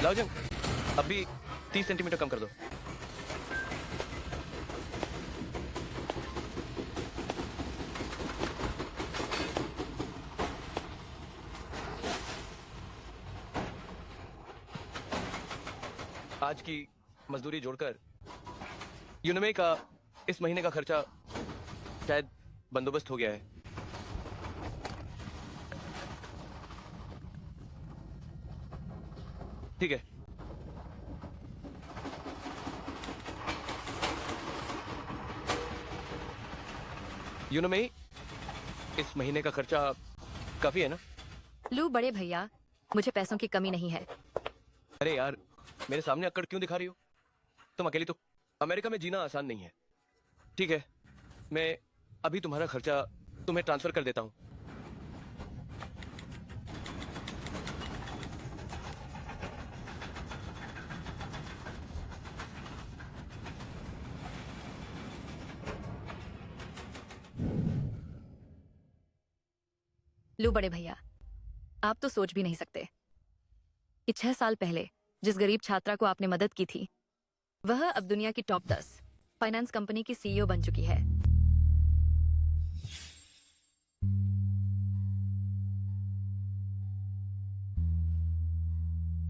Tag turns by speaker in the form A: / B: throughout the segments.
A: लाओ जंग, अब भी 30 सेंटीमीटर कम कर दो। आज की मजदूरी जोड़कर यूनमे का इस महीने का खर्चा शायद बंदोबस्त हो गया है। ठीक है। यूनमे, इस महीने का खर्चा काफी है ना?
B: लू बड़े भैया, मुझे पैसों की कमी नहीं है।
A: अरे यार, मेरे सामने अक्कड़ क्यों दिखा रही हो? तुम अकेली तो अमेरिका में जीना आसान नहीं है। ठीक है, मैं अभी तुम्हारा खर्चा तुम्हें ट्रांसफर कर देता हूं।
B: लू बड़े भैया, आप तो सोच भी नहीं सकते कि 6 साल पहले जिस गरीब छात्रा को आपने मदद की थी, वह अब दुनिया की टॉप 10 फाइनेंस कंपनी की सीईओ बन चुकी है।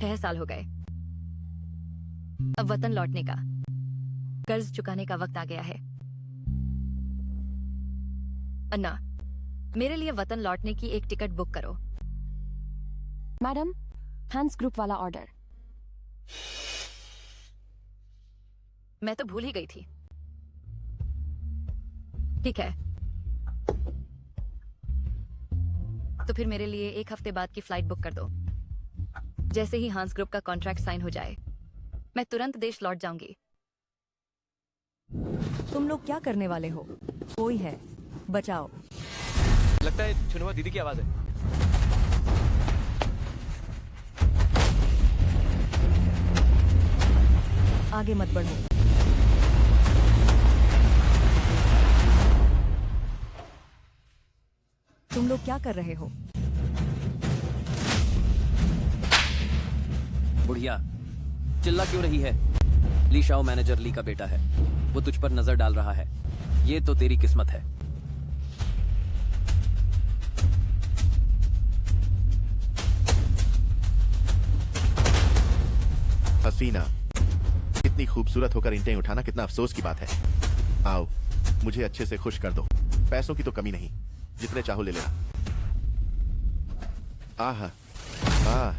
B: छह साल हो गए। अब वतन लौटने का, कर्ज चुकाने का वक्त आ गया है। अन्ना, मेरे लिए वतन लौटने की एक टिकट बुक करो।
C: मैडम, हैंड्स ग्रुप वाला ऑर्डर।
B: मैं तो भूल ही गई थी। ठीक है, तो फिर मेरे लिए 1 हफ्ते बाद की फ्लाइट बुक कर दो। जैसे ही हांस ग्रुप का कॉन्ट्रैक्ट साइन हो जाए, मैं तुरंत देश लौट जाऊंगी।
C: तुम लोग क्या करने वाले हो? कोई है, बचाओ।
A: लगता है छुनुआ दीदी की आवाज है।
C: आगे मत बढ़ो। तुम लोग क्या कर रहे हो?
D: बुढ़िया, चिल्ला क्यों रही है? ली शाओ मैनेजर ली का बेटा है, वो तुझ पर नजर डाल रहा है। ये तो तेरी किस्मत है।
E: हसीना, इतनी खूबसूरत होकर ईंटें उठाना कितना अफसोस की बात है। आओ, मुझे अच्छे से खुश कर दो। पैसों की तो कमी नहीं, जितने चाहो ले लेना। आह, आह,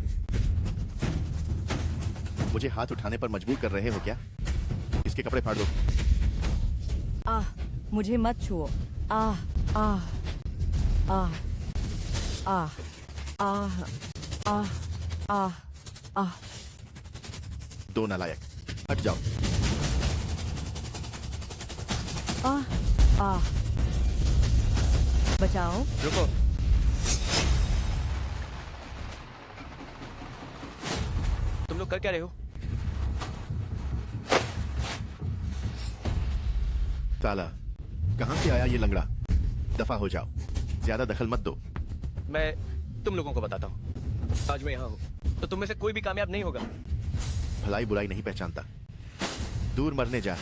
E: मुझे हाथ उठाने पर मजबूर कर रहे हो क्या? इसके कपड़े फाड़ दो।
C: आह, मुझे मत छुओ। आह, आह, आह, आह, आह, आह, आह, आह।
E: दो नालायक, हट जाओ।
C: आह, आह। बचाओ।
A: रुको, तुम लोग कर क्या रहे हो?
E: साला, कहां से आया ये लंगड़ा? दफा हो जाओ, ज्यादा दखल मत दो।
A: मैं तुम लोगों को बताता हूँ। आज मैं यहाँ हूँ तो तुम में से कोई भी कामयाब नहीं होगा।
E: भलाई बुराई नहीं पहचानता, दूर मरने जा।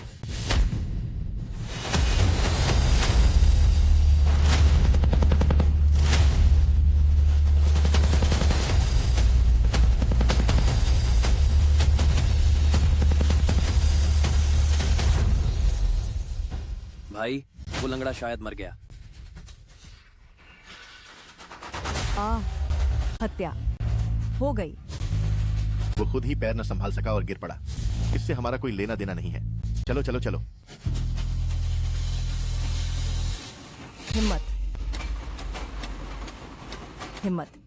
D: भाई, वो लंगड़ा शायद मर गया।
C: आह, हत्या हो गई।
E: वो खुद ही पैर न संभाल सका और गिर पड़ा। इससे हमारा कोई लेना देना नहीं है। चलो चलो चलो।
C: हिम्मत, हिम्मत।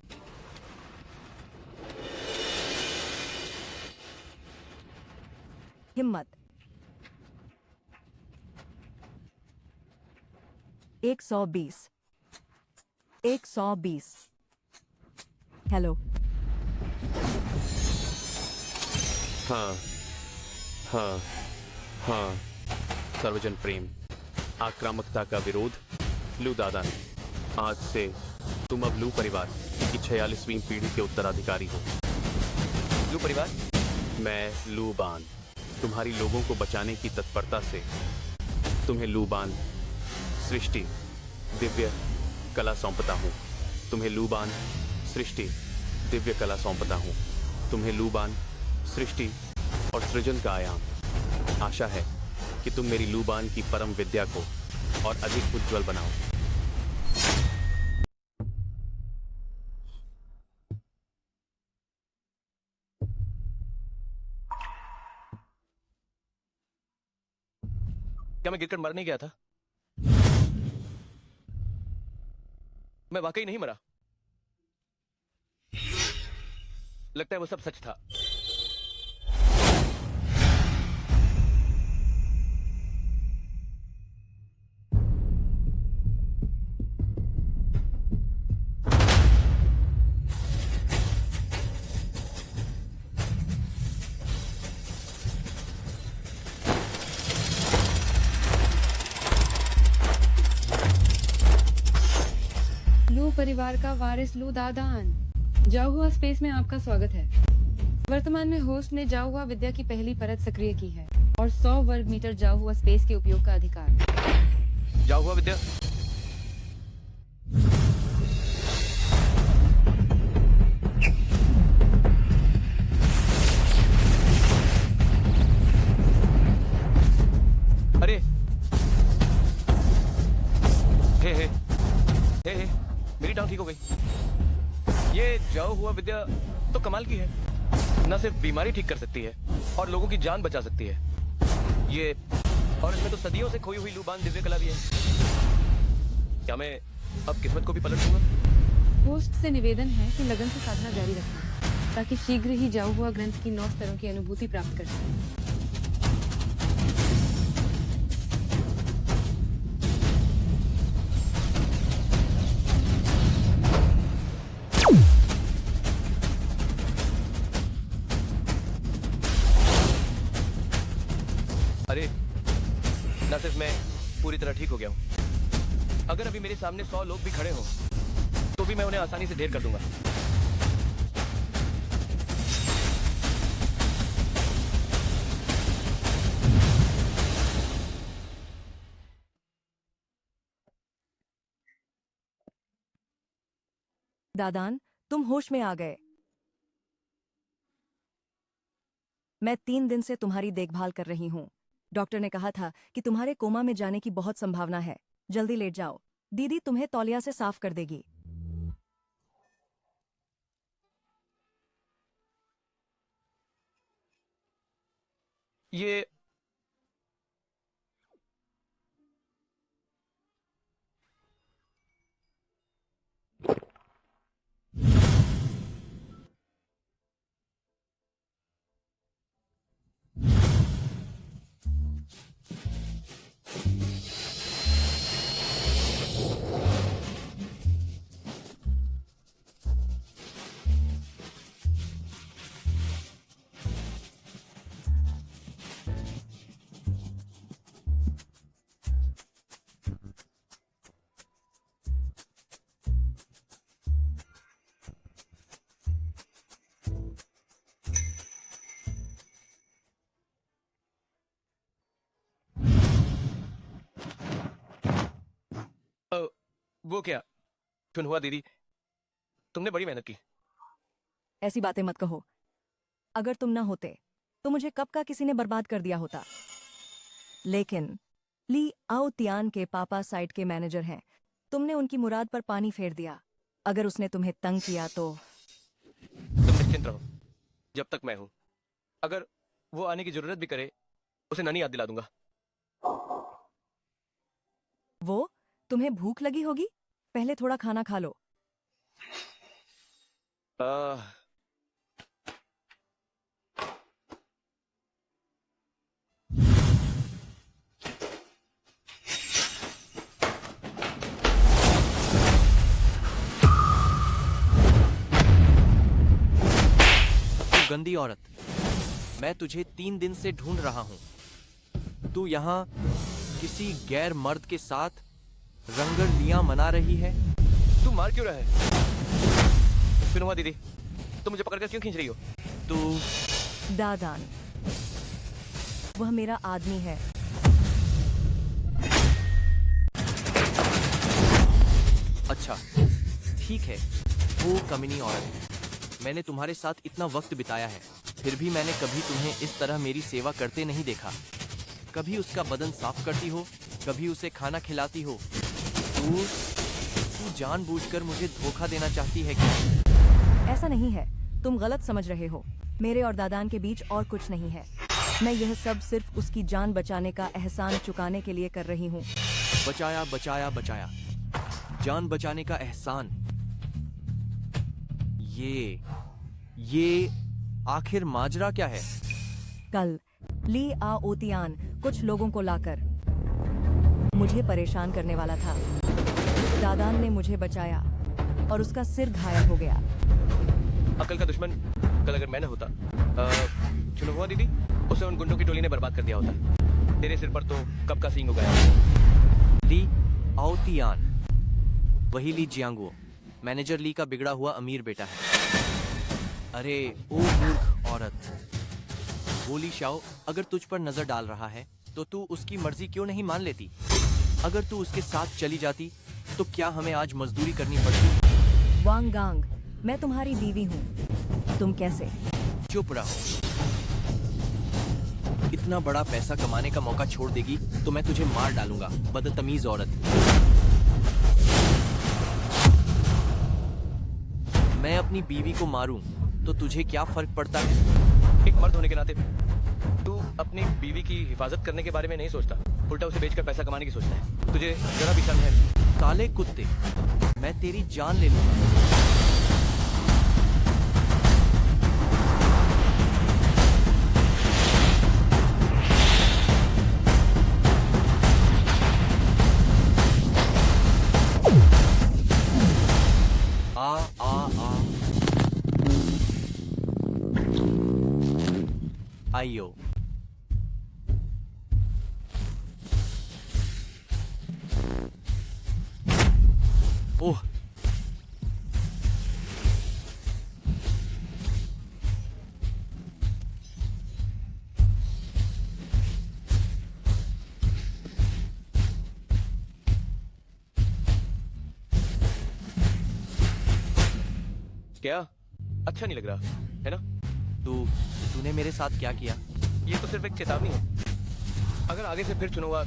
C: हिम्मत। 120। 120। हेलो।
F: हाँ हाँ हाँ, सर्वजन प्रेम, आक्रामकता का विरोध, लू दादा ने। आज से तुम अब लू परिवार की 46वीं पीढ़ी के उत्तराधिकारी हो।
A: लू परिवार
F: मैं लूबान तुम्हारी लोगों को बचाने की तत्परता से तुम्हें लूबान सृष्टि दिव्य कला सौंपता हूँ। तुम्हें लूबान सृष्टि दिव्य कला सौंपता हूँ। तुम्हें लूबान सृष्टि और सृजन का आयाम। आशा है कि तुम मेरी लूबान की परम विद्या को और अधिक उज्जवल बनाओ।
A: क्या मैं गिरकर मर नहीं गया था? मैं वाकई नहीं मरा। लगता है वो सब सच था।
G: लू परिवार का वारिस लू दादान, जाहुआ स्पेस में आपका स्वागत है। वर्तमान में होस्ट ने जाहुआ विद्या की पहली परत सक्रिय की है और 100 वर्ग मीटर जाहुआ स्पेस के उपयोग का अधिकार।
A: जाओ हुआ विद्या। अरे हे मेरी टांग ठीक हो गई। ये जाओ हुआ विद्या तो कमाल की है। न सिर्फ बीमारी ठीक कर सकती है और लोगों की जान बचा सकती है, ये और इसमें तो सदियों से खोई हुई लूबान दिव्य कला भी है। क्या मैं अब किस्मत को भी पलट दूंगा?
G: होस्ट से निवेदन है कि लगन से साधना जारी रखें ताकि शीघ्र ही जाहुआ ग्रंथ की 9 स्तरों की अनुभूति प्राप्त कर सकें।
A: अरे न सिर्फ मैं पूरी तरह ठीक हो गया हूं, अगर अभी मेरे सामने 100 लोग भी खड़े हों तो भी मैं उन्हें आसानी से ढेर कर दूंगा।
C: दादान, तुम होश में आ गए। मैं 3 दिन से तुम्हारी देखभाल कर रही हूँ। डॉक्टर ने कहा था कि तुम्हारे कोमा में जाने की बहुत संभावना है। जल्दी लेट जाओ, दीदी तुम्हें तौलिया से साफ कर देगी।
A: ये वो क्या चुन हुआ दीदी, तुमने बड़ी मेहनत की।
C: ऐसी बातें मत कहो। अगर तुम न होते तो मुझे कब का किसी ने बर्बाद कर दिया होता। लेकिन ली आओ तियान के पापा साइट के मैनेजर हैं। तुमने उनकी मुराद पर पानी फेर दिया। अगर उसने तुम्हें तंग किया तो
A: तुम निश्चिंत रहो, जब तक मैं हूं। अगर वो आने की जरूरत भी करे, उसे ननी याद दिला दूंगा।
C: वो तुम्हें भूख लगी होगी, पहले थोड़ा खाना खा लो।
A: आह,
H: तू गंदी औरत, मैं तुझे 3 दिन से ढूंढ रहा हूं। तू यहाँ किसी गैर मर्द के साथ रंगरलियां मना रही है।
A: तू मार क्यों रहा है? फिर हुआ दीदी, तुम मुझे पकड़कर क्यों खींच रही हो?
H: तू
C: दादान, वह मेरा आदमी है।
H: अच्छा, ठीक है, वो कमीनी औरत है। मैंने तुम्हारे साथ इतना वक्त बिताया है, फिर भी मैंने कभी तुम्हें इस तरह मेरी सेवा करते नहीं देखा। कभी उसका बदन साफ करती हो, कभी उसे खाना खिलाती हो। तू जानबूझकर मुझे धोखा देना चाहती है क्या?
C: ऐसा नहीं है, तुम गलत समझ रहे हो। मेरे और दादान के बीच और कुछ नहीं है। मैं यह सब सिर्फ उसकी जान बचाने का एहसान चुकाने के लिए कर रही हूँ।
H: बचाया बचाया बचाया, जान बचाने का एहसान। ये आखिर माजरा क्या है?
C: कल ली आओतियान कुछ लोगों को लाकर मुझे परेशान करने वाला था। दादान ने मुझे बचाया और उसका सिर घायल हो गया।
A: अकल का दुश्मन कल अगर मैं न होता, चुनो हुआ दीदी, उसे उन गुंडों की टोली ने बर्बाद कर दिया होता। तेरे सिर पर तो कब का सींग हो गया।
H: ली आओतियान, वही ली जियांगुओ, मैनेजर ली का बिगड़ा हुआ अमीर बेटा है। अरे ओ मूर्ख औरत, वो ली शाओ अगर तुझ पर नजर डाल रहा है तो तू उसकी मर्जी क्यों नहीं मान लेती? अगर तू उसके साथ चली जाती तो क्या हमें आज मजदूरी करनी पड़ती?
C: वांग गांग, मैं तुम्हारी बीवी हूँ। तुम कैसे?
H: चुप रहो। इतना बड़ा पैसा कमाने का मौका छोड़ देगी तो मैं तुझे मार डालूंगा, बदतमीज औरत। मैं अपनी बीवी को मारूं तो तुझे क्या फर्क पड़ता है?
A: एक मर्द होने के नाते तू अपनी बीवी की हिफाजत करने के बारे में नहीं सोचता, उल्टा उसे बेचकर पैसा कमाने की सोचता है। तुझे जरा भी शर्म है?
H: काले कुत्ते, मैं तेरी जान ले लूंगा। आइयो। ओह,
A: क्या अच्छा नहीं लग रहा है ना?
H: तूने मेरे साथ क्या किया?
A: ये तो सिर्फ एक चेतावनी है। अगर आगे से फिर चुनौआ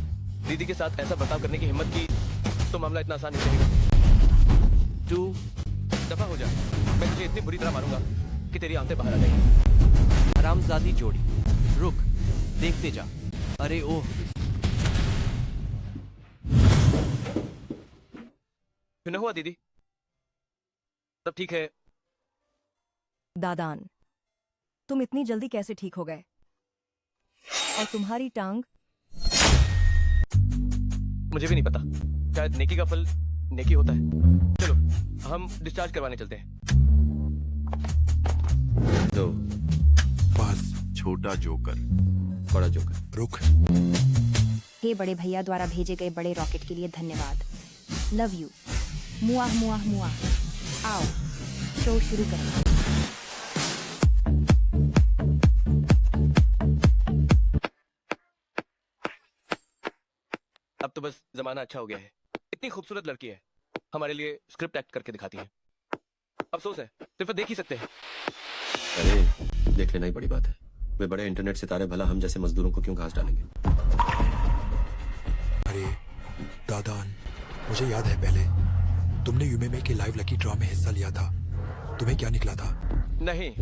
A: दीदी के साथ ऐसा बर्ताव करने की हिम्मत की तो मामला इतना आसान नहीं रहेगा।
H: तू
A: दफा हो जा, मैं तुझे इतनी बुरी तरह मारूंगा कि तेरी आंखें बाहर आ जाएंगी।
H: हरामजादी जोड़ी, रुक, देखते जा। अरे ओह,
A: चुनौआ दीदी, सब ठीक है?
C: दादान, तुम इतनी जल्दी कैसे ठीक हो गए? और तुम्हारी टांग?
A: मुझे भी नहीं पता, शायद नेकी का फल नेकी होता है। चलो हम डिस्चार्ज करवाने चलते हैं।
E: दो पास छोटा जोकर,
F: बड़ा जोकर।
E: रुक।
I: हे बड़े भैया द्वारा भेजे गए बड़े रॉकेट के लिए धन्यवाद। Love you. मुआ मुआ मुआ। आओ शो शुरू करें।
A: अब तो बस जमाना अच्छा हो गया है। इतनी खूबसूरत लड़की है, हमारे लिए स्क्रिप्ट एक्ट करके दिखाती है। अफसोस है, सिर्फ देख ही सकते हैं।
J: अरे देख लेना ही बड़ी बात है। वे बड़े इंटरनेट सितारे भला हम जैसे मजदूरों को क्यों घास डालेंगे?
K: अरे दादान, मुझे याद है पहले तुमने यूमेमे के लाइव लकी ड्रॉ में हिस्सा लिया था। तुम्हें क्या निकला था?
A: नहीं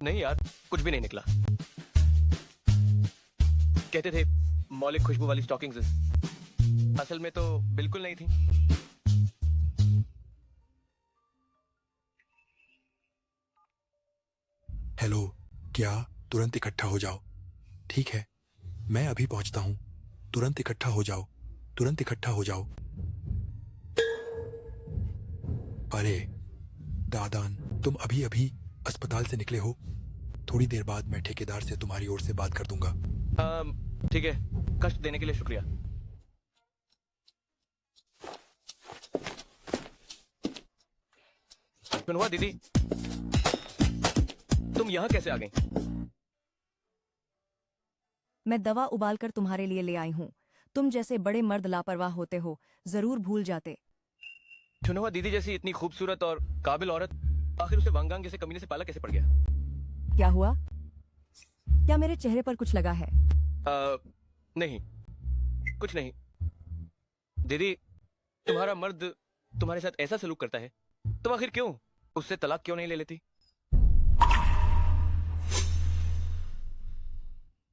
A: नहीं यार, कुछ भी नहीं निकला। कहते थे मौलिक खुशबू वाली स्टॉकिंग्स, असल में तो बिल्कुल नहीं थी।
K: हेलो, क्या तुरंत इकट्ठा हो जाओ? ठीक है, मैं अभी पहुंचता हूं। तुरंत इकट्ठा हो जाओ, तुरंत इकट्ठा हो जाओ। अरे दादान, तुम अभी अभी अस्पताल से निकले हो? थोड़ी देर बाद मैं ठेकेदार से तुम्हारी ओर से बात कर दूंगा।
A: ठीक है, कष्ट देने के लिए शुक्रिया। सुनवा दीदी, तुम यहाँ कैसे आ गई?
C: मैं दवा उबालकर तुम्हारे लिए ले आई हूँ। तुम जैसे बड़े मर्द लापरवाह होते हो, जरूर भूल जाते।
A: चुनवा दीदी जैसी इतनी खूबसूरत और काबिल औरत आखिर उसे वांगांग जैसे कमीने से पाला कैसे पड़ गया?
C: क्या हुआ? क्या मेरे चेहरे पर कुछ लगा है?
A: नहीं, कुछ नहीं। दीदी, तुम्हारा मर्द तुम्हारे साथ ऐसा सलूक करता है, तुम आखिर क्यों उससे तलाक क्यों नहीं ले लेती?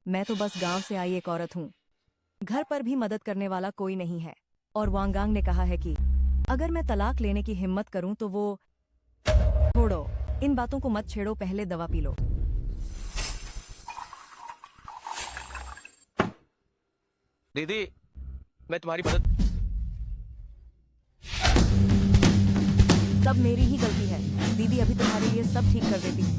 C: मैं तो बस गांव से आई एक औरत हूँ। घर पर भी मदद करने वाला कोई नहीं है। और वांगांग ने कहा है कि अगर मैं तलाक लेने की हिम्मत करूं तो वो... छोड़ो, इन बातों को मत छेड़ो, पहले दवा पी लो।
A: दीदी, मैं तुम्हारी मदद...
C: सब मेरी ही गलती है। दीदी अभी तुम्हारे लिए सब ठीक कर देती हूँ।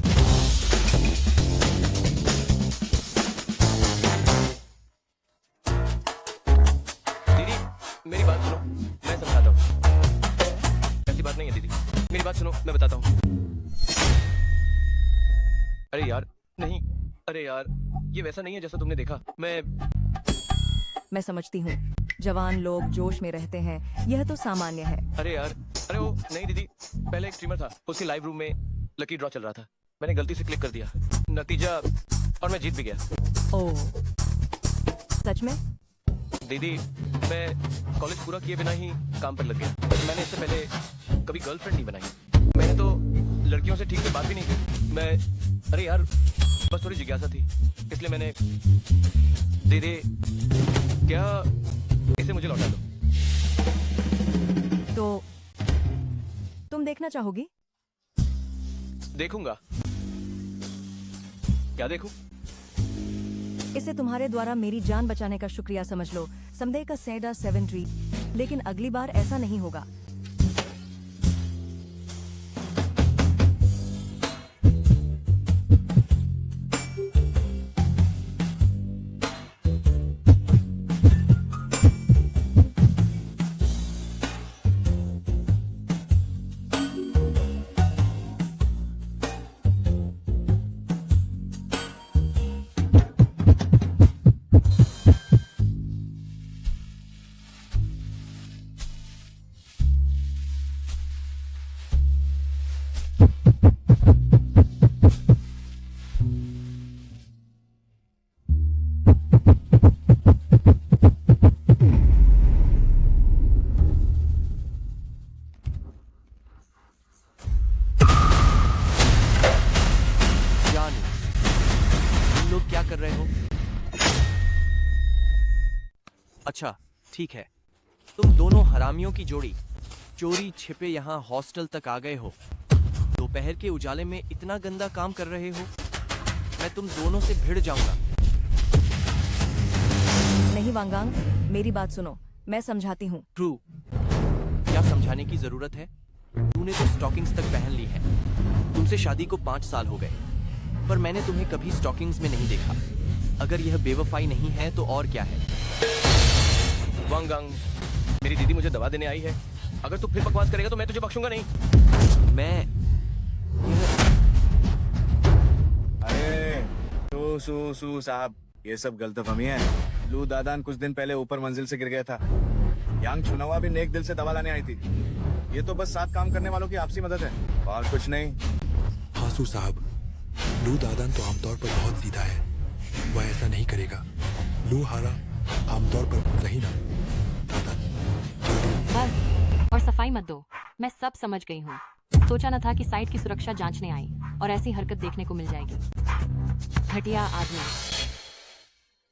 A: दीदी, मेरी बात सुनो, मैं समझाता हूँ। ऐसी बात नहीं है दीदी, मेरी बात सुनो, मैं बताता हूँ। अरे यार, नहीं, अरे यार, ये वैसा नहीं है जैसा तुमने देखा।
C: मैं समझती हूँ, जवान लोग जोश में रहते हैं, यह तो सामान्य है।
A: अरे यार, अरे वो नहीं दीदी, पहले एक स्ट्रीमर था, उसके लाइव रूम में लकी ड्रॉ चल रहा था। मैंने गलती से क्लिक कर दिया, नतीजा, और मैं जीत भी गया।
C: ओह, सच में?
A: दीदी, मैं कॉलेज पूरा किए बिना ही काम पर लग गया। मैंने इससे पहले कभी गर्लफ्रेंड नहीं बनाई। मैंने तो लड़कियों से ठीक से बात भी नहीं की। अरे यार, बस थोड़ी जिज्ञासा थी, इसलिए मैंने... दीदी, क्या इसे मुझे लौटा दो?
C: तो तुम देखना चाहोगी?
A: देखूंगा। क्या देखूं?
C: इसे तुम्हारे द्वारा मेरी जान बचाने का शुक्रिया समझ लो। समझे का सेडा 7 ट्री। लेकिन अगली बार ऐसा नहीं होगा।
H: कर रहे हो? अच्छा, ठीक है। तुम दोनों हरामियों की जोड़ी चोरी छिपे यहाँ हॉस्टल तक आ गए हो। दोपहर के उजाले में इतना गंदा काम कर रहे हो। मैं तुम दोनों से भिड़ जाऊंगा।
C: नहीं वांगांग, मेरी बात सुनो, मैं समझाती हूँ।
H: ट्रू, क्या समझाने की जरूरत है? तूने तो स्टॉकिंग्स तक पहन ली है। तुमसे शादी को 5 साल हो गए, पर मैंने तुम्हें कभी स्टॉकिंग्स में नहीं देखा। अगर यह बेवफाई नहीं है तो और क्या है?
A: वांगांग, मेरी दीदी मुझे दवा देने आई है। अगर तू फिर बकवास करेगा तो मैं तुझे बख्शूंगा नहीं।
L: अरे सू साहब, ये सब गलतफहमी है। लू दादान कुछ दिन पहले ऊपर मंजिल से गिर गया था। यांग चुनावा भी नेक दिल से दवा लाने आई थी। ये तो बस साथ काम करने वालों की आपसी मदद है और कुछ नहीं।
K: हासू साहब, लू दादान तो आमतौर पर बहुत सीधा है, वह ऐसा नहीं करेगा। लू हारा आमतौर पर सही ना दादान।
M: बस, और सफाई मत दो। मैं सब समझ गई हूँ। सोचा न था कि साइट की सुरक्षा जांचने आई और ऐसी हरकत देखने को मिल जाएगी। घटिया आदमी।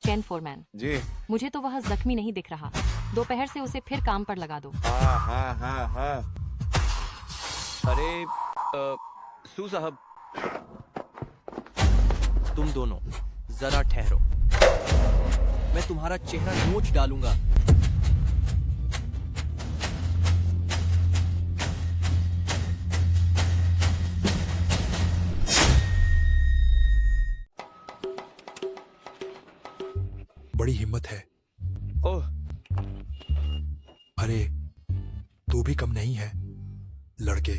M: चैन फोरमैन
L: जी,
M: मुझे तो वह जख्मी नहीं दिख रहा। दोपहर से उसे फिर काम पर लगा दो।
L: हाँ।
A: अरे सू साहब,
H: तुम दोनों जरा ठहरो, मैं तुम्हारा चेहरा नोच डालूंगा।
K: बड़ी हिम्मत है।
A: ओह,
K: अरे तू भी कम नहीं है लड़के।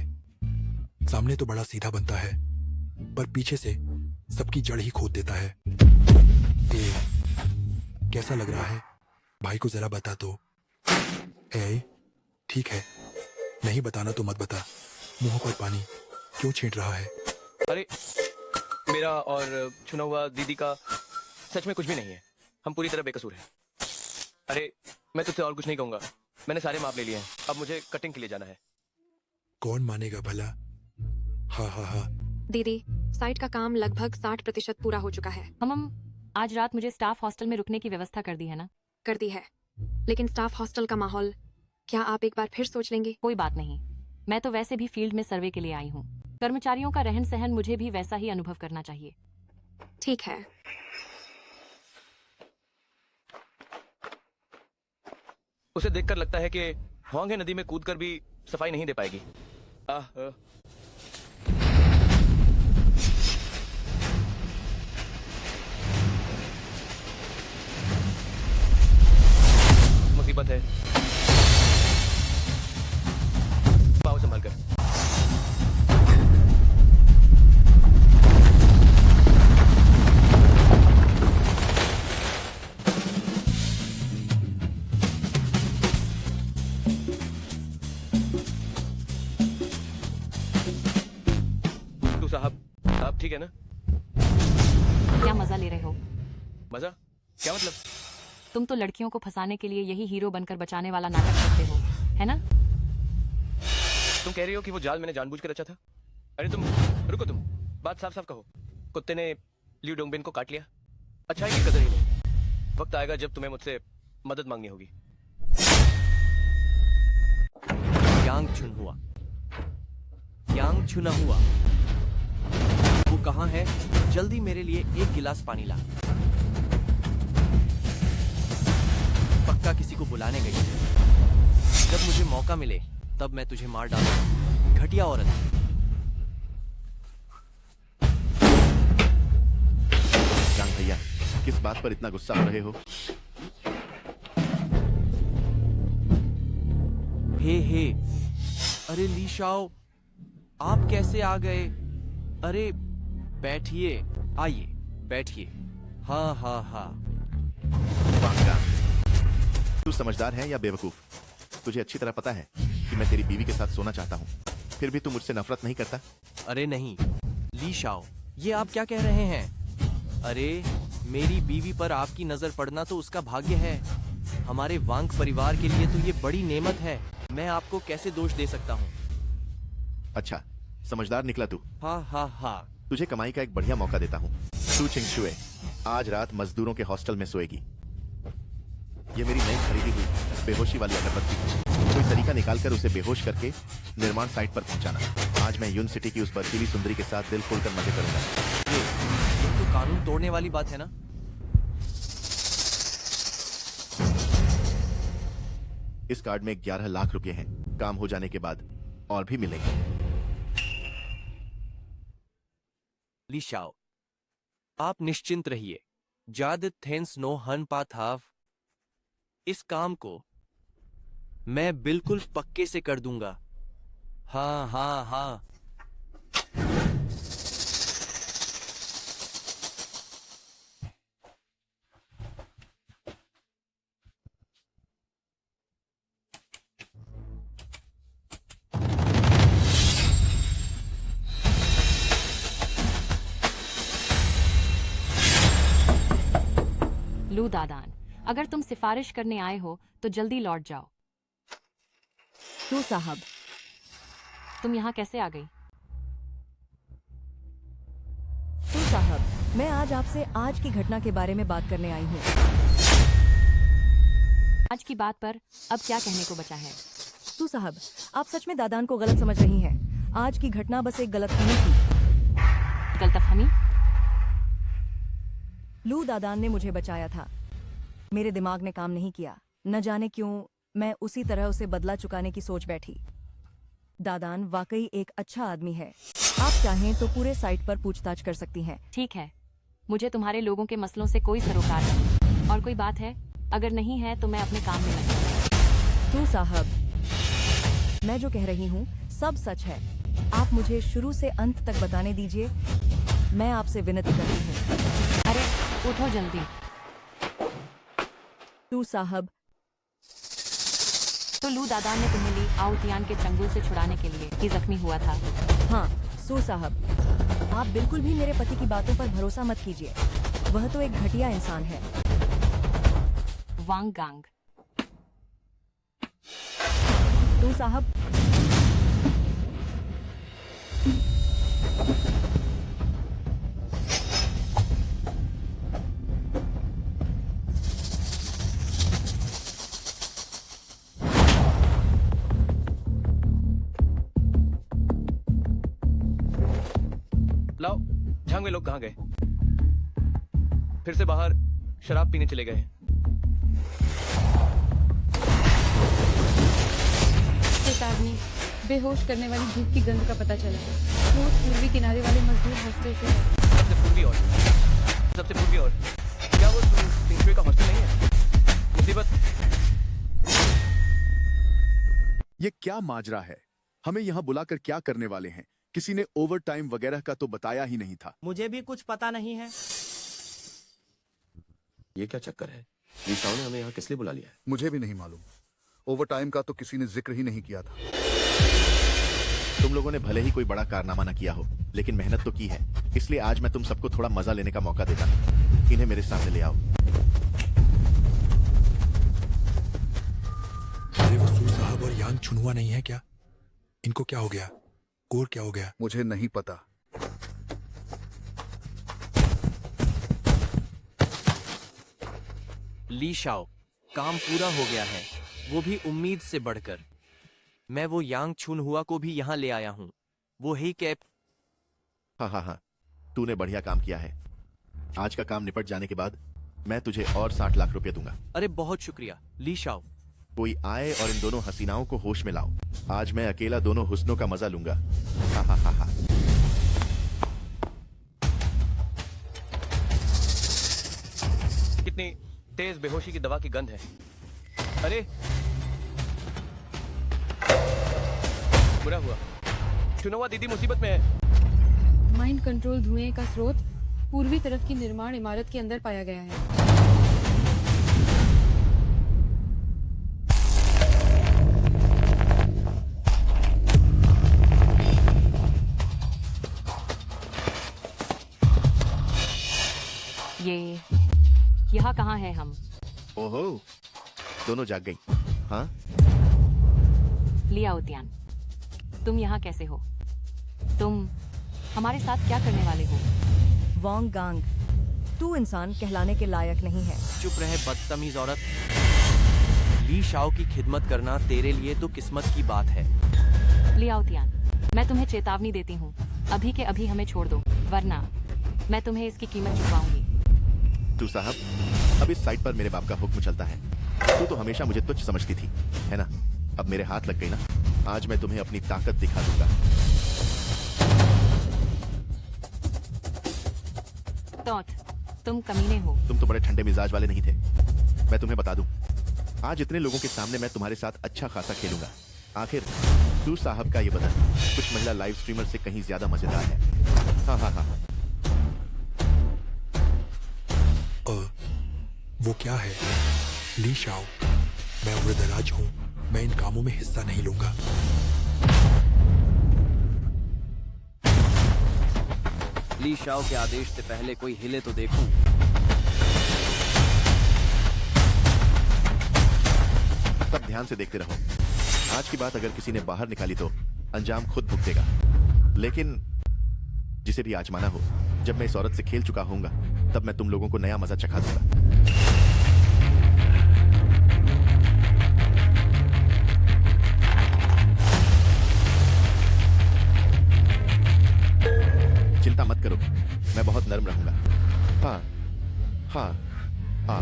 K: सामने तो बड़ा सीधा बनता है, पर पीछे से सबकी जड़ ही खोद देता है। ए, कैसा लग रहा है? भाई को जरा बता तो। ए, ठीक है, नहीं बताना तो मत बता। मुंह पर पानी क्यों छींट रहा है?
A: अरे मेरा और चुना हुआ दीदी का सच में कुछ भी नहीं है। हम पूरी तरह बेकसूर हैं। अरे मैं तुझसे और कुछ नहीं कहूंगा। मैंने सारे माप ले लिए हैं। अब मुझे कटिंग के लिए जाना है।
K: कौन मानेगा भला? हाँ हाँ हाँ।
M: दीदी, साइट का काम लगभग 60% पूरा हो चुका है। हम आज रात मुझे स्टाफ हॉस्टल में रुकने की व्यवस्था कर दी है ना? कर दी है, लेकिन स्टाफ हॉस्टल का माहौल, क्या आप एक बार फिर सोच लेंगे? कोई बात नहीं, मैं तो वैसे भी फील्ड में सर्वे के लिए आई हूँ। कर्मचारियों का रहन सहन मुझे भी वैसा ही अनुभव करना चाहिए। ठीक है।
A: उसे देखकर लगता है कि होंगे नदी में कूदकर भी सफाई नहीं दे पाएगी। मुसीबत है। पाँव संभाल कर। तू साहब, आप ठीक है ना?
M: क्या मजा ले रहे हो?
A: मजा? क्या मतलब?
M: तुम तो लड़कियों को फंसाने के लिए यही हीरो बनकर बचाने वाला नाटक करते हो, है ना?
A: तुम कह रही हो कि वो जाल मैंने जानबूझ कर रचा था? अरे तुम रुको, तुम बात साफ साफ कहो। कुत्ते ने लिu डोंगबिन को काट लिया। अच्छा की कदर ही नहीं। वक्त आएगा जब तुम्हें मुझसे मदद मांगनी होगी।
H: यांग चुनहुआ, यांग चुना हुआ, वो कहाँ है? जल्दी मेरे लिए एक गिलास पानी ला। पक्का किसी को बुलाने गई है। जब मुझे मौका मिले तब मैं तुझे मार डालूंगा, घटिया औरत।
E: यांग भैया, किस बात पर इतना गुस्सा हो रहे हो?
H: हे, अरे ली शाओ, आप कैसे आ गए? अरे बैठिए, आइए बैठिए। हाँ हाँ हाँ।
E: वांगा, तू समझदार है या बेवकूफ? तुझे अच्छी तरह पता है कि मैं तेरी बीवी के साथ सोना चाहता हूँ, फिर भी तू मुझसे नफरत नहीं करता?
H: अरे नहीं ली शाओ, ये आप क्या कह रहे हैं? अरे मेरी बीवी पर आपकी नजर पड़ना तो उसका भाग्य है। हमारे वांग परिवार के लिए तो ये बड़ी नेमत है। मैं आपको कैसे दोष दे सकता हूँ?
E: अच्छा, समझदार निकला तू।
H: हाँ हाँ हाँ।
E: तुझे कमाई का एक बढ़िया मौका देता हूँ। तू चिंगशुए आज रात मजदूरों के हॉस्टल में सोएगी। ये मेरी नई खरीदी हुई बेहोशी वाली अगरबत्ती। कोई तरीका निकालकर उसे बेहोश करके निर्माण साइट पर पहुंचाना। आज मैं यून सिटी की उस बर्फीली सुंदरी के साथ दिल खोलकर मजे करूंगा।
H: ये तो कानून तोड़ने वाली बात है ना?
E: इस कार्ड में 11 लाख रुपए हैं। काम हो जाने के बाद और भी मिलेंगे।
H: ली शाओ, आप निश्चिंत रहिए। जाद थेंस नो हन पाथाव, इस काम को मैं बिल्कुल पक्के से कर दूंगा। हाँ हाँ हाँ।
M: लू दादान, अगर तुम सिफारिश करने आए हो तो जल्दी लौट जाओ।
C: क्यों साहब?
M: तुम यहाँ कैसे आ गई?
C: क्यों साहब, मैं आज आपसे आज की घटना के बारे में बात करने आई हूँ।
M: आज की बात पर अब क्या कहने को बचा है?
C: तू साहब, आप सच में दादान को गलत समझ रही हैं। आज की घटना बस एक गलतफहमी थी।
M: गलतफहमी?
C: लू दादान ने मुझे बचाया था। मेरे दिमाग ने काम नहीं किया। न जाने क्यों मैं उसी तरह उसे बदला चुकाने की सोच बैठी। दादान वाकई एक अच्छा आदमी है। आप चाहें तो पूरे साइट पर पूछताछ कर सकती हैं।
M: ठीक है, मुझे तुम्हारे लोगों के मसलों से कोई सरोकार नहीं। और कोई बात है? अगर नहीं है तो मैं अपने काम में लगी।
C: तू साहब, मैं जो कह रही हूँ सब सच है। आप मुझे शुरू से अंत तक बताने दीजिए। मैं आपसे विनती करती हूँ।
M: अरे उठो जल्दी।
C: तू साहब,
M: तो लू दादान ने तुम्हें ली आउतियान के चंगुल से छुड़ाने के लिए ही जख्मी हुआ था।
C: हाँ सू साहब, आप बिल्कुल भी मेरे पति की बातों पर भरोसा मत कीजिए। वह तो एक घटिया इंसान है।
M: वांग गांग।
C: तू साहब,
A: लाओ, झांग में लोग कहाँ गए? फिर से बाहर शराब पीने चले गए।
G: चेतावनी, बेहोश करने वाली धूप की गंध का पता चला। स्रोत पूर्वी किनारे वाले मजदूर हॉस्टल से है।
A: सबसे पूर्वी और क्या वो सिंचुए का हॉस्टल नहीं है? मुसीबत।
N: ये क्या माजरा है? हमें यहाँ बुलाकर क्या करने वाले हैं? किसी ने ओवर टाइम वगैरह का तो बताया ही नहीं था।
H: मुझे भी कुछ पता नहीं है।
J: ये क्या चक्कर है? लीशाओ ने हमें यहाँ किस लिए बुला लिया है?
N: मुझे भी नहीं मालूम। ओवर टाइम का तो किसी ने जिक्र ही नहीं किया था।
E: तुम लोगों ने भले ही कोई बड़ा कारनामा न किया हो, लेकिन मेहनत तो की है। इसलिए आज मैं तुम सबको थोड़ा मजा लेने का मौका देता हूँ। इन्हें मेरे सामने ले आओ।
K: अरे वो सू साहब और यांग छुनुआ नहीं है क्या? इनको क्या हो गया? और क्या हो गया?
N: मुझे नहीं पता।
H: ली शाओ, काम पूरा हो गया है, वो भी उम्मीद से बढ़कर। मैं वो यांग छुनहुआ को भी यहाँ ले आया हूँ। वो ही कैप।
E: हाँ हाँ हाँ, तूने बढ़िया काम किया है। आज का काम निपट जाने के बाद मैं तुझे और 60 लाख रुपए दूंगा।
H: अरे बहुत शुक्रिया ली शाओ।
E: कोई आए और इन दोनों हसीनाओं को होश में लाओ। आज मैं अकेला दोनों हुस्नों का मजा लूंगा। हा हा हा हा।
A: कितनी तेज बेहोशी की दवा की गंध है। अरे बुरा हुआ, चुनौवा दीदी मुसीबत में है।
G: माइंड कंट्रोल धुएं का स्रोत पूर्वी तरफ की निर्माण इमारत के अंदर पाया गया है।
M: ये यहाँ कहाँ है हम?
E: ओहो, दोनों जाग गई। हाँ
M: लिया उद्यान, तुम यहाँ कैसे हो? तुम हमारे साथ क्या करने वाले हो?
C: वांग गांग, तू इंसान कहलाने के लायक नहीं है।
H: चुप रहे बदतमीज औरत। ली शाओ की खिदमत करना तेरे लिए तो किस्मत की बात है।
M: लिया उद्यान, मैं तुम्हें चेतावनी देती हूँ, अभी के अभी हमें छोड़ दो, वरना मैं तुम्हें इसकी कीमत चुकाऊंगी।
E: तू साहब, अब इस साइट पर मेरे बाप का हुक्म चलता है। तू तो हमेशा मुझे तुच्छ समझती थी, है ना? अब मेरे हाथ लग गई ना, आज मैं तुम्हें अपनी ताकत दिखा दूंगा।
M: तौत, तुम कमीने हो।
E: तुम तो बड़े ठंडे मिजाज वाले नहीं थे। मैं तुम्हें बता दूं, आज इतने लोगों के सामने मैं तुम्हारे साथ अच्छा खासा खेलूंगा। आखिर तू साहब का ये बदन कुछ महिला लाइव स्ट्रीमर से कहीं ज्यादा मजेदार है। हाँ हाँ हाँ।
K: वो क्या है? ली शाओ, मैं उम्रदराज हूँ, मैं इन कामों में हिस्सा नहीं लूंगा।
D: ली शाओ के आदेश से पहले कोई हिले तो देखूं।
E: तब ध्यान से देखते रहो। आज की बात अगर किसी ने बाहर निकाली तो अंजाम खुद भुगतेगा। लेकिन जिसे भी आजमाना हो, जब मैं इस औरत से खेल चुका होऊंगा, तब मैं तुम लोगों को नया मजा चखा दूंगा। चिंता मत करो, मैं बहुत नर्म रहूंगा। हाँ हाँ हाँ।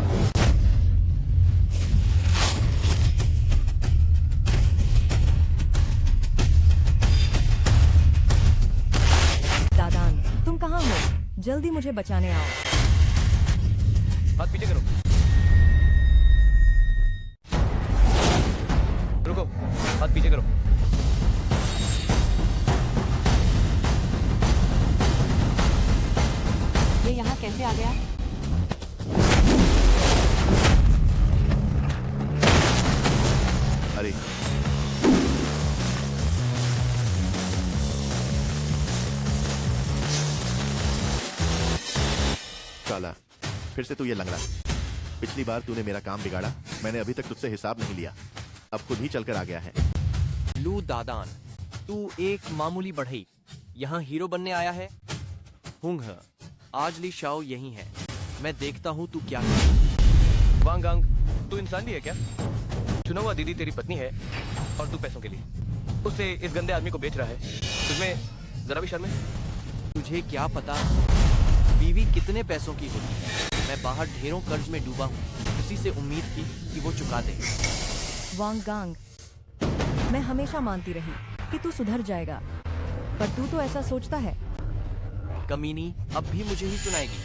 C: दादान, तुम कहाँ हो? जल्दी मुझे बचाने आओ।
A: हाथ पीछे करो। रुको, हाथ पीछे करो।
M: गया?
E: अरे काला, फिर से तू ये लंगड़ा। पिछली बार तूने मेरा काम बिगाड़ा, मैंने अभी तक तुझसे हिसाब नहीं लिया, अब खुद ही चलकर आ गया है।
H: लू दादान, तू एक मामूली बढ़ई यहाँ हीरो बनने आया है? हुंग, आज ली शाओ यही है, मैं देखता हूँ तू क्या कर।
A: वांग गांग, तू इंसान भी है क्या? चुना हुआ दीदी तेरी पत्नी है और तू पैसों के लिए उसे इस गंदे आदमी को बेच रहा है। तुझमें जरा भी शर्म है?
H: तुझे क्या पता बीवी कितने पैसों की होती है? मैं बाहर ढेरों कर्ज में डूबा हूँ, उसी से उम्मीद थी कि वो चुका दे।
C: वांग गांग, मैं हमेशा मानती रही कि तू सुधर जाएगा, पर तू तो ऐसा सोचता है।
H: कमीनी अब भी मुझे ही सुनाएगी।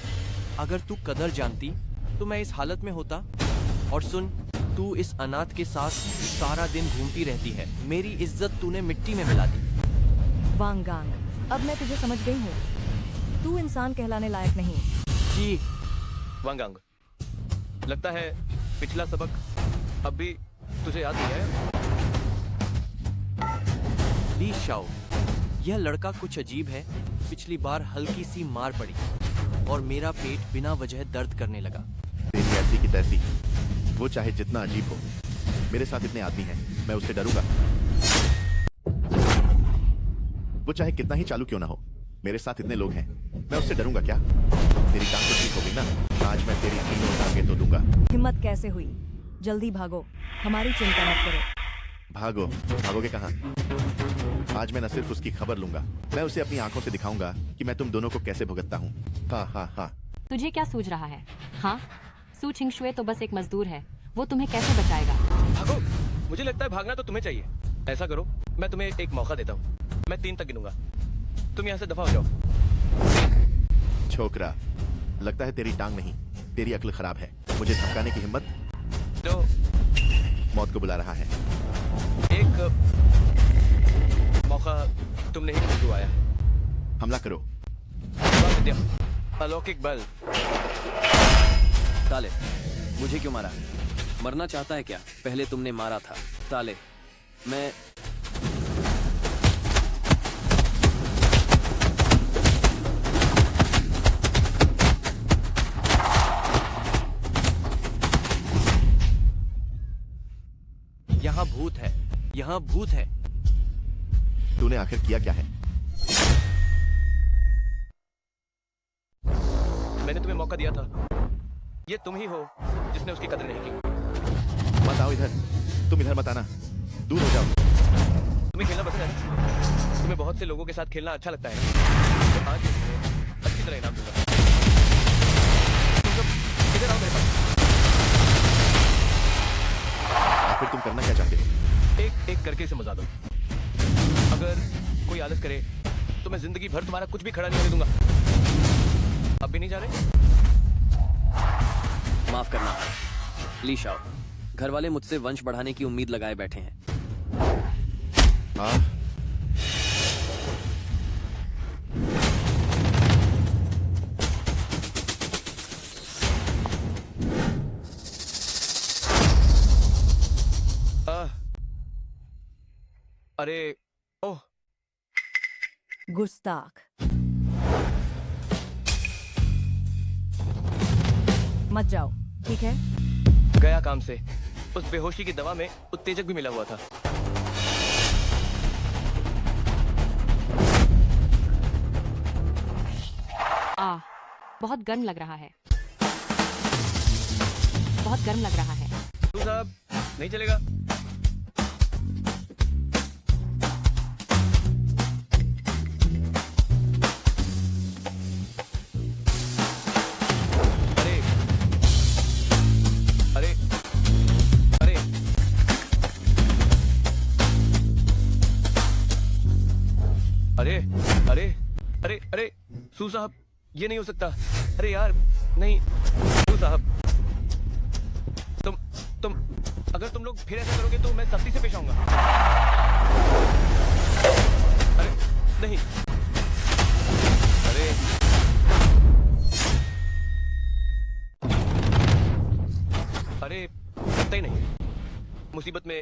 H: अगर तू कदर जानती तो मैं इस हालत में होता। और सुन, तू इस अनाथ के साथ सारा दिन घूमती रहती है, मेरी इज्जत तूने मिट्टी में मिला दी।
C: वांग गांग, अब मैं तुझे समझ गई हूँ, तू इंसान कहलाने लायक नहीं।
H: जी
A: वांग गांग, लगता है पिछला सबक अब भी तुझे याद नहीं है।
H: ली शाओ, यह लड़का कुछ अजीब है। पिछली बार हल्की सी मार पड़ी और मेरा पेट बिना वजह दर्द करने लगा।
E: तेरी ऐसी की तैसी, वो चाहे जितना अजीब हो, मेरे साथ इतने आदमी हैं, मैं उससे डरूंगा? वो चाहे कितना ही चालू क्यों ना हो, मेरे साथ इतने लोग हैं, मैं उससे डरूंगा क्या? तेरी टांग तो ठीक हो गई ना, आज मैं तेरी तीनों टांगें तो दूंगा।
C: हिम्मत कैसे हुई? जल्दी भागो, हमारी चिंता मत करो।
E: भागो? भागोगे कहाँ? आज मैं न सिर्फ उसकी खबर लूंगा, मैं उसे अपनी आंखों से दिखाऊंगा कि मैं तुम दोनों को कैसे भुगतता हूँ। हाँ हाँ हाँ।
M: तुझे क्या सूझ रहा है? हाँ, सू छिंगशुए तो बस एक मजदूर है, वो तुम्हें कैसे बचाएगा?
A: भागो, मुझे लगता है भागना तो तुम्हें चाहिए। ऐसा करो, मैं तुम्हें एक मौका देता हूँ, मैं 3 तक गिनूंगा, तुम यहाँ से दफा हो जाओ।
E: छोकरा, लगता है तेरी टांग नहीं, तेरी अक्ल खराब है। मुझे धमकाने की हिम्मत
A: तो
E: मौत को बुला रहा है।
A: एक मौका तुमने ही मुझे आया है।
E: हमला करो।
A: विद्या, अलौकिक बल।
D: ताले, मुझे क्यों मारा? मरना चाहता है क्या? पहले तुमने मारा था। ताले, मैं
H: यहाँ भूत है, यहाँ भूत है।
E: तूने आखिर किया क्या है?
A: मैंने तुम्हें मौका दिया था, ये तुम ही हो जिसने उसकी कदर नहीं की।
E: मत आओ इधर, तुम इधर मत आना, दूर हो जाओ।
A: तुम्हें खेलना पसंद है ना? तुम्हें बहुत से लोगों के साथ खेलना अच्छा लगता है ना? तो आज अच्छी तरह इनाम दूंगा। तुम सब इधर आओ मेरे पास।
E: आखिर तुम करना क्या चाहते हो?
A: एक एक करके इसे मजा दो। अगर कोई आलस करे तो मैं जिंदगी भर तुम्हारा कुछ भी खड़ा नहीं होने दूंगा। अब भी नहीं जा रहे?
D: माफ करना ली शाओ, घर वाले मुझसे वंश बढ़ाने की उम्मीद लगाए बैठे हैं।
E: हाँ?
A: अरे ओह,
C: गुस्ताख, मत जाओ, ठीक है?
A: गया काम से। उस बेहोशी की दवा में उत्तेजक भी मिला हुआ था।
M: बहुत गर्म लग रहा है, बहुत गर्म लग रहा है।
A: तू साहब नहीं चलेगा? अरे अरे अरे अरे सू साहब, ये नहीं हो सकता। अरे यार नहीं, सू साहब, तुम अगर तुम लोग फिर ऐसा करोगे तो मैं सख्ती से पेश आऊंगा। अरे नहीं, अरे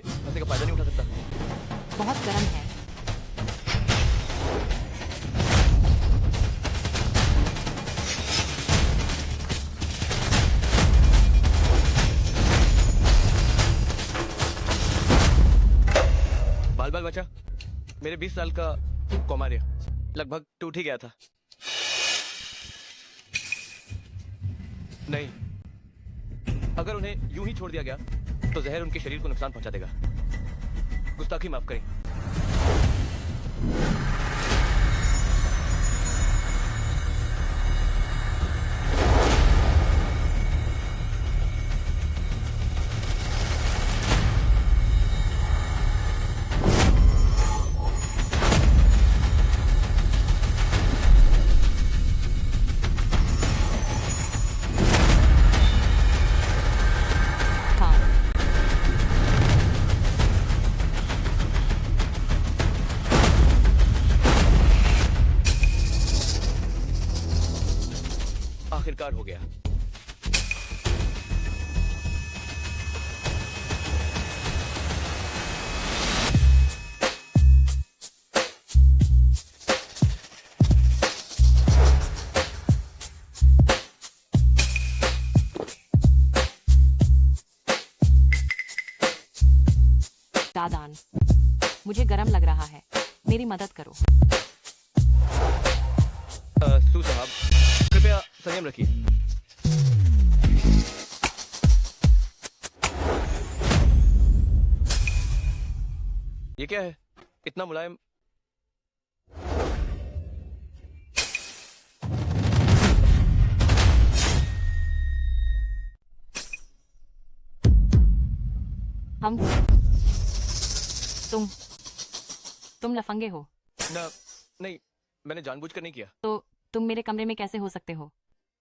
A: पैसे का फायदा नहीं उठा सकता।
M: बहुत गर्म है।
A: बाल बाल बचा, मेरे 20 साल का कौमार्य लगभग टूट ही गया था। नहीं, अगर उन्हें यूं ही छोड़ दिया गया तो जहर उनके शरीर को नुकसान पहुंचा देगा। गुस्ताखी माफ करें। आखिरकार हो गया।
M: दादान, मुझे गरम लग रहा है, मेरी मदद करो।
A: सू साहब, कृपया संयम रखिए। ये क्या है, इतना मुलायम?
M: हम तुम लफंगे हो?
A: ना, नहीं, मैंने जानबूझकर नहीं किया।
M: तो तुम मेरे कमरे में कैसे हो सकते हो?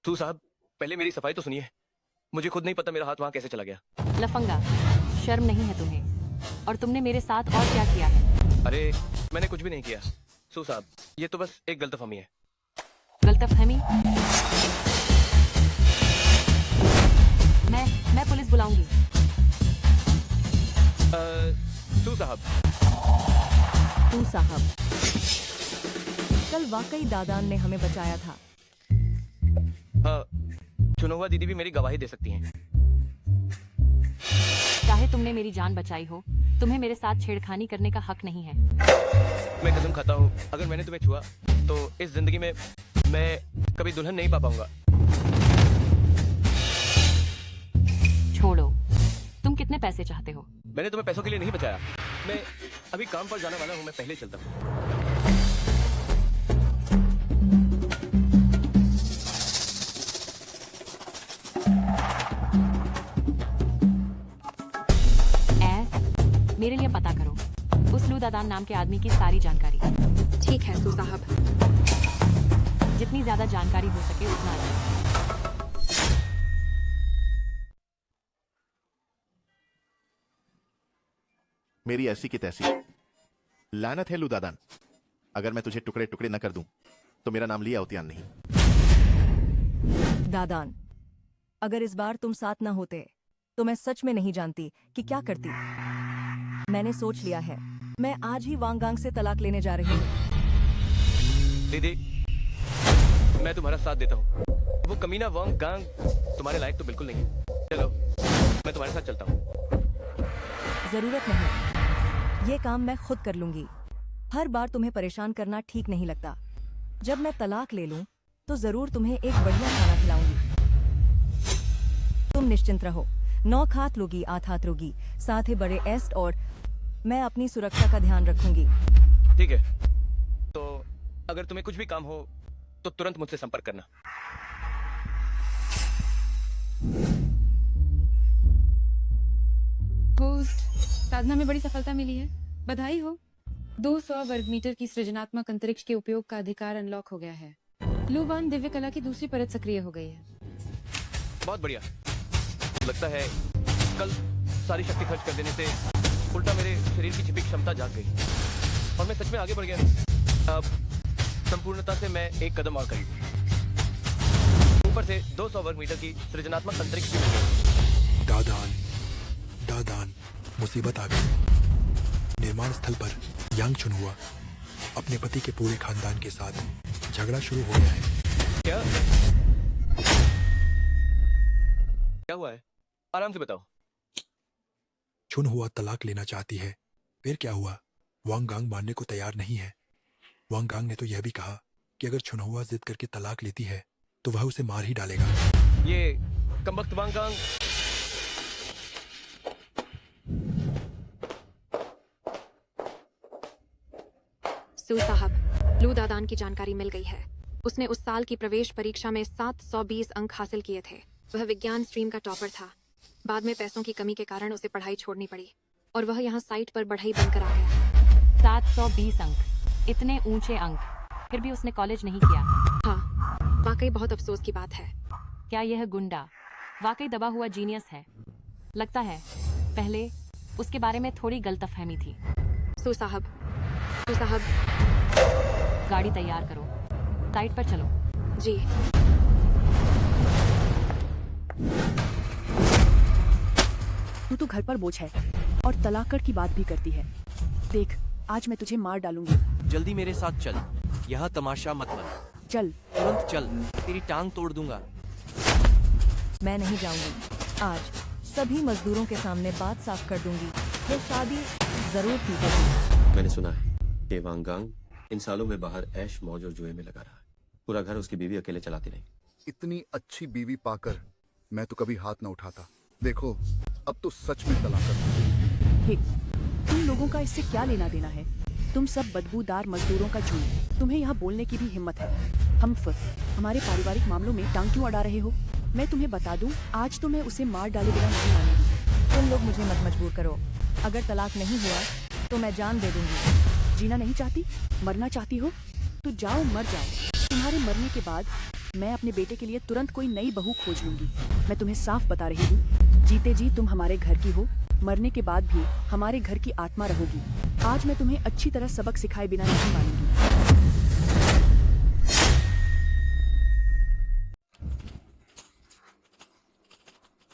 A: तू साहब, पहले मेरी सफाई तो सुनिए। मुझे खुद नहीं पता मेरा हाथ वहां कैसे चला गया।
M: लफंगा, शर्म नहीं है तुम्हें? और तुमने मेरे साथ और क्या किया है?
A: अरे, मैंने कुछ भी नहीं किया। सू साहब, ये तो बस एक गलतफहमी है।
M: गलतफहमी? मैं पुलिस बुलाऊंगी।
A: सू साहब।
C: तू साहब, कल वाकई दादान ने हमें बचाया था।
A: हाँ, चुनौवा दीदी भी मेरी गवाही दे सकती हैं।
M: चाहे तुमने मेरी जान बचाई हो, तुम्हें मेरे साथ छेड़खानी करने का हक नहीं है।
A: मैं कसम खाता हूँ, अगर मैंने तुम्हें छुआ तो इस जिंदगी में मैं कभी दुल्हन नहीं पा पाऊंगा।
M: छोड़ो, तुम कितने पैसे चाहते हो?
A: मैंने तुम्हें पैसों के लिए नहीं बचाया। मैं अभी काम पर जाने वाला हूँ, मैं पहले चलता हूँ।
M: मेरे लिए पता करो उस लू दादान नाम के आदमी की सारी जानकारी।
B: ठीक है सू साहब।
M: जितनी ज्यादा जानकारी हो सके उतना अच्छा।
E: मेरी ऐसी की तैसी। लानत है लू दादान, अगर मैं तुझे टुकड़े टुकड़े न कर दूं तो मेरा नाम लिया अवतियान नहीं।
C: दादान, अगर इस बार तुम साथ ना होते तो मैं सच में नहीं जानती कि क्या करती। मैंने सोच लिया है, मैं आज ही वांगांग से तलाक लेने जा रही हूँ।
A: दीदी, मैं तुम्हारा साथ देता हूँ। वो कमीना वांगांग तुम्हारे लायक तो बिल्कुल नहीं है। चलो, मैं तुम्हारे साथ चलता हूँ।
C: जरूरत नहीं, ये काम मैं खुद कर लूंगी। हर बार तुम्हें परेशान करना ठीक नहीं लगता। जब मैं तलाक ले लूं तो जरूर तुम्हें एक बढ़िया खाना खिलाऊंगी। तुम निश्चिंत रहो, 9 हाथ लोगी 8 हाथ रोगी, साथ ही बड़े एस्ट, और मैं अपनी सुरक्षा का ध्यान रखूंगी।
A: ठीक है, तो अगर तुम्हें कुछ भी काम हो तो तुरंत मुझसे संपर्क करना।
G: होस्ट, साधना में बड़ी सफलता मिली है, बधाई हो। 200 वर्ग मीटर की सृजनात्मक अंतरिक्ष के उपयोग का अधिकार अनलॉक हो गया है। लूबान दिव्य कला की दूसरी परत सक्रिय हो गई है।
A: बहुत बढ़िया। लगता है कल सारी शक्ति खर्च कर देने से उल्टा मेरे शरीर की छिपी क्षमता जाग गई और मैं सच में आगे बढ़ गया। अब संपूर्णता से मैं एक कदम और करीब, ऊपर से 200 वर्ग मीटर की सृजनात्मक अंतरिक्ष की।
K: दादान, दादान, मुसीबत आ गई। निर्माण स्थल पर यांग चुनहुआ अपने पति के पूरे खानदान के साथ झगड़ा शुरू हो गया है।
A: क्या क्या हुआ है? आराम से बताओ।
K: चुनहुआ तलाक लेना चाहती है। फिर क्या हुआ? वांग गांग मानने को तैयार नहीं है। वांग गांग ने तो यह भी कहा कि अगर चुनहुआ जिद करके तलाक लेती है तो वह उसे मार ही डालेगा।
A: ये कमबख्त वांग गांग
M: सू साहब, लू दादान की जानकारी मिल गई है। उसने उस साल की प्रवेश परीक्षा में 720 अंक हासिल किए थे। वह विज्ञान स्ट्रीम का टॉपर था। बाद में पैसों की कमी के कारण उसे पढ़ाई छोड़नी पड़ी और वह यहाँ साइट पर बढ़ई बनकर आ गया। 720 अंक, इतने ऊंचे अंक, फिर भी उसने कॉलेज नहीं किया। हाँ, वाकई बहुत अफसोस की बात है। क्या यह गुंडा वाकई दबा हुआ जीनियस है? लगता है पहले उसके बारे में थोड़ी गलतफहमी थी। सू साहब, गाड़ी तैयार करो, साइट पर चलो। जी।
O: तू तो घर पर बोझ है और तलाक की बात भी करती है। देख, आज मैं तुझे मार डालूंगी।
H: जल्दी मेरे साथ चल, यहाँ तमाशा मत बन।
O: चल,
H: तुरंत चल, तेरी टांग तोड़ दूंगा।
C: मैं नहीं जाऊंगी। आज सभी मजदूरों के सामने बात साफ कर दूंगी। ये शादी जरूर की जाएगी।
J: मैंने सुना है कि वांग गांग इन सालों में बाहर ऐश मौज और जुए में लगा रहा है। पूरा घर उसकी बीवी अकेले चलाती नहीं।
N: इतनी अच्छी बीवी पाकर मैं तो कभी हाथ न उठाता। देखो, अब तो सच में तलाक करना।
O: हे, तुम लोगों का इससे क्या लेना देना है? तुम सब बदबूदार मजदूरों का झुंड। तुम्हें यहाँ बोलने की भी हिम्मत है? हमारे पारिवारिक मामलों में टांग क्यों अड़ा रहे हो? मैं तुम्हें बता दूं, आज तो मैं उसे मार डाले बिना नहीं मानूंगी।
C: तुम लोग मुझे मत मजबूर करो। अगर तलाक नहीं हुआ तो मैं जान दे दूंगी।
O: जीना नहीं चाहती? मरना चाहती हो? तो जाओ, मर जाओ। तुम्हारे मरने के बाद मैं अपने बेटे के लिए तुरंत कोई नई बहू खोज लूंगी। मैं तुम्हें साफ बता रही हूँ, जीते जी तुम हमारे घर की हो, मरने के बाद भी हमारे घर की आत्मा रहोगी। आज मैं तुम्हें अच्छी तरह सबक सिखाए बिना नहीं मानूंगी।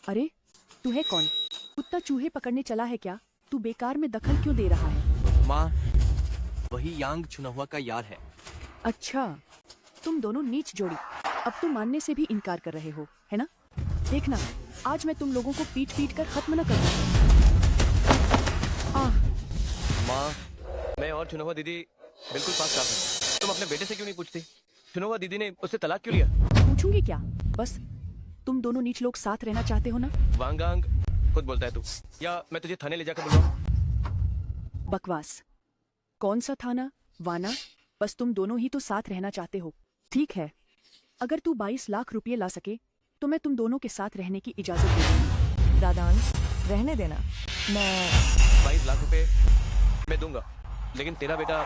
O: अरे, तू है कौन? कुत्ता चूहे पकड़ने चला है क्या? तू बेकार में दखल क्यों दे रहा है?
H: माँ, वही यांग चुनहुआ का यार है।
O: अच्छा, तुम दोनों नीच जोड़ी। अब तुम मानने से भी इनकार कर रहे हो, है ना? देखना, आज मैं तुम लोगों को पीट पीट कर खत्म न करूँ।
A: माँ, मैं और चुनहुआ दीदी बिल्कुल पास साफ है। तुम अपने बेटे से क्यों नहीं पूछती? चुनहुआ दीदी ने उससे तलाक क्यों लिया?
O: पूछूंगी क्या? बस तुम दोनों नीच लोग साथ रहना चाहते हो ना?
A: वांग गांग, खुद बोलता है तू, या मैं तुझे थाने ले जाकर बुलवाऊं?
O: बकवास। कौन सा थाना, वाना? बस तुम दोनों ही तो साथ रहना चाहते हो। ठीक है, अगर तू 22 लाख रुपए ला सके तो मैं तुम दोनों के साथ रहने की इजाजत दे दूंगी।
C: दादान, रहने देना। मैं
A: 22 लाख रुपए मैं दूंगा, लेकिन तेरा बेटा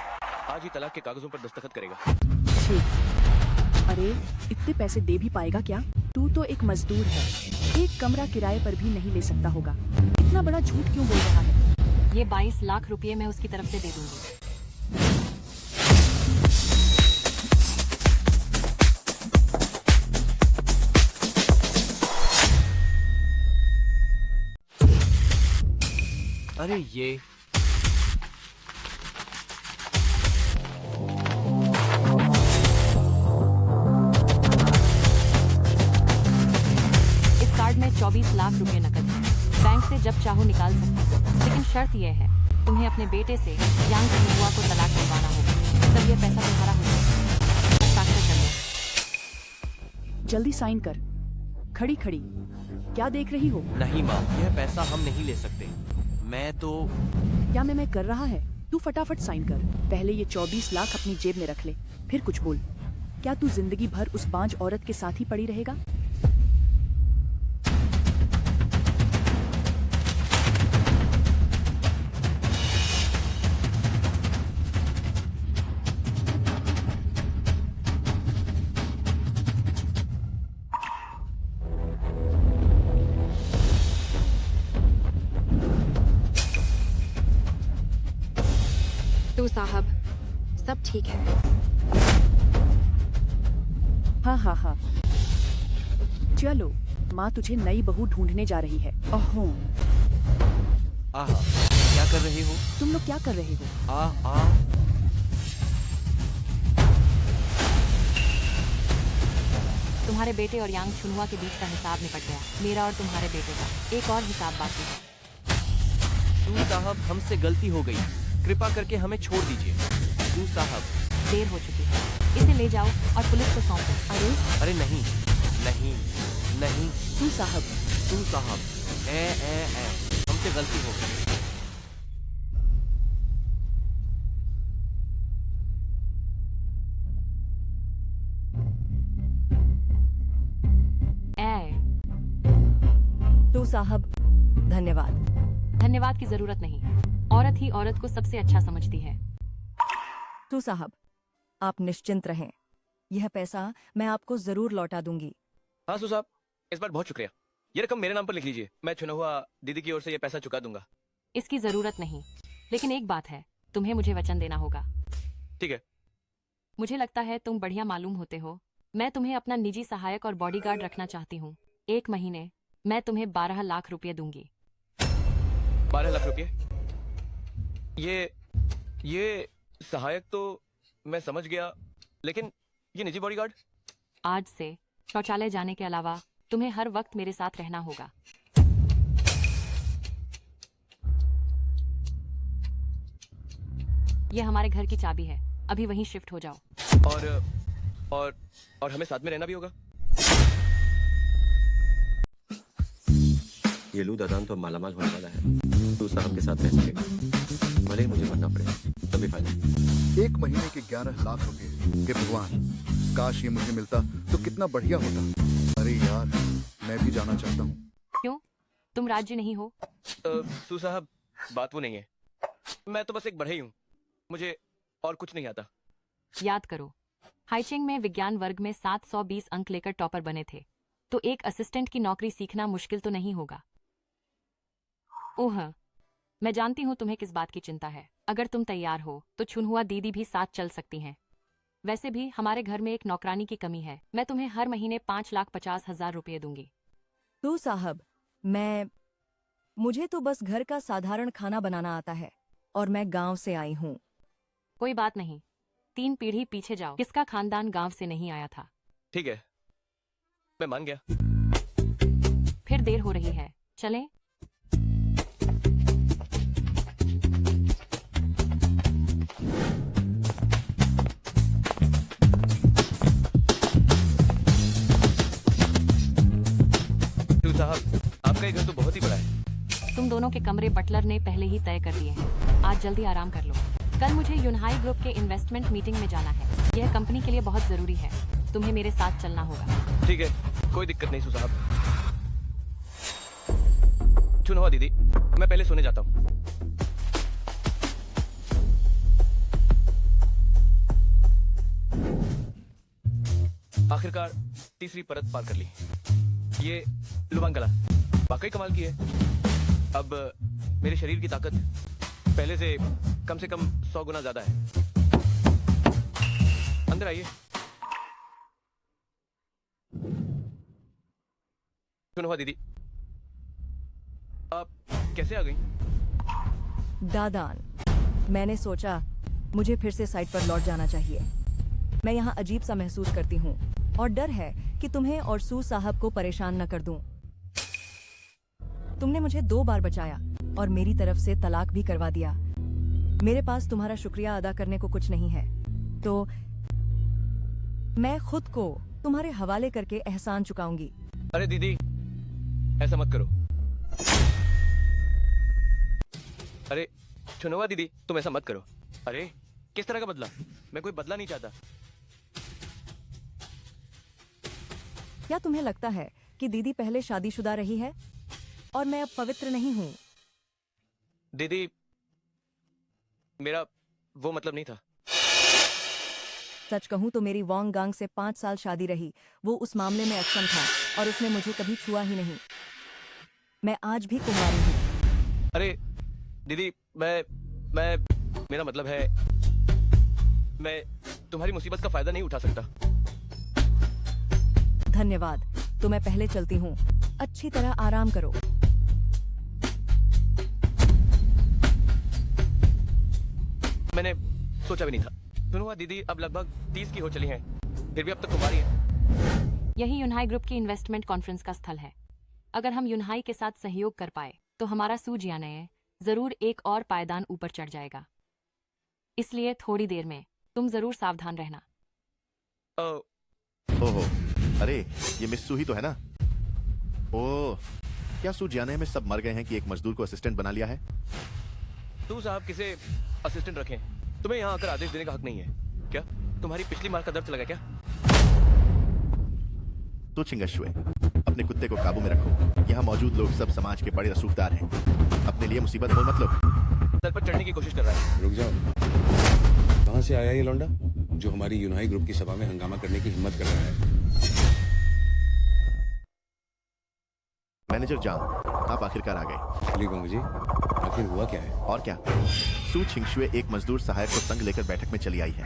A: आज ही तलाक के कागजों पर दस्तखत करेगा।
O: ठीक। अरे, इतने पैसे दे भी पाएगा क्या? तू तो एक मजदूर है, एक कमरा किराए पर भी नहीं ले सकता होगा। इतना बड़ा झूठ क्यों बोल रहा है?
M: ये 22 लाख रुपए मैं उसकी तरफ से दे दूंगी।
H: अरे ये
M: इस कार्ड में 24 लाख रुपए नकद है। बैंक से जब चाहो निकाल सकते हो, लेकिन शर्त यह है, तुम्हें अपने बेटे से यांग चुनहुआ को तलाक दिलवाना होगा, तब यह पैसा तुम्हारा हो जाएगा। हस्ताक्षर कर लो।
O: जल्दी साइन कर। खड़ी खड़ी क्या देख रही हो?
H: नहीं माँ, यह पैसा हम नहीं ले सकते। मैं तो
O: क्या मैं कर रहा है? तू फटाफट साइन कर। पहले ये 24 लाख अपनी जेब में रख ले, फिर कुछ बोल। क्या तू जिंदगी भर उस बांझ औरत के साथ ही पड़ी रहेगा?
M: तू साहब, सब ठीक है?
O: हाँ। चलो, माँ तुझे नई बहू ढूंढने जा रही है। ओहो।
H: आहा, क्या कर रहे हो?
O: तुम लोग क्या कर रहे हो?
M: तुम्हारे बेटे और यांग छुनहुआ के बीच का हिसाब निपट गया। मेरा और तुम्हारे बेटे का एक और हिसाब बाकी है।
H: सू साहब, हमसे गलती हो गई, कृपा करके हमें छोड़ दीजिए। सू साहब,
M: देर हो चुकी है, इसे ले जाओ और पुलिस को सौंप दो।
H: अरे नहीं नहीं नहीं।
O: सू साहब,
H: सू साहब, हमसे गलती हो गई।
C: तो साहब, धन्यवाद।
M: धन्यवाद की जरूरत नहीं, औरत ही औरत को सबसे अच्छा समझती है।
C: तो साहब, आप निश्चिंत रहें, यह पैसा मैं आपको जरूर लौटा दूंगी।
A: हाँ सू साहब, इस बार बहुत शुक्रिया। ये रकम मेरे नाम पर लिख लीजिए, मैं छुनहुआ दीदी की ओर से ये पैसा चुका दूंगा।
M: इसकी जरूरत नहीं, लेकिन एक बात है, तुम्हें मुझे वचन देना होगा।
A: ठीक है।
M: मुझे लगता है तुम बढ़िया मालूम होते हो। मैं तुम्हें अपना निजी सहायक और बॉडीगार्ड रखना चाहती हूँ। 1 महीने मैं तुम्हें 12 लाख रुपए दूंगी।
A: 12 लाख रुपए? ये सहायक तो मैं समझ गया, लेकिन ये निजी बॉडीगार्ड?
M: आज से शौचालय जाने के अलावा तुम्हें हर वक्त मेरे साथ रहना होगा। ये हमारे घर की चाबी है, अभी वहीं शिफ्ट हो जाओ।
A: और हमें साथ में रहना भी होगा।
J: ये लू दादान तो मालामाल होने वाला है, तू साहब के साथ रह सकेगा, भले ही मुझे मरना पड़े, तभी फायदा।
N: 1 महीने के 11 लाख रुपए, हे भगवान, काश ये मुझे मिलता तो कितना बढ़िया होता। अरे यार, मैं भी जाना चाहता हूँ।
M: क्यों, तुम राज्य नहीं हो?
A: सू साहब, बात वो नहीं है, मैं तो बस एक बढ़ई हूँ, मुझे और कुछ नहीं आता।
M: याद करो, हाइचिंग में विज्ञान वर्ग में 720 अंक लेकर टॉपर बने थे, तो एक असिस्टेंट की नौकरी सीखना मुश्किल तो नहीं होगा। ओह, मैं जानती हूँ तुम्हें किस बात की चिंता है। अगर तुम तैयार हो तो छुनहुआ दीदी भी साथ चल सकती हैं। वैसे भी हमारे घर में एक नौकरानी की कमी है। मैं तुम्हें हर महीने 5,50,000 रुपये दूंगी।
C: तो साहब, मुझे तो बस घर का साधारण खाना बनाना आता है, और मैं गांव से आई हूँ।
M: कोई बात नहीं, 3 पीढ़ी पीछे जाओ, किसका खानदान गांव से नहीं आया था।
A: ठीक है, मैं मान गया।
M: फिर देर हो रही है, चलें?
A: साहब, आपका ये घर तो बहुत ही बड़ा है।
M: तुम दोनों के कमरे बटलर ने पहले ही तय कर दिए हैं। आज जल्दी आराम कर लो। कल मुझे यूनहाई ग्रुप के इन्वेस्टमेंट मीटिंग में जाना है। यह कंपनी के लिए बहुत जरूरी है। तुम्हें मेरे साथ चलना होगा।
A: ठीक है, कोई दिक्कत नहीं सू साहब। छुनहुआ दीदी, मैं पहले सोने जाता हूँ। आखिरकार तीसरी परत पार कर ली। ये लुबांगला वाकई कमाल की है। अब मेरे शरीर की ताकत पहले से कम 100 गुना ज्यादा है। अंदर आइए। छुनहुआ दीदी, आप कैसे आ गई?
C: दादान, मैंने सोचा मुझे फिर से साइट पर लौट जाना चाहिए। मैं यहाँ अजीब सा महसूस करती हूँ, और डर है कि तुम्हें और सू साहब को परेशान न कर दूं। तुमने मुझे 2 बार बचाया और मेरी तरफ से तलाक भी करवा दिया। मेरे पास तुम्हारा शुक्रिया अदा करने को कुछ नहीं है, तो मैं खुद को तुम्हारे हवाले करके एहसान चुकाऊंगी।
A: अरे दीदी, ऐसा मत करो। अरे छुनहुआ दीदी, तुम ऐसा मत करो। अरे किस तरह का बदला? मैं कोई बदला नहीं चाहता।
C: क्या तुम्हें लगता है कि दीदी पहले शादीशुदा रही है और मैं अब पवित्र नहीं हूँ?
A: दीदी, मेरा वो मतलब नहीं था।
C: सच कहूँ तो मेरी वोंग गांग से 5 साल शादी रही। वो उस मामले में अक्षम था और उसने मुझे कभी छुआ ही नहीं। मैं आज भी कुंवारी हूँ।
A: अरे दीदी, मेरा मतलब है, मैं तुम्हारी मुसीबत का फायदा नहीं उठा सकता।
C: धन्यवाद, तो मैं पहले चलती हूँ। अच्छी तरह आराम करो।
A: मैंने सोचा भी नहीं था। सुनो दीदी अब लगभग 30 की हो चली हैं, फिर भी अब तक कुमारी है।
M: यही यूनहाई ग्रुप की इन्वेस्टमेंट कॉन्फ्रेंस का स्थल है। अगर हम यूनहाई के साथ सहयोग कर पाए तो हमारा सूजियानय जरूर एक और पायदान ऊपर चढ़ जाएगा। इसलिए थोड़ी देर में तुम जरूर सावधान रहना।
E: ओहो, अरे ये मिस सूही तो है ना? ओह, क्या सूजियाने में सब मर गए हैं कि एक मजदूर को असिस्टेंट बना लिया है?
A: तू साहब किसे असिस्टेंट रखें? तुम्हें यहाँ आकर आदेश देने का हक नहीं है क्या? तुम्हारी पिछली मार का दर्द लगा क्या?
E: तो चिंगशुए, अपने कुत्ते को काबू में रखो। यहाँ मौजूद लोग सब समाज के बड़े रसूखदार हैं। अपने लिए मुसीबत मोल मत लो।
A: सर पर चढ़ने की कोशिश कर रहा है।
P: रुक जाओ, कहाँ से आया ये लौंडा जो हमारी यूनाई ग्रुप की सभा में हंगामा करने की हिम्मत कर रहा है?
E: मैनेजर जान, आप आखिरकार आ गए।
P: अली गोंग जी, आखिर हुआ क्या है?
E: और क्या, सू छिंगशुए एक मजदूर सहायक को संग लेकर बैठक में चली आई है।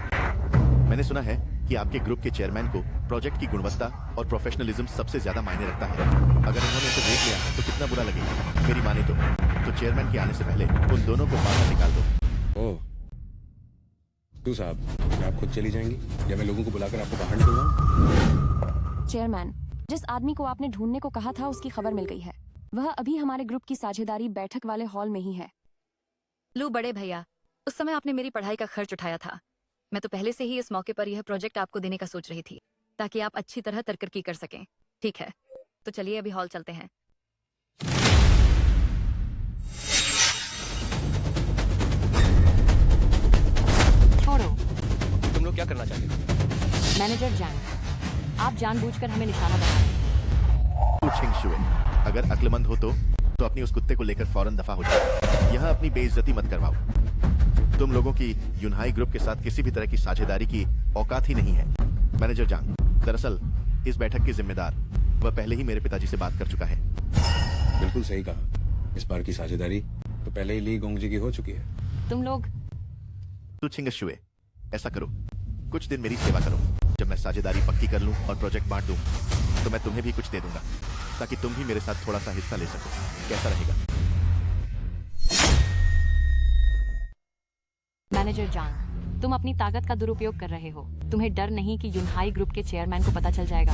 E: मैंने सुना है कि आपके ग्रुप के चेयरमैन को प्रोजेक्ट की गुणवत्ता और प्रोफेशनलिज्म सबसे ज्यादा मायने रखता है। अगर उन्होंने इसे देख लिया तो कितना बुरा लगेगा। मेरी माने तो चेयरमैन के आने से पहले उन दोनों को बाहर निकाल दो।
P: ओह, तू साहब, क्या आप खुद चली जाएंगी या मैं लोगों को बुलाकर आपको बाहर निकलवाऊं?
I: चेयरमैन, जिस आदमी को आपने ढूंढने को कहा था उसकी खबर मिल गई है। वह अभी हमारे ग्रुप की साझेदारी बैठक वाले हॉल में ही है।
B: लू बड़े भैया, उस समय आपने मेरी पढ़ाई का खर्च उठाया था। मैं तो पहले से ही इस मौके पर यह प्रोजेक्ट आपको देने का सोच रही थी ताकि आप अच्छी तरह तरक्की कर सकें। ठीक है, तो चलिए अभी हॉल चलते हैं।
M: छोड़ो।
A: तुम लोग क्या करना चाहते हो?
M: मैनेजर जान, आप जानबूझकर हमें निशाना बना रहे हैं।
E: सू छिंगशुए, अगर अक्लमंद हो तो अपनी उस कुत्ते को लेकर फौरन दफा हो जाओ। यहाँ अपनी बेइज्जती मत करवाओ। तुम लोगों की यूनहाई ग्रुप के साथ किसी भी तरह की साझेदारी की औकात ही नहीं है। मैनेजर जांग, दरअसल इस बैठक के जिम्मेदार वह पहले ही मेरे पिताजी से बात कर चुका है।
P: बिल्कुल सही कहा। इस बार की साझेदारी तो पहले ही ली गोंग जी की हो चुकी है।
M: तुम लोग
E: तू छिंगशुए, ऐसा करो, कुछ दिन मेरी सेवा करो। जब मैं साझेदारी पक्की कर लूं और प्रोजेक्ट बांट दूं तो मैं तुम्हें भी कुछ दे दूंगा ताकि तुम भी मेरे साथ थोड़ा सा हिस्सा ले सको। कैसा रहेगा?
M: मैनेजर जान, तुम अपनी ताकत का दुरुपयोग कर रहे हो। तुम्हें डर नहीं कि यूनहाई ग्रुप के चेयरमैन को पता चल जाएगा?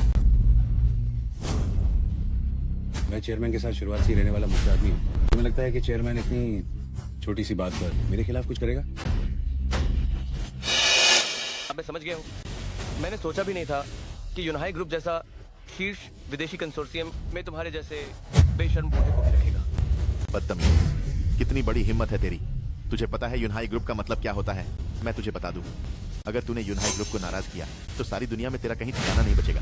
P: मैं चेयरमैन के साथ शुरुआत से रहने वाला मुख्य आदमी हूँ। तुम्हें लगता है कि चेयरमैन इतनी छोटी सी बात पर मेरे खिलाफ कुछ करेगा?
A: अब मैं समझ गया हूँ। मैंने सोचा भी नहीं था कि यूनहाई ग्रुप जैसा शीर्ष विदेशी कंसोर्शियम में तुम्हारे जैसे बेशर्म बूढ़े को भी रखेगा।
E: बदतमीज, कितनी बड़ी हिम्मत है तेरी। तुझे पता है यूनहाई ग्रुप का मतलब क्या होता है? मैं तुझे बता दूं, अगर तूने यूनहाई ग्रुप को नाराज किया तो सारी दुनिया में तेरा कहीं ठिकाना नहीं बचेगा।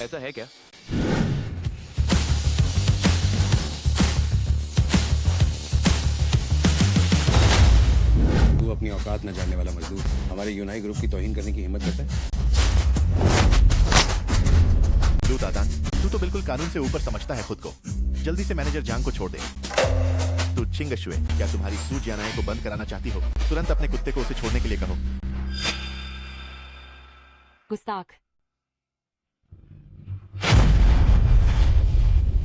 A: ऐसा है क्या?
P: तू अपनी औकात न जानने वाला मजदूर हमारे यूनाई ग्रुप की तौहीन करने की हिम्मत करता है?
E: लू दादान, तू तो बिल्कुल कानून से ऊपर समझता है खुद को। जल्दी से मैनेजर जांग को छोड़ दे। तू छिंगशुए, क्या तुम्हारी सूजियानाए को बंद कराना चाहती हो? तुरंत अपने कुत्ते को उसे छोड़ने के लिए कहो।
M: गुस्ताख।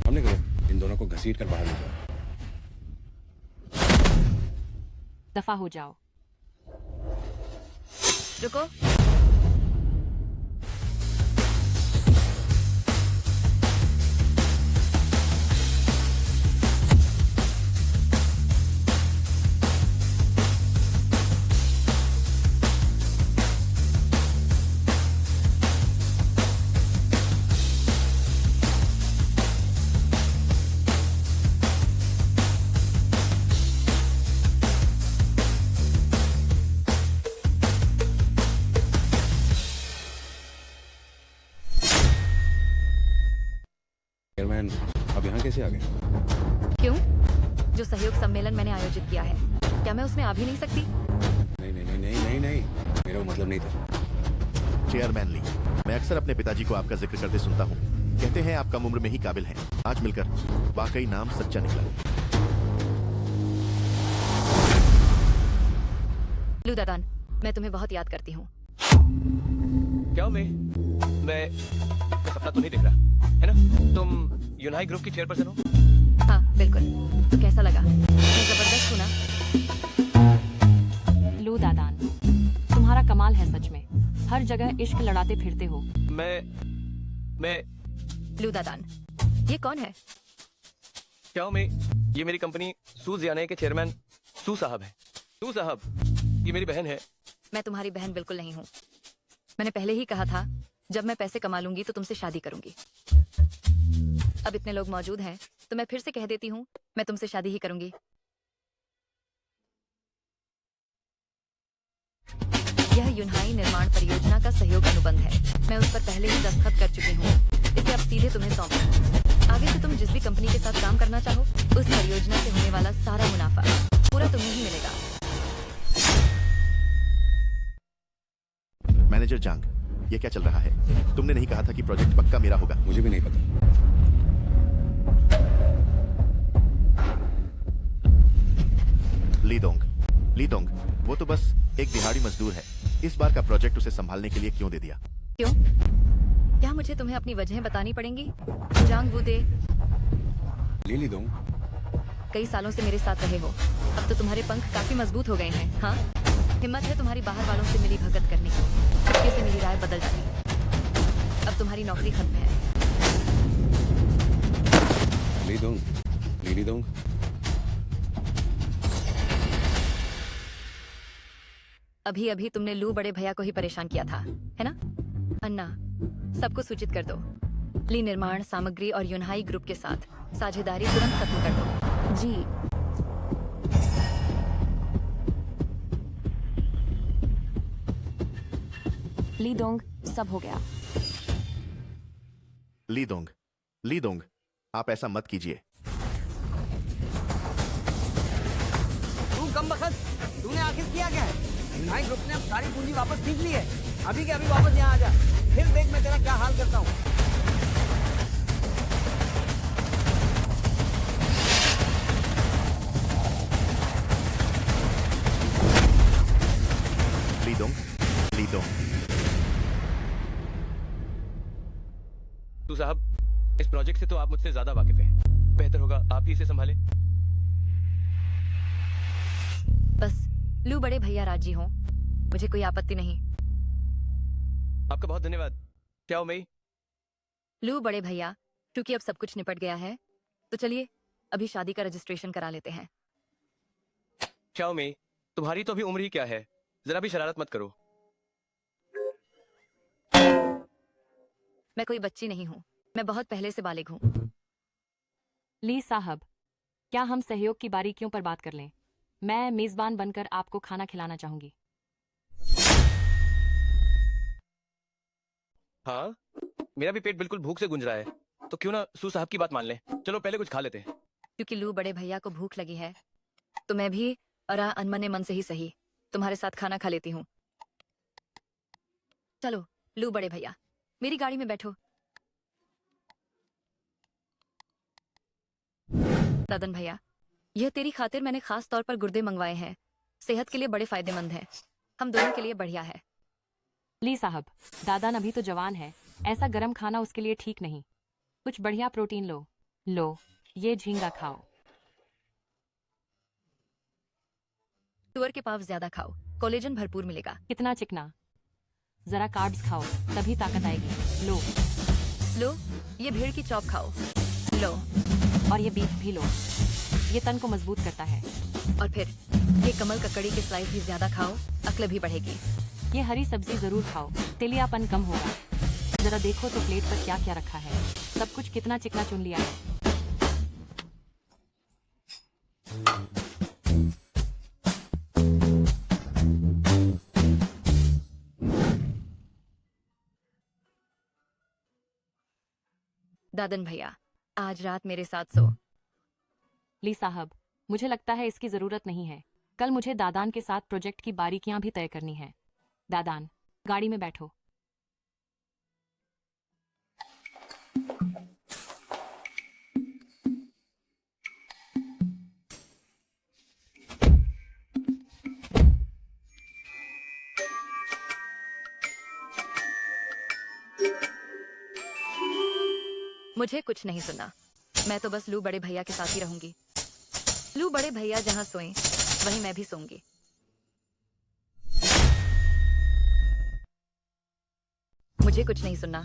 P: हमने कहो इन दोनों को घसीट कर बाहर ले जाओ।
M: दफा हो जाओ।
B: रुको।
P: चेयरमैन, अब यहाँ कैसे आ गए?
B: क्यों? जो सहयोग सम्मेलन मैंने आयोजित किया है, क्या मैं उसमें आ भी नहीं सकती?
P: नहीं नहीं नहीं नहीं नहीं नहीं, मेरा वो मतलब नहीं था।
E: चेयरमैन ली, मैं अक्सर अपने पिताजी को आपका जिक्र करते सुनता हूँ। कहते हैं आप कम उम्र में ही काबिल हैं। आज मिलकर वाकई नाम सच्चा निकला।
B: लू दादान, मैं तुम्हें बहुत याद करती हूँ।
A: क्या मैं सपना तो नहीं देख रहा, है ना? तुम यूनाई ग्रुप की चेयरपर्सन हो?
B: हाँ बिल्कुल। तो कैसा लगा? मैं जबरदस्त हूँ ना?
M: कमाल है सच में, हर जगह इश्क लड़ाते फिरते हो।
A: मैं
B: लू दादान, ये कौन है?
A: क्या मैं, ये मेरी कंपनी सू जियाने के चेयरमैन सू साहब हैं। सू साहब, ये मेरी बहन है।
B: मैं तुम्हारी बहन बिल्कुल नहीं हूँ। मैंने पहले ही कहा था जब मैं पैसे कमा लूंगी तो तुमसे शादी करूंगी। अब इतने लोग मौजूद हैं तो मैं फिर से कह देती हूँ, मैं तुमसे शादी ही करूंगी। यह यूनहाई निर्माण परियोजना का सहयोग अनुबंध है। मैं उस पर पहले ही दस्तखत कर चुकी हूँ। इसे अब सीधे तुम्हें सौंपूं। आगे से तुम जिस भी कंपनी के साथ काम करना चाहो, उस परियोजना से होने वाला सारा मुनाफा पूरा तुम्हें ही मिलेगा।
E: मैनेजर जांग, ये क्या चल रहा है? तुमने नहीं कहा था कि प्रोजेक्ट पक्का मेरा होगा?
P: मुझे भी नहीं पता।
E: लीदोंग, वो तो बस एक दिहाड़ी मजदूर है। इस बार का प्रोजेक्ट उसे संभालने के लिए क्यों दे दिया?
B: क्यों? क्या मुझे तुम्हें अपनी वजह बतानी पड़ेंगी? जांग वूदे,
P: लीदोंग,
B: कई सालों से मेरे साथ रहे हो, अब तो तुम्हारे पंख काफी मजबूत हो गए हैं। हाँ, हिम्मत है तुम्हारी बाहर वालों से मिली भगत करने की। चुपके से मेरी राय बदल डाली। अब तुम्हारी नौकरी खत्म है।
P: लीदोंग,
B: अभी अभी तुमने लू बड़े भैया को ही परेशान किया था, है ना? अन्ना, सबको सूचित कर दो। ली निर्माण सामग्री और यूनहाई ग्रुप के साथ साझेदारी तुरंत खत्म कर दो।
I: जी। लीदोंग, सब हो गया।
E: लीदोंग, आप ऐसा मत कीजिए।
Q: तू कम बखत, तूने आखिर किया क्या है? यूनाई ग्रुप ने अब सारी पूंजी वापस खींच ली है। अभी के अभी वापस यहाँ आ जा, फिर देख मैं तेरा क्या हाल करता हूँ।
E: लीदोंग,
A: सू साहब, इस प्रोजेक्ट से तो आप मुझसे ज्यादा वाकिफ हैं। बेहतर होगा आप ही इसे संभालें।
B: बस लू बड़े भैया राजी हों, मुझे कोई आपत्ति नहीं।
A: आपका बहुत धन्यवाद। क्या हो मई?
B: लू बड़े भैया, क्योंकि अब सब कुछ निपट गया है तो चलिए अभी शादी का रजिस्ट्रेशन करा लेते हैं।
A: क्या हो मई, तुम्हारी तो अभी उम्र ही क्या है, जरा भी शरारत मत करो।
B: मैं कोई बच्ची नहीं हूँ, मैं बहुत पहले से बालिग हूँ।
M: ली साहब, क्या हम सहयोग की बारीकियों पर बात कर लें? मैं मेजबान बनकर आपको खाना खिलाना चाहूंगी।
A: हाँ, मेरा भी पेट बिल्कुल भूख से गुंज रहा है, तो क्यों ना सू साहब की बात मान लें। चलो पहले कुछ खा लेते हैं।
B: क्योंकि लू बड़े भैया को भूख लगी है तो मैं भी अनमने मन से ही सही तुम्हारे साथ खाना खा लेती हूँ। चलो लू बड़े भैया, मेरी गाड़ी में बैठो। दादन भैया, यह तेरी खातिर मैंने खास तौर पर गुर्दे मंगवाए हैं। सेहत के लिए बड़े फायदेमंद हैं, हम दोनों के लिए बढ़िया है।
M: ली साहब, दादान अभी तो जवान है, ऐसा गरम खाना उसके लिए ठीक नहीं। कुछ बढ़िया प्रोटीन लो, ये झींगा खाओ।
B: तुअर के पाव ज्यादा खाओ, कोलेजन भरपूर मिलेगा।
M: कितना चिकना, जरा कार्ब्स खाओ तभी ताकत आएगी। लो,
B: ये भेड़ की चॉप खाओ। लो,
M: और ये बीफ भी लो, ये तन को मजबूत करता है।
B: और फिर ये कमल ककड़ी के स्लाइस भी ज्यादा खाओ, अक्ल भी बढ़ेगी।
M: ये हरी सब्जी जरूर खाओ, तेलियापन कम होगा। जरा देखो तो प्लेट पर क्या क्या रखा है, सब कुछ कितना चिकना चुन लिया है।
B: दादन भैया, आज रात मेरे साथ सो।
M: ली साहब, मुझे लगता है इसकी जरूरत नहीं है। कल मुझे दादान के साथ प्रोजेक्ट की बारीकियां भी तय करनी है। दादान, गाड़ी में बैठो।
B: मुझे कुछ नहीं सुनना, मैं तो बस लू बड़े भैया के साथ ही रहूंगी। लू बड़े भैया जहां सोएं वहीं मैं भी सोऊंगी। मुझे कुछ नहीं सुनना।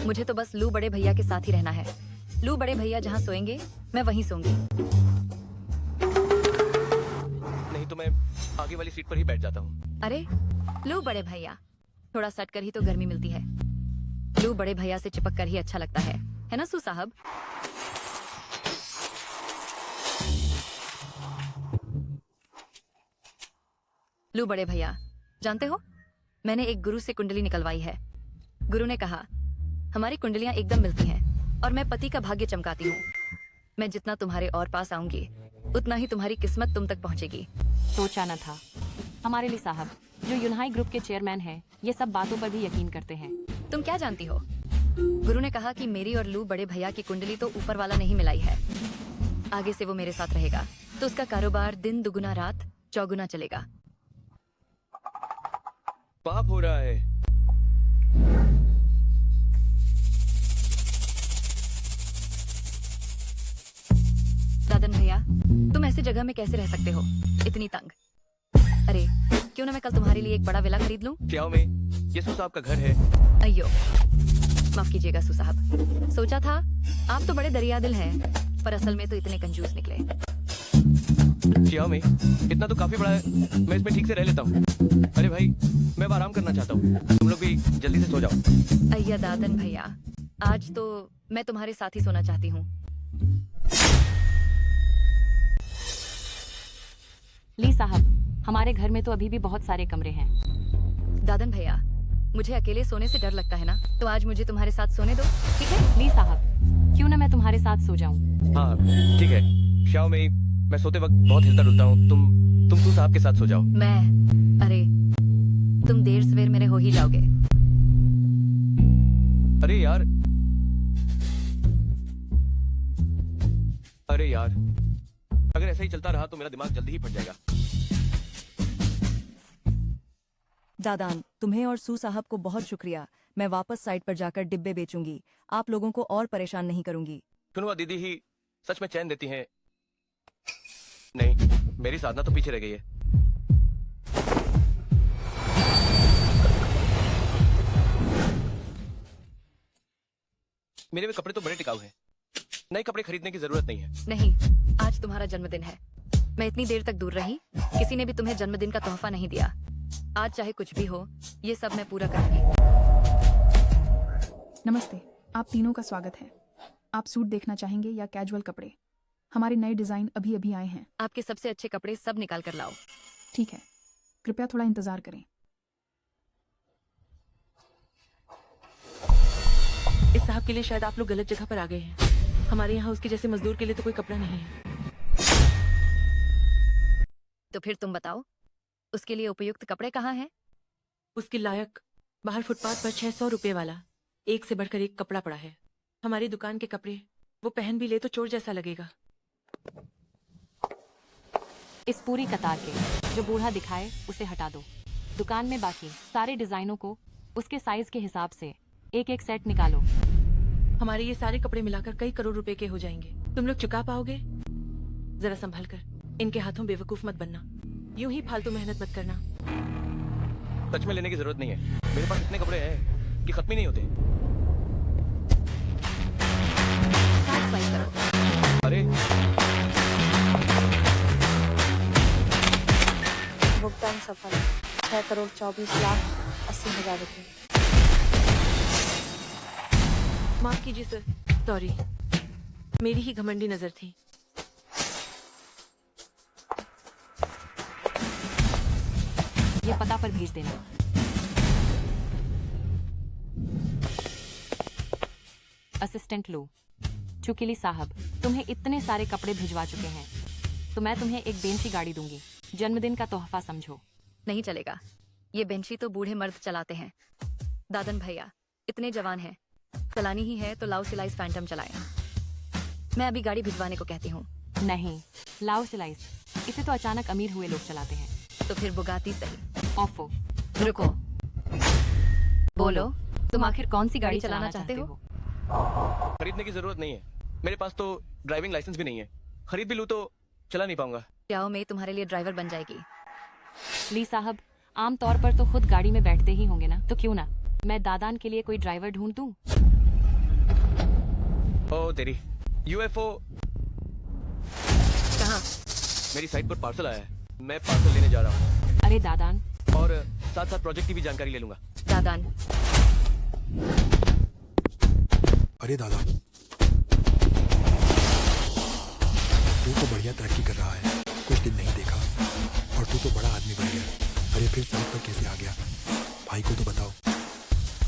B: मुझे तो बस लू बड़े भैया के साथ ही रहना है। लू बड़े भैया जहाँ सोएंगे मैं वहीं सोऊंगी।
A: नहीं तो मैं आगे वाली सीट पर ही बैठ जाता हूँ।
B: अरे लू बड़े भैया, थोड़ा सट कर ही तो गर्मी मिलती है। लू बड़े भैया से चिपक कर ही अच्छा लगता है ना सू साहब? लू बड़े भैया, जानते हो मैंने एक गुरु से कुंडली निकलवाई है। गुरु ने कहा हमारी कुंडलियां एकदम मिलती हैं और मैं पति का भाग्य चमकाती हूँ। मैं जितना तुम्हारे और पास आऊंगी उतना ही तुम्हारी किस्मत तुम तक पहुंचेगी।
M: सोचा न था। हमारे लिए साहब जो यूनाई ग्रुप के चेयरमैन हैं, ये सब बातों पर भी यकीन करते हैं।
B: तुम क्या जानती हो? गुरु ने कहा कि मेरी और लू बड़े भैया की कुंडली तो ऊपर वाला नहीं मिलाई है। आगे से वो मेरे साथ रहेगा तो उसका कारोबार दिन दुगुना रात चौगुना चलेगा।
A: पाप हो रहा है।
B: दादन भैया, तुम ऐसी जगह में कैसे रह सकते हो, इतनी तंग? अरे क्यों ना मैं कल तुम्हारे लिए एक बड़ा विला खरीद लूं?
A: क्या में ये सू साहब का घर है।
B: अयो माफ कीजिएगा सू साहब, सोचा था आप तो बड़े दरिया दिल हैं, पर असल में तो इतने कंजूस निकले।
A: क्या में इतना तो काफी बड़ा है, मैं इसमें ठीक से रह लेता हूँ। अरे भाई मैं अब आराम करना चाहता हूँ, तुम लोग भी जल्दी से सो जाओ।
B: अय्या दादन भैया, आज तो मैं तुम्हारे साथ ही सोना चाहती हूँ।
M: ली साहब, हमारे घर में तो अभी भी बहुत सारे कमरे हैं।
B: दादन भैया, मुझे अकेले सोने से डर लगता है ना, तो आज मुझे तुम्हारे साथ सोने दो, ठीक है?
M: ली साहब, क्यों ना मैं तुम्हारे साथ सो जाऊं?
A: हाँ ठीक है। शाओ में मैं सोते वक्त बहुत हिलता डुलता हूँ, तुम सू साहब के साथ सो जाओ।
B: अरे तुम देर सवेर मेरे हो ही जाओगे।
A: अरे यार, अरे यार, अगर ऐसा ही चलता रहा तो मेरा दिमाग जल्दी ही फट जाएगा।
C: दादान, तुम्हें और सू साहब को बहुत शुक्रिया। मैं वापस साइट पर जाकर डिब्बे बेचूंगी, आप लोगों को और परेशान नहीं करूंगी।
A: सुनवा दीदी ही सच में चैन देती हैं। नहीं, मेरी साधना तो पीछे रह गई है। मेरे में कपड़े तो बड़े टिकाऊ हैं, नए कपड़े खरीदने की जरूरत नहीं है।
B: नहीं, आज तुम्हारा जन्मदिन है। मैं इतनी देर तक दूर रही, किसी ने भी तुम्हें जन्मदिन का तोहफा नहीं दिया। आज चाहे कुछ भी हो, ये सब मैं पूरा करूंगी।
R: नमस्ते, आप तीनों का स्वागत है। आप सूट देखना चाहेंगे या कैजुअल कपड़े? हमारे नए डिजाइन अभी अभी आए हैं।
B: आपके सबसे अच्छे कपड़े सब निकाल कर लाओ।
R: ठीक है, कृपया थोड़ा इंतजार करें।
S: इस साहब के लिए शायद आप लोग गलत जगह पर आ गए हैं। हमारे यहाँ उसके जैसे मजदूर के लिए तो कोई कपड़ा नहीं है।
B: तो फिर तुम बताओ, उसके लिए उपयुक्त कपड़े कहाँ हैं?
S: उसके लायक बाहर फुटपाथ पर 600 रुपए वाला एक से बढ़कर एक कपड़ा पड़ा है। हमारी दुकान के कपड़े वो पहन भी ले तो चोर जैसा लगेगा।
M: इस पूरी कतार के जो बूढ़ा दिखाए उसे हटा दो। दुकान में बाकी सारे डिजाइनों को उसके साइज के हिसाब से एक एक सेट निकालो।
S: हमारे ये सारे कपड़े मिलाकर कई करोड़ रुपए के हो जाएंगे। तुम लोग चुका पाओगे? जरा संभल कर, इनके हाथों बेवकूफ मत बनना। यूं ही फालतू मेहनत मत करना।
A: सच में लेने की जरूरत नहीं है, मेरे पास इतने कपड़े हैं कि खत्म ही नहीं होते। अरे
T: भुगतान सफल, 6,24,80,000 रुपए।
S: माफ कीजिए सर, सॉरी, मेरी ही घमंडी नजर थी।
M: ये पता पर भेज देना। असिस्टेंट लो। चुकीली साहब, तुम्हें इतने सारे कपड़े भिजवा चुके हैं तो मैं तुम्हें एक बेंची गाड़ी दूंगी, जन्मदिन का तोहफा समझो।
B: नहीं चलेगा, ये बेंची तो बूढ़े मर्द चलाते हैं। दादन भैया इतने जवान हैं, चलानी ही है तो लाओ सिलाइस फैंटम चलाएं। मैं अभी गाड़ी भिजवाने को कहती हूँ।
M: नहीं, लाओ सिलाइस, इसे तो अचानक अमीर हुए लोग चलाते हैं।
B: तो फिर बुगाती सही।
M: ऑफो,
B: रुको, बोलो तुम आखिर कौन सी गाड़ी चलाना चाहते हो?
A: खरीदने की जरूरत नहीं है, मेरे पास तो ड्राइविंग लाइसेंस भी नहीं है। खरीद भी लूँ तो चला नहीं पाऊंगा।
B: जाओ, मैं तुम्हारे लिए ड्राइवर बन जाएगी।
M: ली साहब, आम तौर पर तो खुद गाड़ी में बैठते ही होंगे ना, तो क्यों ना मैं दादान के लिए कोई ड्राइवर ढूंढ दूं?
A: ओ तेरी यूएफओ
B: कहाँ?
A: मेरी साइट पर पार्सल आया है, मैं पार्सल लेने जा रहा हूँ।
M: अरे दादान,
A: और साथ साथ प्रोजेक्ट की भी जानकारी ले लूंगा।
B: दादान,
K: अरे दादा, तू तो बढ़िया तरक्की कर रहा है, कुछ दिन नहीं देखा और तू तो बड़ा आदमी बन गया। अरे फिर साइट पर कैसे आ गया? भाई को तो बताओ।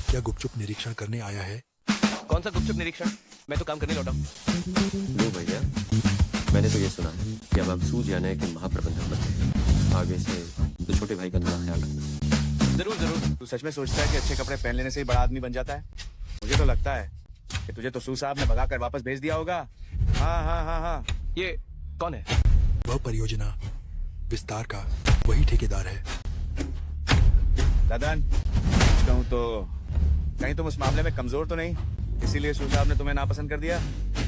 K: क्या गुपचुप निरीक्षण करने आया है?
A: कौन सा गुपचुप निरीक्षण? मैं तो काम करने लौटा हूँ।
J: लो भैया, मैंने तो ये सुना है कि अब आप सूझ जाने के महाप्रबंधक बनते हैं। आगे से तो छोटे भाई का थोड़ा ख्याल रखना।
A: जरूर जरूर।
L: तू सच में सोचता है कि अच्छे कपड़े पहन लेने से ही बड़ा आदमी बन जाता है? मुझे तो लगता है कि तुझे तो सू साहब ने भगा कर वापस भेज दिया होगा। हाँ हाँ हाँ हाँ।
A: ये कौन है?
K: वह परियोजना विस्तार का वही ठेकेदार है।
L: दादन, कहूँ तो कहीं तुम उस मामले में कमजोर तो नहीं, इसीलिए सू साहब ने तुम्हें नापसंद कर दिया?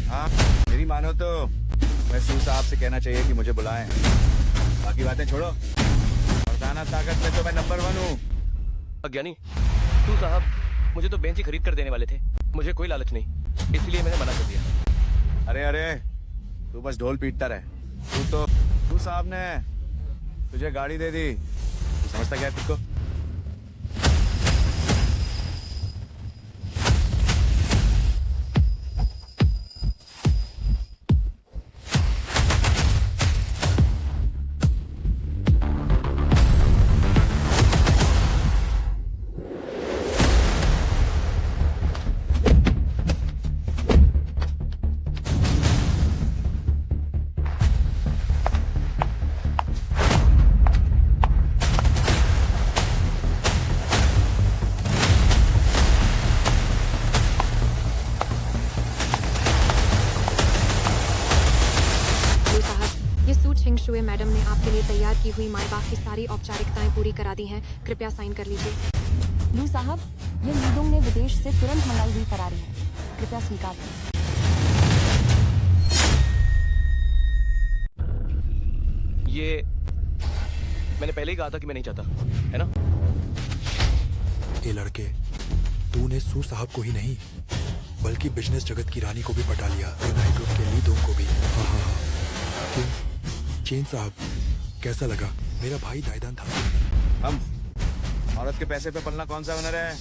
L: हाँ, मेरी मानो तो मैं सू साहब से कहना चाहिए कि मुझे बुलाएं। बाकी बातें छोड़ो, मर्दाना ताकत में तो मैं नंबर 1 हूँ।
A: अज्ञानी, तू साहब मुझे तो बेंच ही खरीद कर देने वाले थे। मुझे कोई लालच नहीं, इसलिए मैंने मना कर दिया।
L: अरे अरे, तू बस ढोल पीटता रहे। तू साहब ने तुझे गाड़ी दे दी, समझता क्या है खुद को?
U: शुए मैडम ने आपके लिए तैयार की हुई माए बाप की सारी औपचारिकताएं पूरी करा दी हैं। कृपया साइन कर लीजिए।
I: लू साहब, ये लीडोंग ने विदेश से तुरंत मंगाई हुई फरारी है, कृपया स्वीकार करें।
A: ये मैंने पहले ही कहा था कि मैं नहीं चाहता, है ना?
K: ये लड़के, तूने सू साहब को ही नहीं बल्कि बिजनेस जगत की रानी को भी पटा लिया, यूनाइट ग्रुप के लीडोंग को भी। हाँ हाँ हाँ। क्यों चेन साहब, कैसा लगा? मेरा भाई दायदान था।
L: हम औरत के पैसे पे पलना कौन सा हुनर है?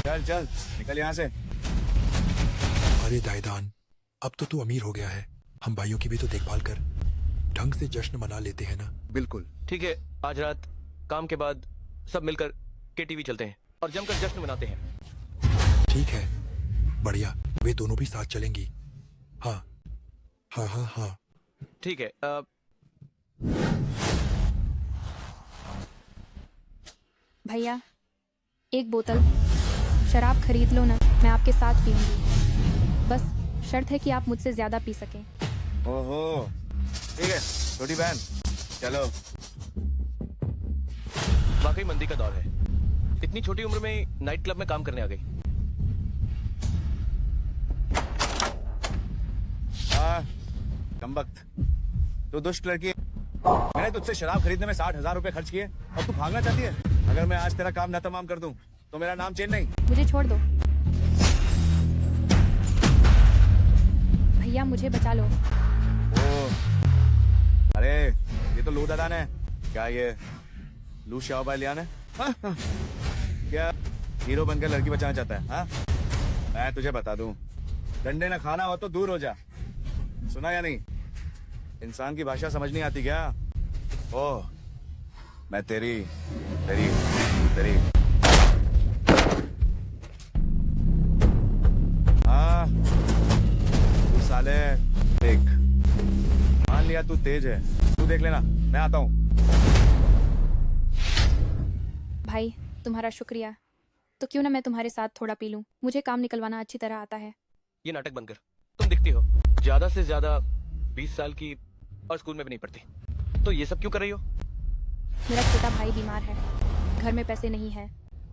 L: चल चल निकल यहाँ से।
K: अरे दायदान, अब तो तू अमीर हो गया है, हम भाइयों की भी तो देखभाल कर, ढंग से जश्न मना लेते हैं ना।
N: बिल्कुल
A: ठीक है, आज रात काम के बाद सब मिलकर केटीवी चलते हैं और जमकर जश्न मनाते हैं।
K: ठीक है, बढ़िया, वे दोनों भी साथ चलेंगी। हाँ हाँ हाँ हाँ
A: ठीक है।
U: भैया, एक बोतल शराब खरीद लो ना, मैं आपके साथ पीऊंगी। बस शर्त है कि आप मुझसे ज्यादा पी सकें।
L: ओहो, ठीक है छोटी बहन, चलो।
A: वाकई मंदी का दौर है, इतनी छोटी उम्र में नाइट क्लब में काम करने आ गई।
L: हाँ, कमबख्त, तो दुष्ट लड़की। मैंने तुझसे शराब खरीदने में 60,000 रुपए खर्च किए और तू भागना चाहती है? अगर मैं आज तेरा काम न तमाम कर दूं तो मेरा नाम चेन नहीं।
U: मुझे छोड़ दो भैया, मुझे बचा लो।
L: ओ, अरे ये तो लू दादान है। क्या ये लू शाओबालियान है? क्या हीरो बनकर लड़की बचाना चाहता है? हाँ, मैं तुझे बता दूं, डंडे न खाना हो तो दूर हो जा। सुना या नहीं? इंसान की भाषा समझ नहीं आती क्या? ओह, मैं तेरी तेरी तेरी हाँ, तू साले देख, मान लिया तू तेज है, तू देख लेना, मैं आता हूँ।
U: भाई, तुम्हारा शुक्रिया। तो क्यों ना मैं तुम्हारे साथ थोड़ा पी लूं? मुझे काम निकलवाना अच्छी तरह आता है।
A: ये नाटक बंद कर। तुम दिखती हो ज्यादा से ज्यादा 20 साल की और स्कूल में भी नहीं पढ़ती, तो ये सब क्यों कर रही हो?
U: मेरा छोटा भाई बीमार है, घर में पैसे नहीं है।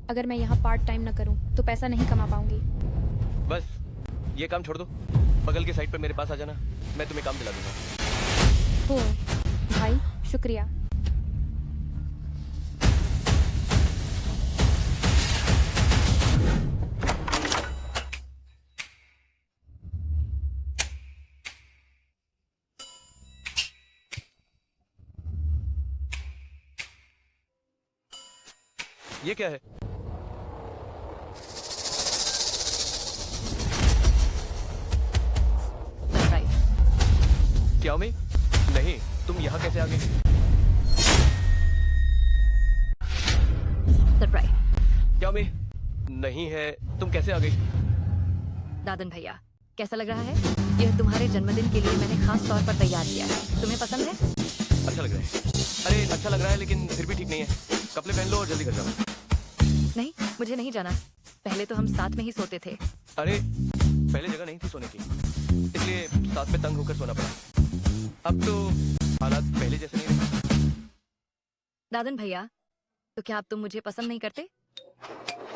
U: अगर मैं यहाँ पार्ट टाइम न करूँ तो पैसा नहीं कमा पाऊंगी।
A: बस ये काम छोड़ दो, बगल के साइड पर मेरे पास आ जाना, मैं तुम्हें काम दिला दूंगा।
U: हो भाई, शुक्रिया।
A: ये क्या है?
B: सरप्राइज।
A: क्या मैं? नहीं, तुम यहाँ कैसे आ गई?
B: सरप्राइज।
A: क्या मैं? नहीं है, तुम कैसे आ गई?
B: दादन भैया, कैसा लग रहा है? यह तुम्हारे जन्मदिन के लिए मैंने खास तौर पर तैयार किया है। तुम्हें पसंद है?
A: अच्छा लग रहा है। अरे अच्छा लग रहा है, लेकिन फिर भी ठीक नहीं है। कपड़े पहन लो और जल्दी घर जाओ।
B: नहीं, मुझे नहीं जाना। पहले तो हम साथ में ही सोते थे।
A: अरे पहले जगह नहीं थी सोने की, इसलिए साथ में तंग होकर सोना पड़ा। अब तो हालात पहले जैसे नहीं रहे।
B: दादन भैया, तो क्या अब तुम मुझे पसंद नहीं करते?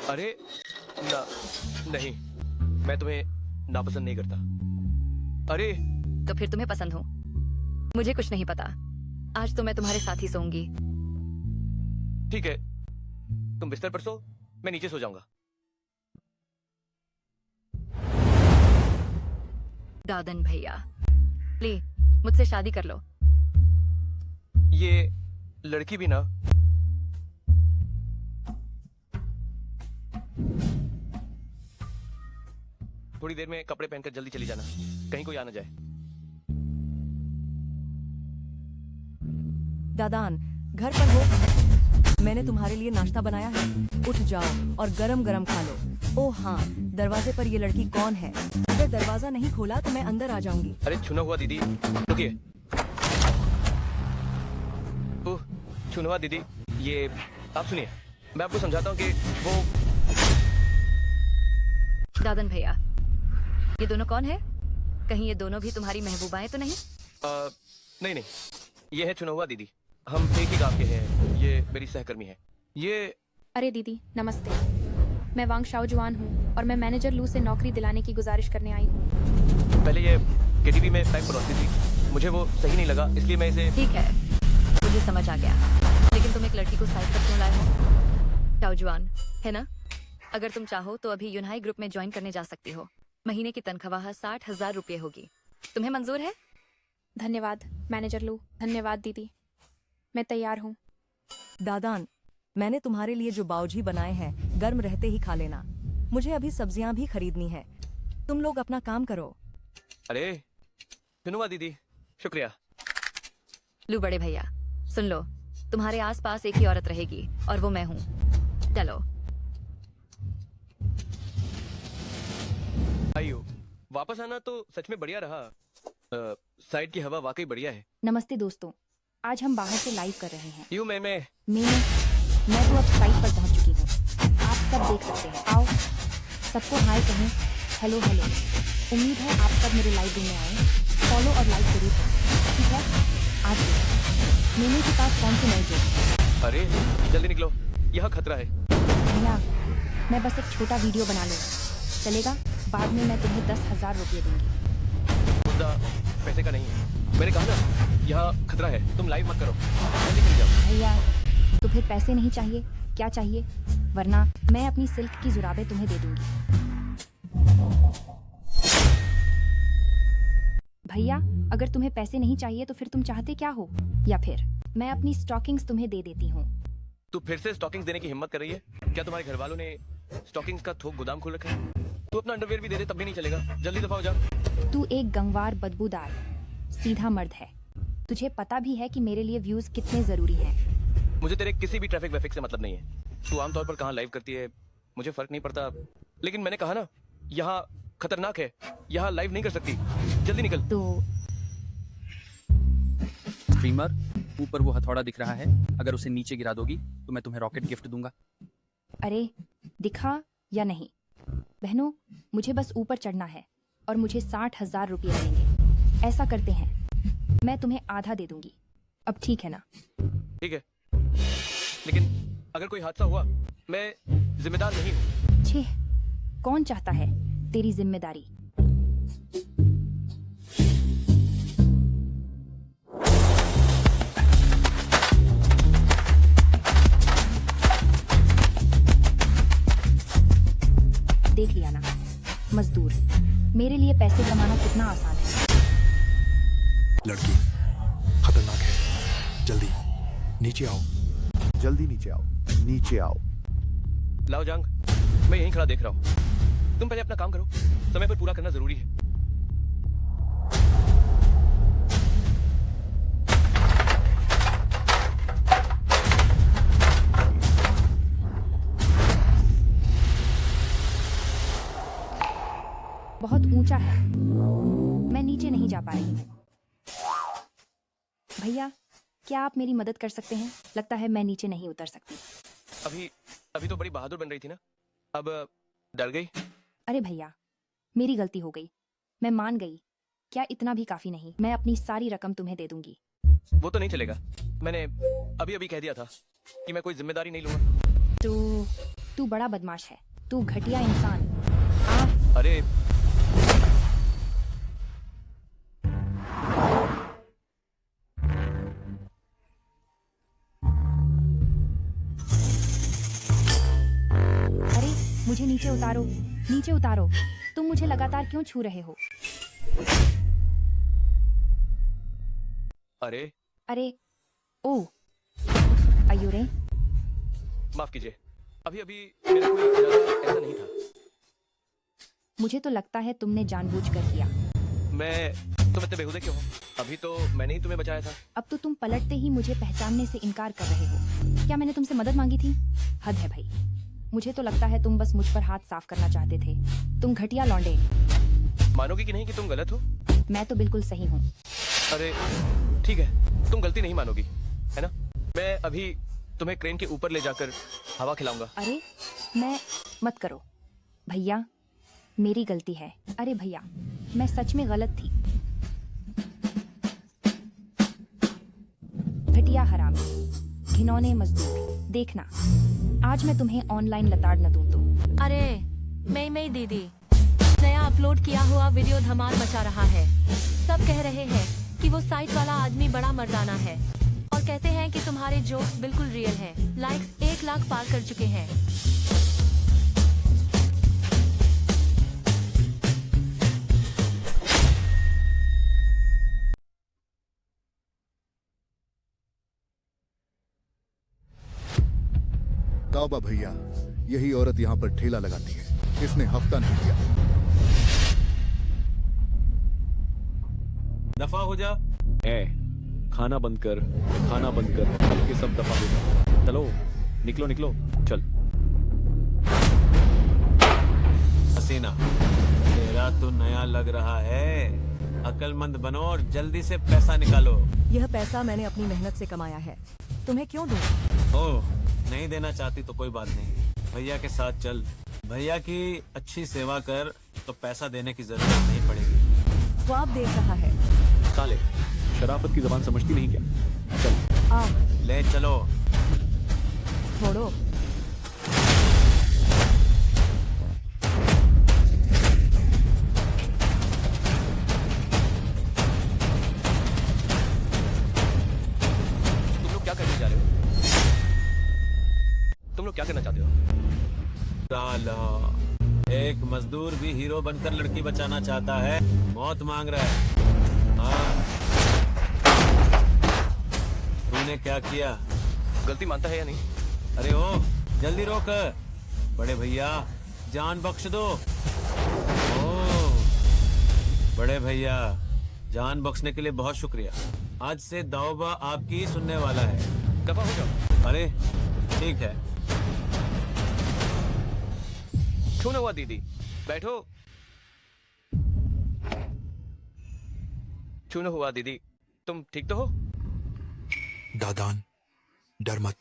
A: अरे ना, नहीं, मैं तुम्हें नापसंद नहीं करता। अरे
B: तो फिर तुम्हें पसंद हो? मुझे कुछ नहीं पता। आज तो मैं तुम्हारे साथ ही सोऊंगी।
A: ठीक है, तुम बिस्तर पर सो, मैं नीचे सो जाऊंगा।
B: दादन भैया, प्लीज मुझसे शादी कर लो।
A: ये लड़की भी ना थोड़ी देर में कपड़े पहनकर जल्दी चली जाना, कहीं कोई आ ना जाए।
C: दादान, घर पर हो? मैंने तुम्हारे लिए नाश्ता बनाया है। उठ जाओ और गरम गरम खा लो। ओह हाँ, दरवाजे पर ये लड़की कौन है? अगर दरवाजा नहीं खोला तो मैं अंदर आ जाऊंगी।
A: अरे छुना हुआ दीदी, रुकिए। ओह छुना हुआ दीदी, ये आप सुनिए, मैं आपको समझाता हूँ कि वो।
B: दादन भैया, ये दोनों कौन है? कहीं ये दोनों भी तुम्हारी महबूबाएं तो नहीं?
A: नहीं नहीं, ये है चुना हुआ दीदी। हम एक ही गांव के हैं। ये मेरी सहकर्मी है। ये
U: अरे दीदी नमस्ते, मैं वांग शाओजुआन हूँ और मैं मैनेजर लू से नौकरी दिलाने की गुजारिश करने आई हूँ।
A: पहले ये केटीवी में टाइम पर रहती थी, मुझे वो सही नहीं लगा, इसलिए मैं इसे।
B: ठीक है, मुझे समझ आ गया, लेकिन तुम एक लड़की को साइड पर क्यों लाए हो? शाओजुआन है ना? अगर तुम चाहो तो अभी यूनहाई ग्रुप में ज्वाइन करने जा सकती हो। महीने की तनख्वाह 60,000 रुपये होगी। तुम्हें मंजूर है?
U: धन्यवाद मैनेजर लू। धन्यवाद दीदी, मैं तैयार हूँ।
C: दादान, मैंने तुम्हारे लिए जो बावजी बनाए हैं गर्म रहते ही खा लेना। मुझे अभी सब्जियां भी खरीदनी है। तुम लोग अपना काम करो।
A: अरे चुनुआ दीदी, शुक्रिया।
B: लू बड़े भैया, सुन लो, तुम्हारे आसपास एक ही औरत रहेगी और वो मैं हूँ। चलो।
A: आइयो, वापस आना तो सच में बढ़िया रहा। साइड की हवा वाकई बढ़िया है।
U: नमस्ते दोस्तों, आज हम बाहर से लाइव कर रहे हैं।
A: यूं मैं
U: मैं तो अब साइट पर पहुंच चुकी हूँ। आप सब देख सकते हैं। आओ सबको हाय कहें। Hello hello. उम्मीद है आप सब मेरे लाइव में आए। फॉलो और लाइक जरूर करें, ठीक है? आज मेनू के पास कौन से नए जोक?
A: अरे जल्दी निकलो, यहाँ खतरा है।
U: भैया, मैं बस एक छोटा वीडियो बना लूँगा, चलेगा? बाद में मैं तुम्हें 10,000 रुपये दूंगी।
A: मुद्दा पैसे का नहीं है, मैंने कहा ना, यहाँ खतरा है। तुम लाइव मत करो, जल्दी निकल जाओ।
U: भैया, तो फिर पैसे नहीं चाहिए? क्या चाहिए? वरना मैं अपनी सिल्क की जुराबें तुम्हें दे दूंगी। भैया, अगर तुम्हें पैसे नहीं चाहिए तो फिर तुम चाहते क्या हो? या फिर मैं अपनी स्टॉकिंग्स तुम्हें दे देती हूँ।
A: तू फिर से स्टॉकिंग्स देने की हिम्मत कर रही है? क्या तुम्हारे घर वालों ने स्टॉकिंग्स का थोक गोदाम खोल रखा है? तू अपना अंडरवेयर भी दे दे तब भी नहीं चलेगा। जल्दी दफा हो जा।
U: तू एक गंवार बदबूदार सीधा मर्द है। तुझे पता भी है कि मेरे लिए व्यूज कितने जरूरी हैं।
A: मुझे तेरे किसी भी ट्रैफिक वैफिक से मतलब नहीं है। तू आमतौर पर कहाँ लाइव करती है मुझे फर्क नहीं पड़ता, लेकिन मैंने कहा ना, यहाँ खतरनाक है, यहाँ लाइव नहीं कर सकती। जल्दी निकल।
U: तो
F: स्ट्रीमर, ऊपर वो हथौड़ा दिख रहा है, अगर उसे नीचे गिरा दोगी तो मैं तुम्हें रॉकेट गिफ्ट दूंगा।
U: अरे दिखा या नहीं बहनों, मुझे बस ऊपर चढ़ना है और मुझे 60,000 रुपये मिलेंगे। ऐसा करते हैं, मैं तुम्हें आधा दे दूंगी। अब ठीक है ना?
A: ठीक है, लेकिन अगर कोई हादसा हुआ मैं जिम्मेदार नहीं हूँ।
U: छे, कौन चाहता है तेरी जिम्मेदारी? देख लिया ना मजदूर, मेरे लिए पैसे कमाना कितना आसान है।
K: लड़की खतरनाक है, जल्दी नीचे आओ।
E: जल्दी नीचे आओ, नीचे आओ।
A: लाओ जांग, मैं यहीं खड़ा देख रहा हूँ। तुम पहले अपना काम करो, समय पर पूरा करना जरूरी है।
I: बहुत ऊंचा है, मैं नीचे नहीं जा पा रही हूँ। भैया, क्या आप मेरी मदद कर सकते हैं? लगता है मैं नीचे नहीं उतर सकती।
A: अभी तो बड़ी बहादुर बन रही थी ना, अब डर गई?
I: अरे भैया, मेरी गलती हो गई, मैं मान गई। क्या इतना भी काफी नहीं? मैं अपनी सारी रकम तुम्हें दे दूंगी।
A: वो तो नहीं चलेगा, मैंने अभी अभी कह दिया था कि मैं कोई जिम्मेदारी नहीं लूंगा।
I: तू बड़ा बदमाश है, तू घटिया इंसान।
A: अरे
I: मुझे नीचे उतारो, नीचे उतारो। तुम मुझे लगातार क्यों छू रहे हो?
A: अरे
I: ओ अयुरे,
A: माफ कीजिए, अभी अभी मेरा कोई इरादा ऐसा नहीं था।
I: मुझे तो लगता है तुमने जानबूझकर किया।
A: तुम इतने बेहुदे क्यों हो? अभी तो मैंने ही तुम्हें बचाया था।
I: अब तो तुम पलटते ही मुझे पहचानने से इनकार कर रहे हो। क्या मैंने तुमसे मदद मांगी थी? हद है भाई। मुझे तो लगता है तुम बस मुझ पर हाथ साफ करना चाहते थे। तुम घटिया लौंडे।
A: मानोगी कि नहीं कि तुम गलत हो?
I: मैं तो बिल्कुल सही हूँ।
A: अरे ठीक है, तुम गलती नहीं मानोगी, है ना? मैं अभी तुम्हें क्रेन के ऊपर ले जाकर हवा खिलाऊंगा।
I: अरे मत करो भैया, मेरी गलती है। अरे भैया, मैं सच में गलत थी। घटिया हरामी, घिनौने मजदूर। देखना, आज मैं तुम्हें ऑनलाइन लताड़ न दूं तो।
S: अरे मैं दीदी, नया अपलोड किया हुआ वीडियो धमाल मचा रहा है। सब कह रहे हैं कि वो साइट वाला आदमी बड़ा मर्दाना है और कहते हैं कि तुम्हारे जोक्स बिल्कुल रियल हैं। लाइक्स 1 लाख पार कर चुके हैं।
N: तौबा भैया, यही औरत यहाँ पर ठेला लगाती है। इसने हफ्ता नहीं दिया।
D: दफा हो जा। खाना बंद कर, खाना बंद कर, सबके सब दफा हो जा। चलो निकलो निकलो, चल।
V: हसीना, तेरा तो नया लग रहा है। अक्लमंद बनो और जल्दी से पैसा निकालो।
C: यह पैसा मैंने अपनी मेहनत से कमाया है, तुम्हें क्यों दूं?
V: ओह, नहीं देना चाहती तो कोई बात नहीं, भैया के साथ चल। भैया की अच्छी सेवा कर तो पैसा देने की जरूरत नहीं पड़ेगी।
C: वो आप देख रहा है।
D: साले, शराफत की जबान समझती नहीं क्या? चल
C: आओ।
V: ले चलो।
C: छोड़ो।
A: तुम लोग क्या करने जा रहे हो? तुम लोग क्या करना चाहते हो?
V: साला, एक मजदूर भी हीरो बनकर लड़की बचाना चाहता है, मौत मांग रहा है। हाँ, तूने क्या किया?
A: गलती मानता है या नहीं?
V: अरे ओ, जल्दी रोक। बड़े भैया, जान बख्श दो। ओ, बड़े भैया, जान बख्शने के लिए बहुत शुक्रिया। आज से दाऊबा आपकी सुनने वाला है।
A: दफा हो जाओ।
V: अरे ठीक है।
A: क्यों ना हुआ दीदी, बैठो। क्यों ना हुआ दीदी, तुम ठीक तो हो?
K: दादान, डर मत,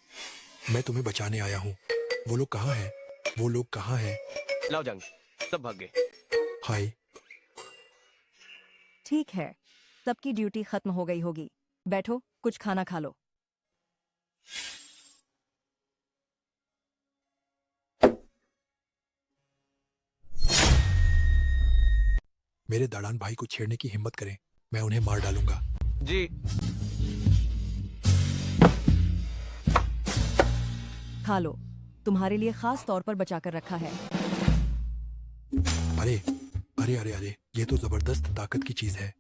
K: मैं तुम्हें बचाने आया हूँ। वो लोग कहाँ हैं? वो लोग कहाँ हैं?
A: लाओ जंग, सब भाग गए।
K: हाय।
C: ठीक है, सबकी ड्यूटी खत्म हो गई होगी। बैठो, कुछ खाना खा लो।
K: मेरे दादान भाई को छेड़ने की हिम्मत करें, मैं उन्हें मार डालूंगा।
A: जी।
C: खा लो, तुम्हारे लिए खास तौर पर बचा कर रखा है।
K: अरे अरे अरे अरे, ये तो जबरदस्त ताकत की चीज है।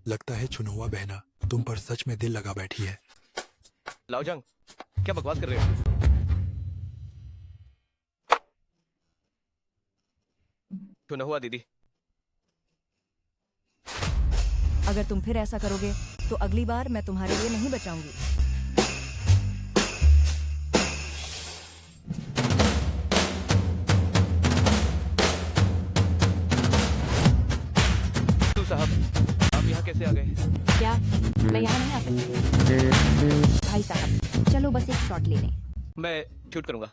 K: लगता है छुनुआ बहना तुम पर सच में दिल लगा बैठी है।
A: लाओ जंग, क्या बकवास कर रहे हो? क्यों न हुआ दीदी?
C: अगर तुम फिर ऐसा करोगे तो अगली बार मैं तुम्हारे लिए नहीं बचाऊंगी।
A: तू साहब, आप यहाँ कैसे आ गए?
M: क्या मैं यहाँ नहीं आ सकती?
I: भाई साहब चलो बस एक शॉट ले लें।
A: मैं शूट करूंगा।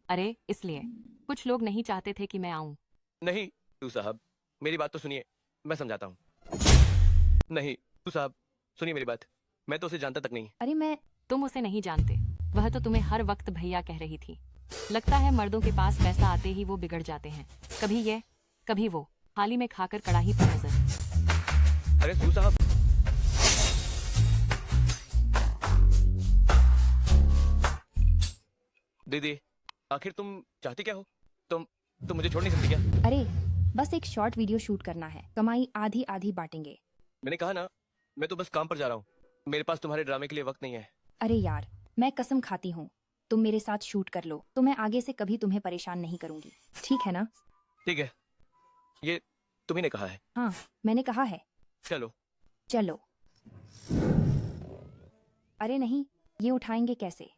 M: अरे इसलिए कुछ लोग नहीं चाहते थे कि मैं आऊं।
A: नहीं तू साहब, मेरी बात तो सुनिए, मैं समझाता हूँ। नहीं तू साहब, सुनिए मेरी बात, मैं तो उसे जानता तक नहीं।
M: अरे तुम उसे नहीं जानते, वह तो तुम्हें हर वक्त भैया कह रही थी। लगता है मर्दों के पास पैसा आते ही वो बिगड़ जाते हैं, कभी ये कभी वो। थाली में खाकर कड़ाही पर नजर।
A: अरे तू साहब, दीदी आखिर तुम चाहती क्या हो? तुम मुझे छोड़ नहीं सकती क्या?
I: अरे बस एक शॉर्ट वीडियो शूट करना है, कमाई आधी आधी बांटेंगे।
A: मैंने कहा ना, मैं तो बस काम पर जा रहा हूँ, मेरे पास तुम्हारे ड्रामे के लिए वक्त नहीं है।
I: अरे यार मैं कसम खाती हूँ, तुम मेरे साथ शूट कर लो तो मैं आगे से कभी तुम्हें परेशान नहीं करूंगी, ठीक है ना?
A: ठीक है, ये तुम्ही ने कहा है।
I: हाँ मैंने कहा है।
A: चलो
I: चलो। अरे नहीं, ये उठाएंगे कैसे?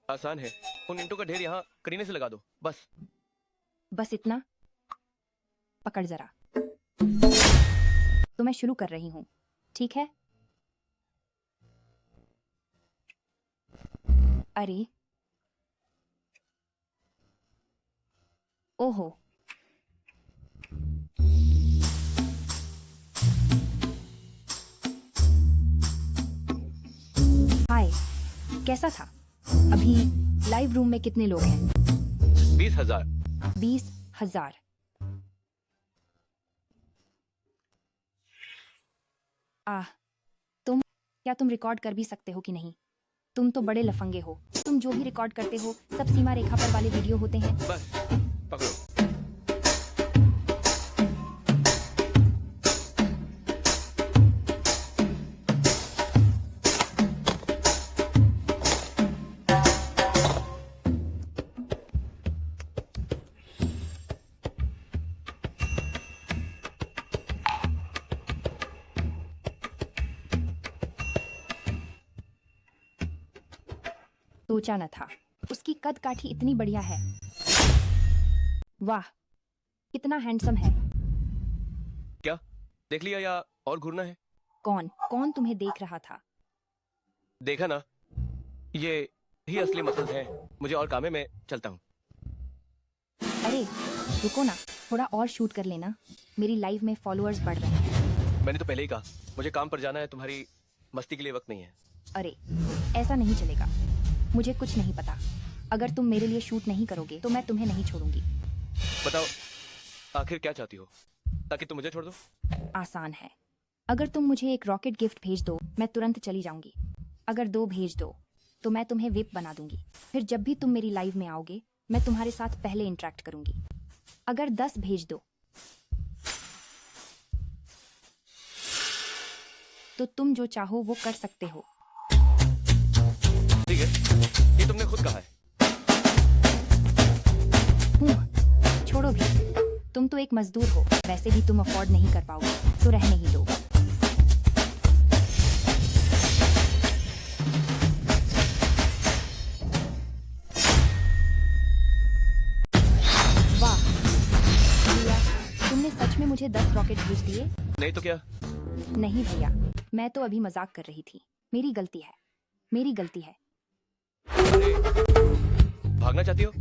A: आसान है, उन ईंटों का ढेर यहाँ करीने से लगा दो, बस।
I: बस इतना? पकड़ जरा। तो मैं शुरू कर रही हूँ, ठीक है? अरे ओहो, हाय, कैसा था? अभी लाइव रूम में कितने लोग हैं?
A: 20,000।
I: 20,000। क्या तुम रिकॉर्ड कर भी सकते हो कि नहीं? तुम तो बड़े लफंगे हो, तुम जो भी रिकॉर्ड करते हो सब सीमा रेखा पर वाले वीडियो होते हैं।
A: बस पकड़ो।
I: सोचा न था उसकी कद काठी इतनी बढ़िया है। वाह कितना हैंडसम है।
A: क्या देख लिया या और घूरना है?
I: कौन कौन तुम्हें देख रहा था?
A: देखा ना, ये ही असली मकसद है। मुझे और काम है, मैं चलता हूँ।
I: अरे रुको ना, थोड़ा और शूट कर लेना, मेरी लाइव में फॉलोअर्स बढ़ रहे हैं।
A: मैंने तो पहले ही कहा, मुझे काम पर जाना है, तुम्हारी मस्ती के लिए वक्त नहीं है।
I: अरे ऐसा नहीं चलेगा, मुझे कुछ नहीं पता। अगर तुम मेरे लिए शूट नहीं करोगे तो मैं तुम्हें नहीं छोड़ूंगी।
A: बताओ आखिर क्या चाहती हो, ताकि तुम मुझे छोड़ दो?
I: आसान है, अगर तुम मुझे एक रॉकेट गिफ्ट भेज दो मैं तुरंत चली जाऊंगी। अगर 2 भेज दो तो मैं तुम्हें विप बना दूंगी। फिर जब भी तुम मेरी लाइव में आओगे मैं तुम्हारे साथ पहले इंटरेक्ट करूंगी। अगर 10 भेज दो तो तुम जो चाहो वो कर सकते हो।
A: ठीक है, ये तुमने खुद कहा है।
I: छोड़ो भी, तुम तो एक मजदूर हो, वैसे भी तुम अफोर्ड नहीं कर पाओगे, तो रहने ही दो। वाह भैया, तुमने सच में मुझे 10 रॉकेट भेज दिए?
A: नहीं तो क्या?
I: नहीं भैया, मैं तो अभी मजाक कर रही थी। मेरी गलती है, मेरी गलती है।
A: भागना चाहती हो?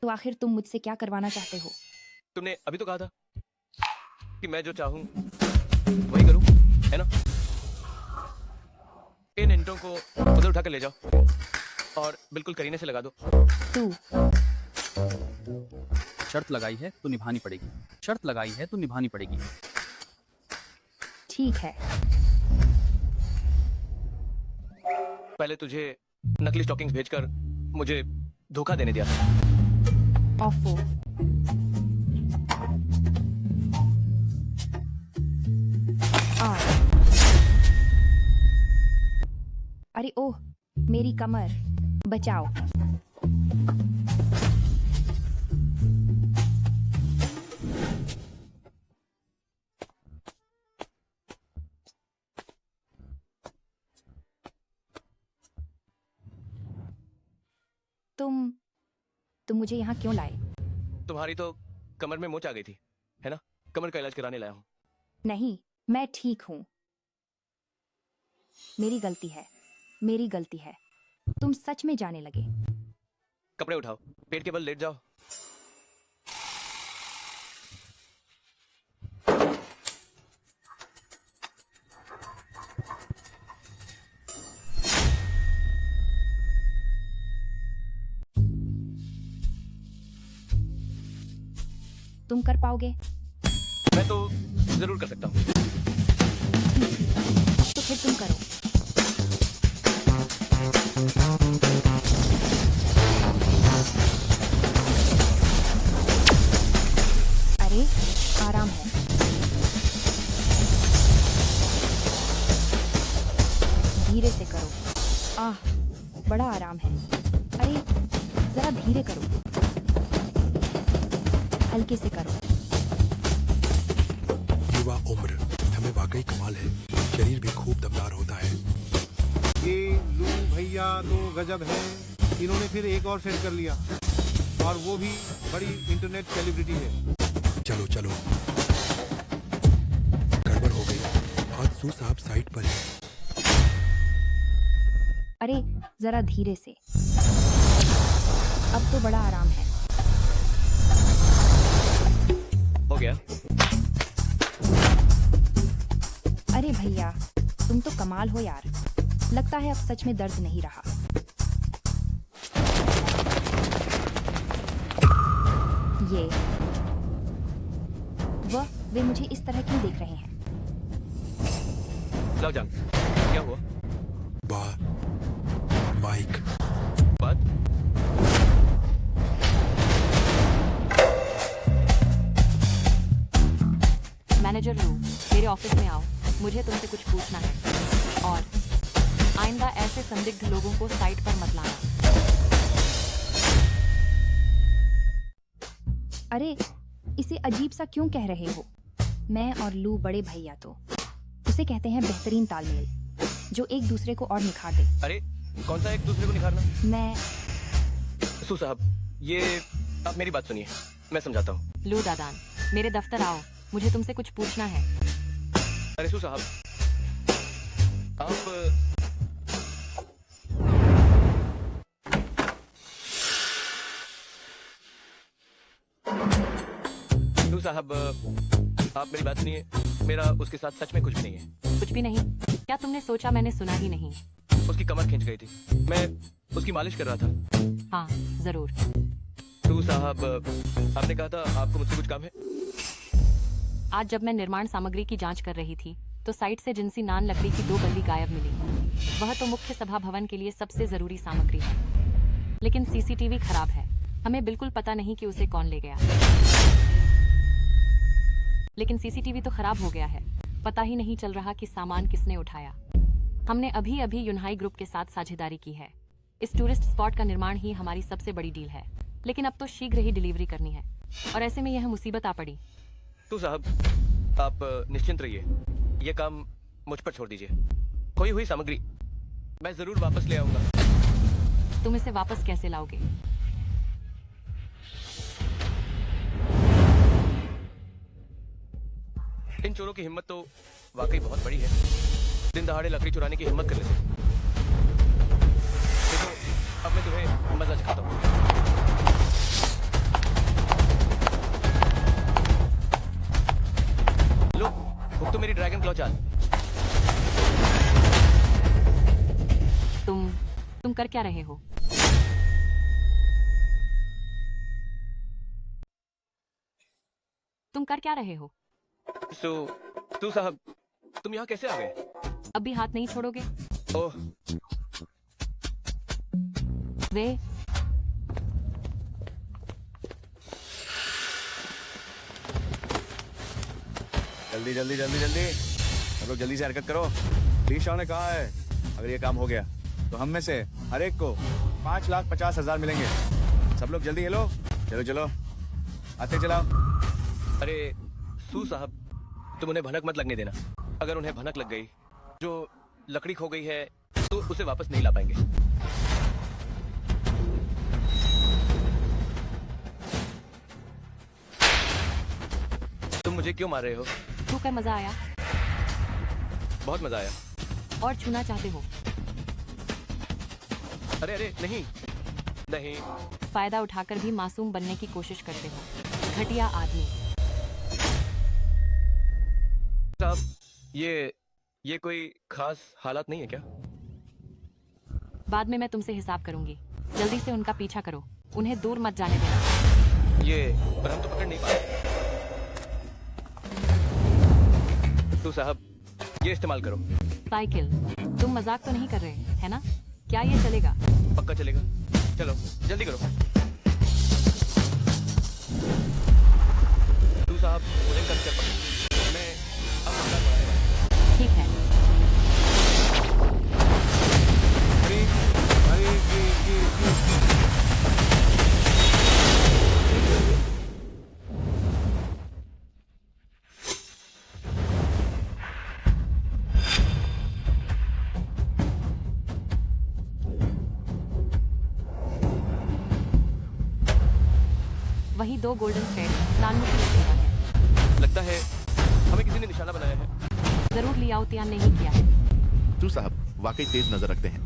I: तो आखिर तुम मुझसे क्या करवाना चाहते हो?
A: तुमने अभी तो कहा था कि मैं जो चाहूं वही करूं, है ना? इन ईंटों को उधर उठाकर ले जाओ और बिल्कुल करीने से लगा दो।
I: तू
F: शर्त लगाई है तो निभानी पड़ेगी, शर्त लगाई है तो निभानी पड़ेगी।
I: ठीक है।
A: पहले तुझे नकली स्टॉकिंग्स भेजकर मुझे धोखा देने दिया था।
I: ऑफो। अरे ओह, मेरी कमर, बचाओ। तुम मुझे यहाँ क्यों लाए?
A: तुम्हारी तो कमर में मोच आ गई थी, है ना? कमर का इलाज कराने लाया हूँ।
I: नहीं, मैं ठीक हूँ। मेरी गलती है। तुम सच में जाने लगे।
A: कपड़े उठाओ, पेट के बल लेट जाओ।
I: तुम कर पाओगे?
A: मैं तो जरूर कर सकता हूँ।
I: तो फिर तुम करो। अरे आराम है। धीरे से करो। आह, बड़ा आराम है। अरे जरा धीरे करो, हल्के से करो।
K: युवा उम्र हमें वाकई कमाल है। शरीर भी खूब दमदार होता है।
G: ये लू भैया तो गजब है। इन्होंने फिर एक और सेट कर लिया, और वो भी बड़ी इंटरनेट सेलिब्रिटी है।
K: चलो चलो, गड़बड़ हो गई। आज सू साहब साइट पर है।
I: अरे जरा धीरे से। अब तो बड़ा आराम है।
A: हो गया।
I: अरे भैया, तुम तो कमाल हो यार। लगता है अब सच में दर्द नहीं रहा। ये वे मुझे इस तरह क्यों देख रहे हैं?
A: लाओ जान, क्या हुआ?
K: माइक।
A: बात?
M: मैनेजर लू, मेरे ऑफिस में आओ। मुझे तुमसे कुछ पूछना है, और आइंदा ऐसे संदिग्ध लोगों को साइट पर मत लाना।
I: अरे इसे अजीब सा क्यों कह रहे हो? मैं और लू बड़े भैया तो उसे कहते हैं बेहतरीन तालमेल, जो एक दूसरे को और निखार दे।
A: अरे कौन सा एक दूसरे को निखारना?
I: मैं
A: सू साहब, ये आप मेरी बात सुनिए, मैं समझाता हूँ।
M: लू दादान, मेरे दफ्तर आओ, मुझे तुमसे कुछ पूछना है।
A: अरे सू साहब, आप सू साहब, आप मेरी बात सुनिए। मेरा उसके साथ सच में कुछ भी नहीं है।
M: कुछ भी नहीं? क्या तुमने सोचा मैंने सुना ही नहीं?
A: उसकी कमर खींच गई थी, मैं उसकी मालिश कर रहा था।
M: हाँ जरूर।
A: सू साहब, आपने कहा था आपको मुझसे कुछ काम है।
M: आज जब मैं निर्माण सामग्री की जांच कर रही थी, तो साइट से जिनसी नान लकड़ी की 2 बल्ली गायब मिली। वह तो मुख्य सभा भवन के लिए सबसे जरूरी सामग्री है, लेकिन सीसीटीवी खराब है। हमें बिल्कुल पता नहीं कि उसे कौन ले गया, लेकिन सीसीटीवी तो खराब हो गया है। पता ही नहीं चल रहा कि सामान किसने उठाया। हमने अभी अभी यूनहाई ग्रुप के साथ साझेदारी की है। इस टूरिस्ट स्पॉट का निर्माण ही हमारी सबसे बड़ी डील है, लेकिन अब तो शीघ्र ही डिलीवरी करनी है, और ऐसे में यह मुसीबत आ पड़ी।
A: तो साहब, आप निश्चिंत रहिए, ये काम मुझ पर छोड़ दीजिए। खोई हुई सामग्री मैं जरूर वापस ले आऊंगा।
M: तुम इसे वापस कैसे लाओगे?
A: इन चोरों की हिम्मत तो वाकई बहुत बड़ी है। दिन दहाड़े लकड़ी चुराने की हिम्मत कर लेते। देखो, अब मैं तुम्हें मजा चखाता हूँ। लो, भुग तो मेरी ड्रैगन क्लॉ चाल।
M: तुम कर क्या रहे हो? तुम कर क्या रहे हो?
A: तू साहब, तुम यहाँ कैसे आ गए?
M: अब भी हाथ नहीं छोड़ोगे?
A: ओह,
M: वे
L: जल्दी जल्दी जल्दी जल्दी, सब लोग जल्दी से हरकत करो। लीशाह ने कहा है अगर ये काम हो गया तो हम में से हर एक को 5,50,000 मिलेंगे। सब लोग जल्दी हिलो, चलो चलो, आते चलाओ।
A: अरे सू साहब, तुम उन्हें भनक मत लगने देना। अगर उन्हें भनक लग गई, जो लकड़ी खो गई है, तो उसे वापस नहीं ला पाएंगे। मुझे क्यों मार रहे हो?
M: छू कर मजा आया
A: बहुत मजा आया।
M: और छूना चाहते हो?
A: अरे अरे नहीं नहीं।
M: फायदा उठाकर भी मासूम बनने की कोशिश करते हो, घटिया आदमी।
A: साहब ये कोई खास हालात नहीं है क्या?
M: बाद में मैं तुमसे हिसाब करूंगी। जल्दी से उनका पीछा करो, उन्हें दूर मत जाने देना।
A: ये पर हम तो पकड़ नहीं पाए। तो साहब ये इस्तेमाल करो।
M: साइकिल? तुम मजाक तो नहीं कर रहे, है ना? क्या ये चलेगा?
A: पक्का चलेगा। चलो जल्दी करो। तू साहब मुझे कर पकड़। मैं अब मजाक बनाने।
M: ठीक है। वही 2 गोल्डन थ्रेड नानमुखी लग रहा है।
A: लगता है हमें किसी ने निशाना बनाया है।
M: जरूर लियाओतियान ने ही किया है।
E: तू साहब वाकई तेज नजर रखते हैं।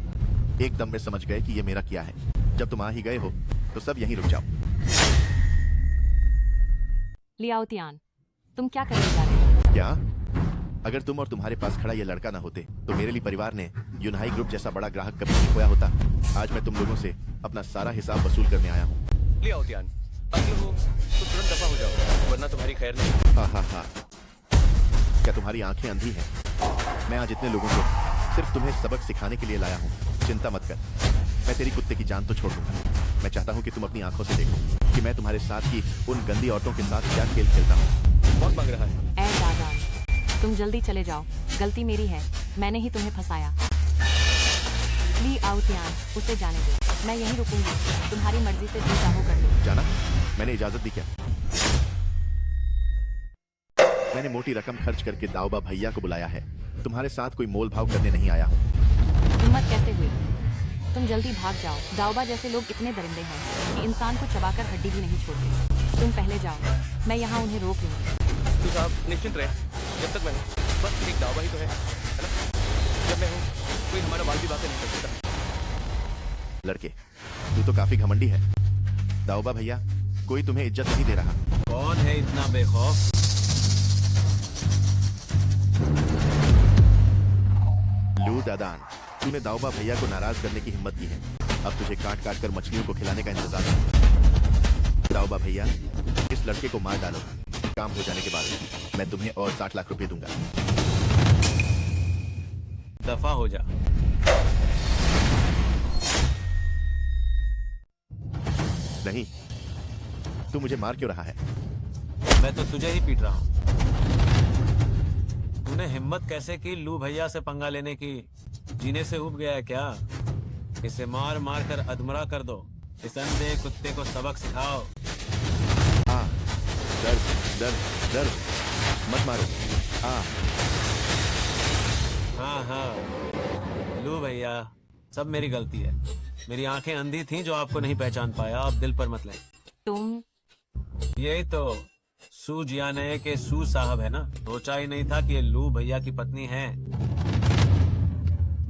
E: एकदम में समझ गए कि ये मेरा क्या है। जब तुम आ ही गए हो तो सब यहीं रुक जाओ।
M: लियाओतियान, तुम क्या करने जा रहे हो?
E: क्या? अगर तुम और तुम्हारे पास खड़ा ये लड़का ना होते तो मेरे लिए परिवार ने यूनाई ग्रुप जैसा बड़ा ग्राहक कभी नहीं खोया होता। आज मैं तुम लोगों से अपना सारा हिसाब वसूल करने आया हूँ।
A: लियाओतियान, अगर हो तो तुरंत दफा हो जाओ, वरना तुम्हारी खैर नहीं।
E: हाँ हाँ हाँ। क्या तुम्हारी आंखें अंधी हैं? मैं आज इतने लोगों को सिर्फ तुम्हें सबक सिखाने के लिए लाया हूँ। चिंता मत कर, मैं तेरी कुत्ते की जान तो छोड़ दूंगा। मैं चाहता हूँ कि तुम अपनी आंखों से देखो कि मैं तुम्हारे साथ की उन गंदी औरतों के साथ क्या खेल खेलता हूँ।
A: बहुत मांग रहा है।
M: ऐ दादान, तुम जल्दी चले जाओ। गलती मेरी है, मैंने ही तुम्हें फंसाया। लियाओतियान, उसे जाने दो। मैं यहीं रुकूंगी, तुम्हारी मर्जी से जो चाहो कर लो।
E: जाना? मैंने इजाजत दी क्या? मैंने मोटी रकम खर्च करके दाऊबा भैया को बुलाया है। तुम्हारे साथ कोई मोल भाव करने नहीं आया हूँ।
M: हिम्मत कैसे हुई? तुम जल्दी भाग जाओ। दाऊबा जैसे लोग इतने दरिंदे हैं कि इंसान को चबाकर हड्डी भी नहीं छोड़ते। तुम पहले जाओ, मैं यहाँ उन्हें रोक लूंगी।
A: तू साहब निश्चिंत रहे, जब तक मैं हूँ। बस एक दावा ही तो है ना? जब मैं हूँ कोई हमारा बाल भी बातें नहीं कर सकता।
E: लड़के, तू तो काफी घमंडी है। दाऊबा भैया कोई तुम्हें इज्जत नहीं दे रहा।
V: कौन है इतना बेखौफ?
E: लू दादान, तूने दाऊबा भैया को नाराज करने की हिम्मत की है। अब तुझे काट काट कर मछलियों को खिलाने का इंतजार है। दाऊबा भैया, इस लड़के को मार डालो। काम हो जाने के बाद मैं तुम्हें और 60 लाख रुपए दूंगा।
V: दफा हो जा।
E: नहीं, तू मुझे मार क्यों रहा है?
V: मैं तो तुझे ही पीट रहा हूँ। तूने हिम्मत कैसे की लू भैया से पंगा लेने की? जीने से उब गया है क्या? इसे मार मार कर अधमरा कर दो। इस अंधे कुत्ते को सबक सिखाओ।
E: हाँ, दर्द दर्द दर्द, मत मारो। हाँ
V: हाँ हाँ, लू भैया, सब मेरी गलती है। मेरी आंखें अंधी थीं जो आपको नहीं पहचान पाया। आप दिल पर मत लें।
M: तुम?
V: यही तो सू जियाने के सू साहब है ना। सोचा ही नहीं था कि ये लू भैया की पत्नी है।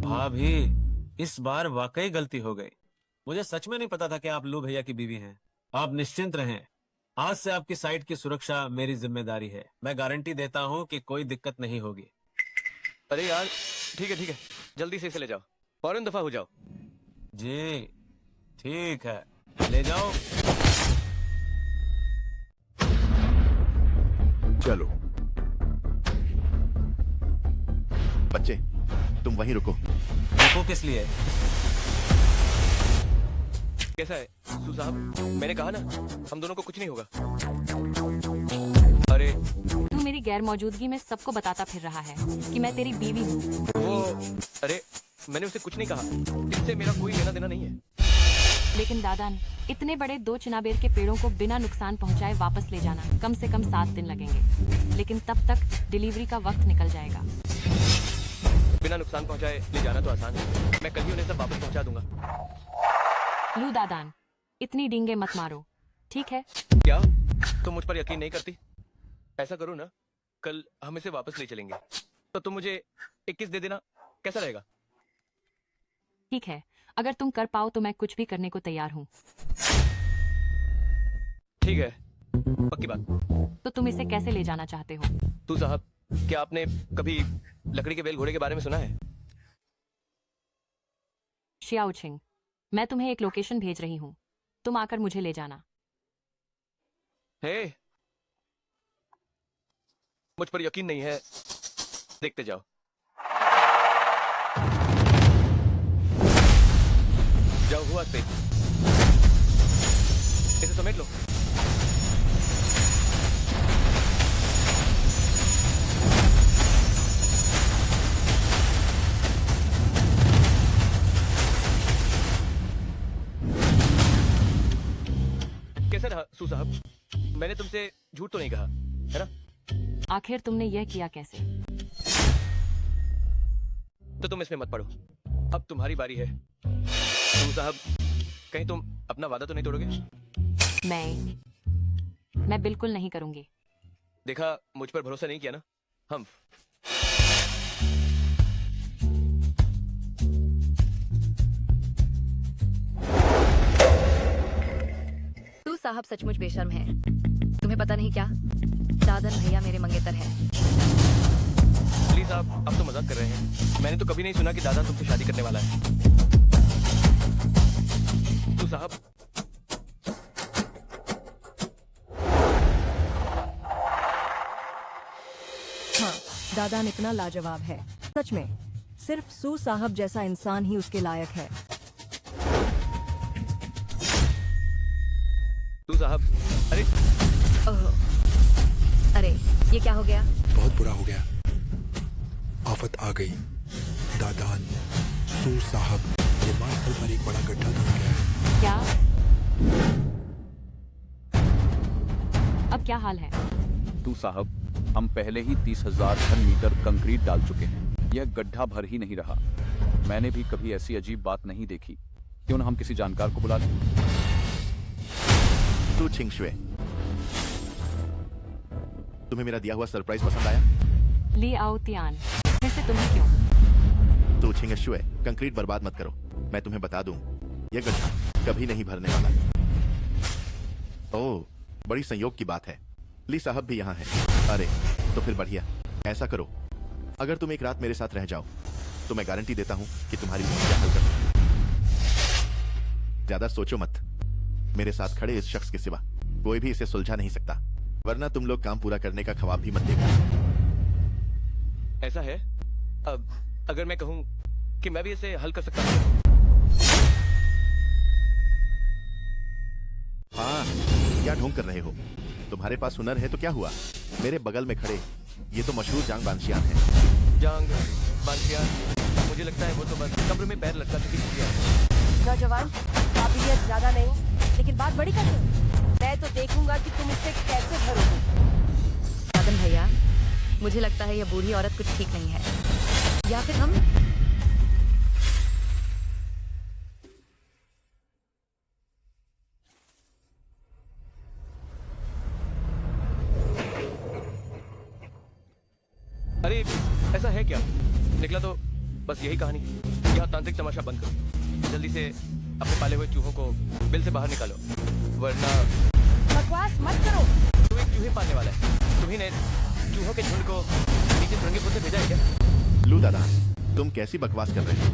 V: भाभी, इस बार वाकई गलती हो गई। मुझे सच में नहीं पता था कि आप लू भैया की बीवी हैं। आप निश्चिंत रहें, आज से आपकी साइट की सुरक्षा मेरी जिम्मेदारी है। मैं गारंटी देता हूँ कि कोई दिक्कत नहीं होगी।
A: अरे यार ठीक है, जल्दी से इसे ले जाओ, फौरन दफा हो जाओ।
V: जी ठीक है, ले जाओ।
E: चलो बच्चे, तुम वहीं रुको।
V: रुको किस लिए?
A: कैसा है सू साहब? मैंने कहा ना, हम दोनों को कुछ नहीं होगा। अरे
M: तू मेरी गैर मौजूदगी में सबको बताता फिर रहा है कि मैं तेरी बीवी हूँ।
A: वो अरे मैंने उसे कुछ नहीं कहा। इससे मेरा कोई लेना देना नहीं है।
M: लेकिन दादान, इतने बड़े 2 चिनाबेर के पेड़ों को बिना नुकसान पहुंचाए वापस ले जाना कम से कम 7 दिन लगेंगे। लेकिन तब तक डिलीवरी का वक्त निकल जाएगा।
A: बिना नुकसान पहुंचाए ले जाना तो आसान है। मैं कल ही उन्हें सब वापस पहुंचा दूंगा।
M: लू दादान, इतनी डींगे मत मारो, ठीक है?
A: क्या तुम मुझ पर यकीन नहीं करती? ऐसा करो ना, कल हम इसे वापस ले चलेंगे, तो तुम मुझे 21 दे देना, कैसा रहेगा?
M: ठीक है, अगर तुम कर पाओ तो मैं कुछ भी करने को तैयार हूँ।
A: ठीक है, पक्की बात।
M: तो तुम इसे कैसे ले जाना चाहते हो?
A: तू साहब, क्या आपने कभी लकड़ी के बेल घोड़े के बारे में सुना है?
M: शियाओचिंग, मैं तुम्हें एक लोकेशन भेज रही हूँ, तुम आकर मुझे ले जाना।
A: हे, मुझ पर यकीन नहीं है, देखते जाओ। जाओ, हुआ पे इसे समेट लो। कैसा रहा सू साहब? मैंने तुमसे झूठ तो नहीं कहा, है ना?
M: आखिर तुमने यह किया कैसे?
A: तो तुम इसमें मत पड़ो, अब तुम्हारी बारी है। सू साहब, कहीं तुम अपना वादा तो नहीं तोड़ोगे?
M: मैं बिल्कुल नहीं करूंगी।
A: देखा, मुझ पर भरोसा नहीं किया ना? हम
B: तू साहब सचमुच बेशर्म है। तुम्हें पता नहीं क्या, दादन भैया मेरे मंगेतर हैं।
A: प्लीज साहब, अब तो मजाक कर रहे हैं। मैंने तो कभी नहीं सुना कि दादा तुमसे शादी करने वाला है। तू साहब,
C: हाँ, दादान इतना लाजवाब है, सच में। सिर्फ सू साहब जैसा इंसान ही उसके लायक है।
A: तू साहब, अरे
B: ओह, अरे ये क्या हो गया?
K: बहुत बुरा हो गया, आफत आ गई। दादान, सू साहब, ये मार्शल पर एक बड़ा गड्ढा धंस गया है।
M: क्या? अब क्या हाल है?
F: तू साहब, हम पहले ही 30,000 घन मीटर कंक्रीट डाल चुके हैं। यह गड्ढा भर ही नहीं रहा। मैंने भी कभी ऐसी अजीब बात नहीं देखी। क्यों न हम किसी जानकार को बुला लें?
E: तू छिंगशुए, तुम्हें मेरा दिया हुआ सरप्राइज पसंद आया?
M: ली आओ तियान, फिर से तुम्हें क्यों?
E: तू छिंगशुए, कंक्रीट बर्बाद मत करो। मैं तुम्हें बता दूं, यह गड्ढा कभी नहीं भरने वाला। ओह, बड़ी संयोग की बात है, ली साहब भी यहाँ है। अरे तो फिर बढ़िया। ऐसा करो, अगर तुम एक रात मेरे साथ रह जाओ तो मैं गारंटी देता हूं कि तुम्हारी समस्या हल कर दूंगा। ज्यादा सोचो मत, मेरे साथ खड़े इस शख्स के सिवा कोई भी इसे सुलझा नहीं सकता, वरना तुम लोग काम पूरा करने का ख्वाब भी मत देखना।
A: ऐसा है? अब अगर मैं कहूं कि मैं भी इसे हल कर सकता हूं?
E: हाँ, क्या ढोंग कर रहे हो? तुम्हारे पास हुनर है तो क्या हुआ? मेरे बगल में खड़े ये तो मशहूर जांग बांशियान है।
A: जांग बांशियान, मुझे लगता है वो तो बस कब्र में पैर लटका चुकी है।
H: नौजवान, काबिलियत ज्यादा नहीं, लेकिन बात बड़ी करते हो। मैं तो देखूंगा कि तुम इससे कैसे भरोगे।
B: दादन भैया, मुझे लगता है यह बूढ़ी औरत कुछ ठीक नहीं है, या फिर हम
A: अरे ऐसा है क्या? निकला तो बस यही कहानी। यह तांत्रिक तमाशा बंद करो, जल्दी से अपने पाले हुए चूहों को बिल से बाहर निकालो, वरना
H: बकवास मत करो।
A: तू एक चूहे पालने वाला है, तुम्ही ने चूहों के झुंड को नीचे सुरंगी पुल से भेजा है क्या?
E: लू दादा, तुम कैसी बकवास कर रहे हो?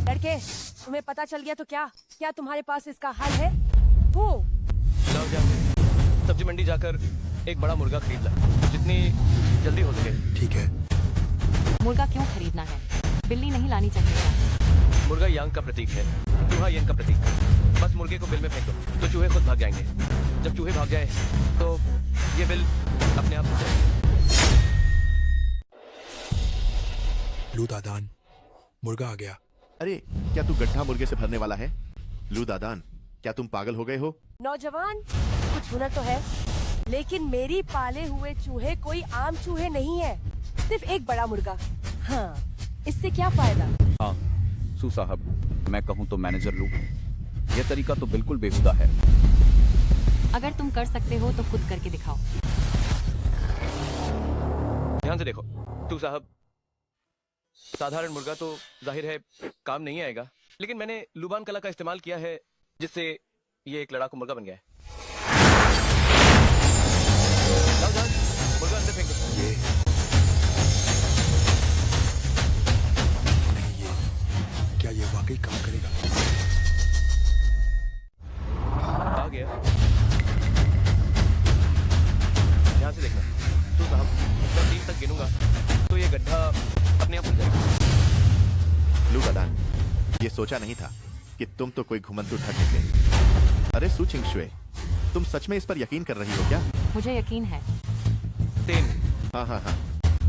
H: लड़के, तुम्हें पता चल गया तो क्या तुम्हारे पास इसका हल है? वो
A: जाओ जा, सब्जी मंडी जाकर एक बड़ा मुर्गा खरीद ला, जितनी जल्दी हो सके।
K: ठीक है।
M: मुर्गा क्यों खरीदना है? बिल्ली नहीं लानी चाहिए।
A: मुर्गा यांग का प्रतीक है, चूहा यंग का प्रतीक। बस मुर्गे को बिल में फेंक दो तो चूहे खुद भाग जाएंगे। जब चूहे भाग जाए तो ये बिल अपने आप हो जाएगी।
K: लू दादान, मुर्गा आ गया।
E: अरे क्या तू गड्ढा मुर्गे से भरने वाला है? लू दादान, क्या तुम पागल हो गए हो?
H: नौजवान, कुछ हुनर तो है, लेकिन मेरी पाले हुए चूहे कोई आम चूहे नहीं है, सिर्फ एक बड़ा मुर्गा। हाँ, इससे क्या फायदा?
F: हाँ सू साहब, मैं कहूँ तो मैनेजर लू, यह तरीका तो बिल्कुल बेहुदा है।
M: अगर तुम कर सकते हो तो खुद करके दिखाओ।
A: ध्यान से देखो। तू साहब, साधारण मुर्गा तो जाहिर है काम नहीं आएगा, लेकिन मैंने लुबान कला का इस्तेमाल किया है जिससे ये एक लड़ाकू मुर्गा बन गया है। जाओ जाओ, मुर्गा अंदर फेंक दो।
K: ये नहीं, ये क्या ये वाकई काम करेगा?
A: आ गया। ध्यान से देखना। तू साहब, जब 3 तक गिनूंगा तो ये गड्ढा अपने आप खुल जाएगा।
E: लू दादान, ये सोचा नहीं था कि तुम तो कोई घुमंतु ठग निकले। अरे सू चिंगशुए, तुम सच में इस पर यकीन कर रही हो क्या?
M: मुझे यकीन है।
A: 3,
E: हाँ हाँ हाँ,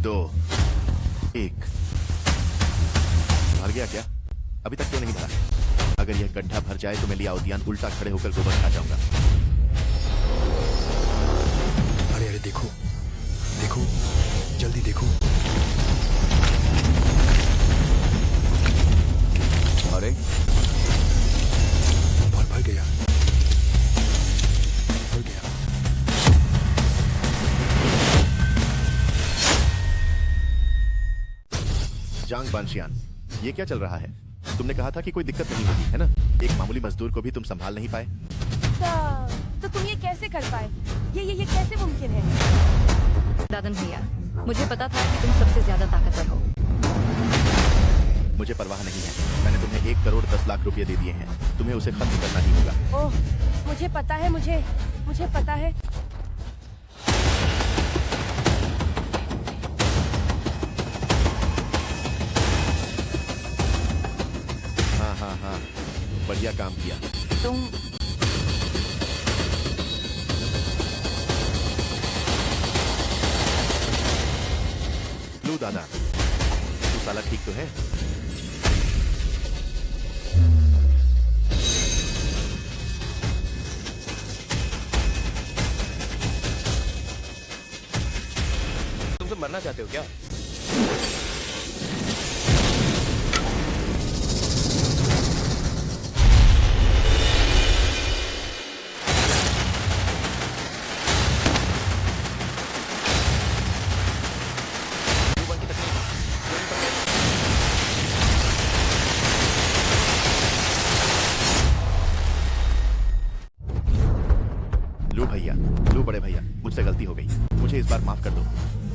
E: 2, 1। भर गया क्या? अभी तक क्यों नहीं भरा? अगर यह गड्ढा भर जाए तो मैं लिया उद्यान उल्टा खड़े होकर गोबर खा जाऊंगा।
K: अरे अरे देखो देखो, जल्दी देखो।
F: अरे
K: भर गया, भर गया।
E: जांग बानशियान, ये क्या चल रहा है? तुमने कहा था कि कोई दिक्कत नहीं होगी, है ना? एक मामूली मजदूर को भी तुम संभाल नहीं पाए।
H: तो तुम ये कैसे कर पाए? ये कैसे मुमकिन है?
B: दादन भैया, मुझे पता था कि तुम सबसे ज्यादा ताकतवर हो।
E: मुझे परवाह नहीं है। मैंने तुम्हें 1 करोड़ 10 लाख रुपए दे दिए हैं। तुम्हें उसे खत्म करना ही होगा।
H: ओह, मुझे पता है, मुझे पता है।
E: हाँ हाँ हाँ, बढ़िया काम किया।
B: तुम
E: लू दादा, तू साला ठीक तो है?
A: तुम सब मरना चाहते हो क्या?
E: लू भैया, लू बड़े भैया, मुझसे गलती हो गई। मुझे इस बार माफ कर दो।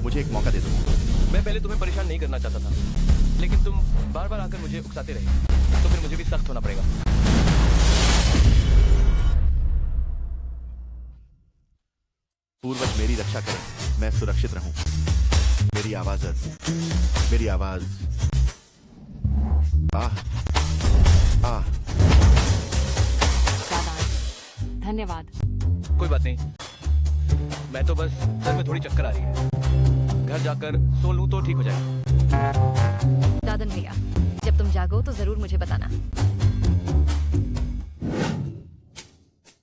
E: मुझे एक मौका दे दो।
A: मैं पहले तुम्हें परेशान नहीं करना चाहता था, लेकिन तुम बार बार आकर मुझे उकसाते रहे, तो फिर मुझे भी सख्त होना पड़ेगा।
E: पूर्वज मेरी रक्षा करें, मैं सुरक्षित रहूं। मेरी आवाज, मेरी आवाज। आह आह।
M: धन्यवाद।
A: कोई बात नहीं, मैं तो बस सर में थोड़ी चक्कर आ रही है। घर जाकर सो लूं तो ठीक हो जाएगा।
B: दादन भैया, जब तुम जागो तो जरूर मुझे बताना।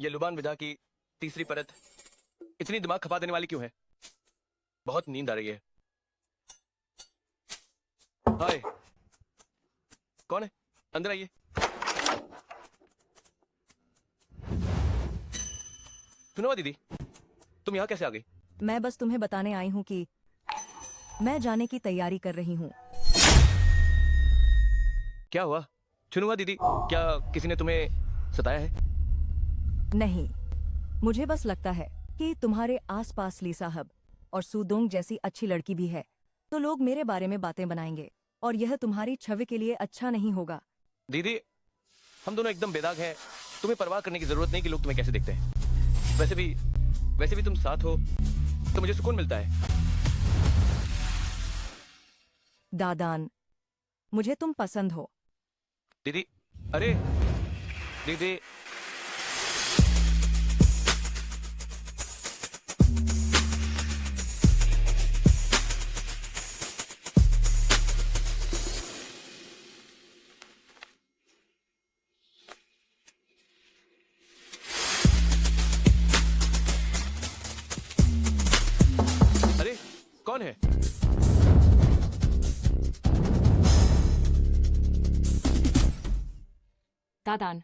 A: ये लुबान विधा की तीसरी परत इतनी दिमाग खपा देने वाली क्यों है? बहुत नींद आ रही है। हाय, कौन है? अंदर आइए। सुनो दीदी, तुम यहाँ कैसे आ गई?
C: मैं बस तुम्हें बताने आई हूँ कि मैं जाने की तैयारी कर रही हूँ।
A: क्या हुआ? चुनुआ दीदी, क्या किसी ने तुम्हें सताया है?
C: नहीं, मुझे बस लगता है कि तुम्हारे आसपास ली साहब और सूदोंग जैसी अच्छी लड़की भी है, तो लोग मेरे बारे में बातें बनाएंगे और यह तुम्हारी छवि के लिए अच्छा नहीं होगा।
A: दीदी, हम दोनों एकदम बेदाग हैं। तुम्हें परवाह करने की जरूरत नहीं कि लोग तुम्हें कैसे देखते हैं। वैसे भी तुम साथ हो तो मुझे सुकून मिलता है।
C: दादान, मुझे तुम पसंद हो।
A: दीदी, अरे दीदी, अरे कौन है?
M: दादान,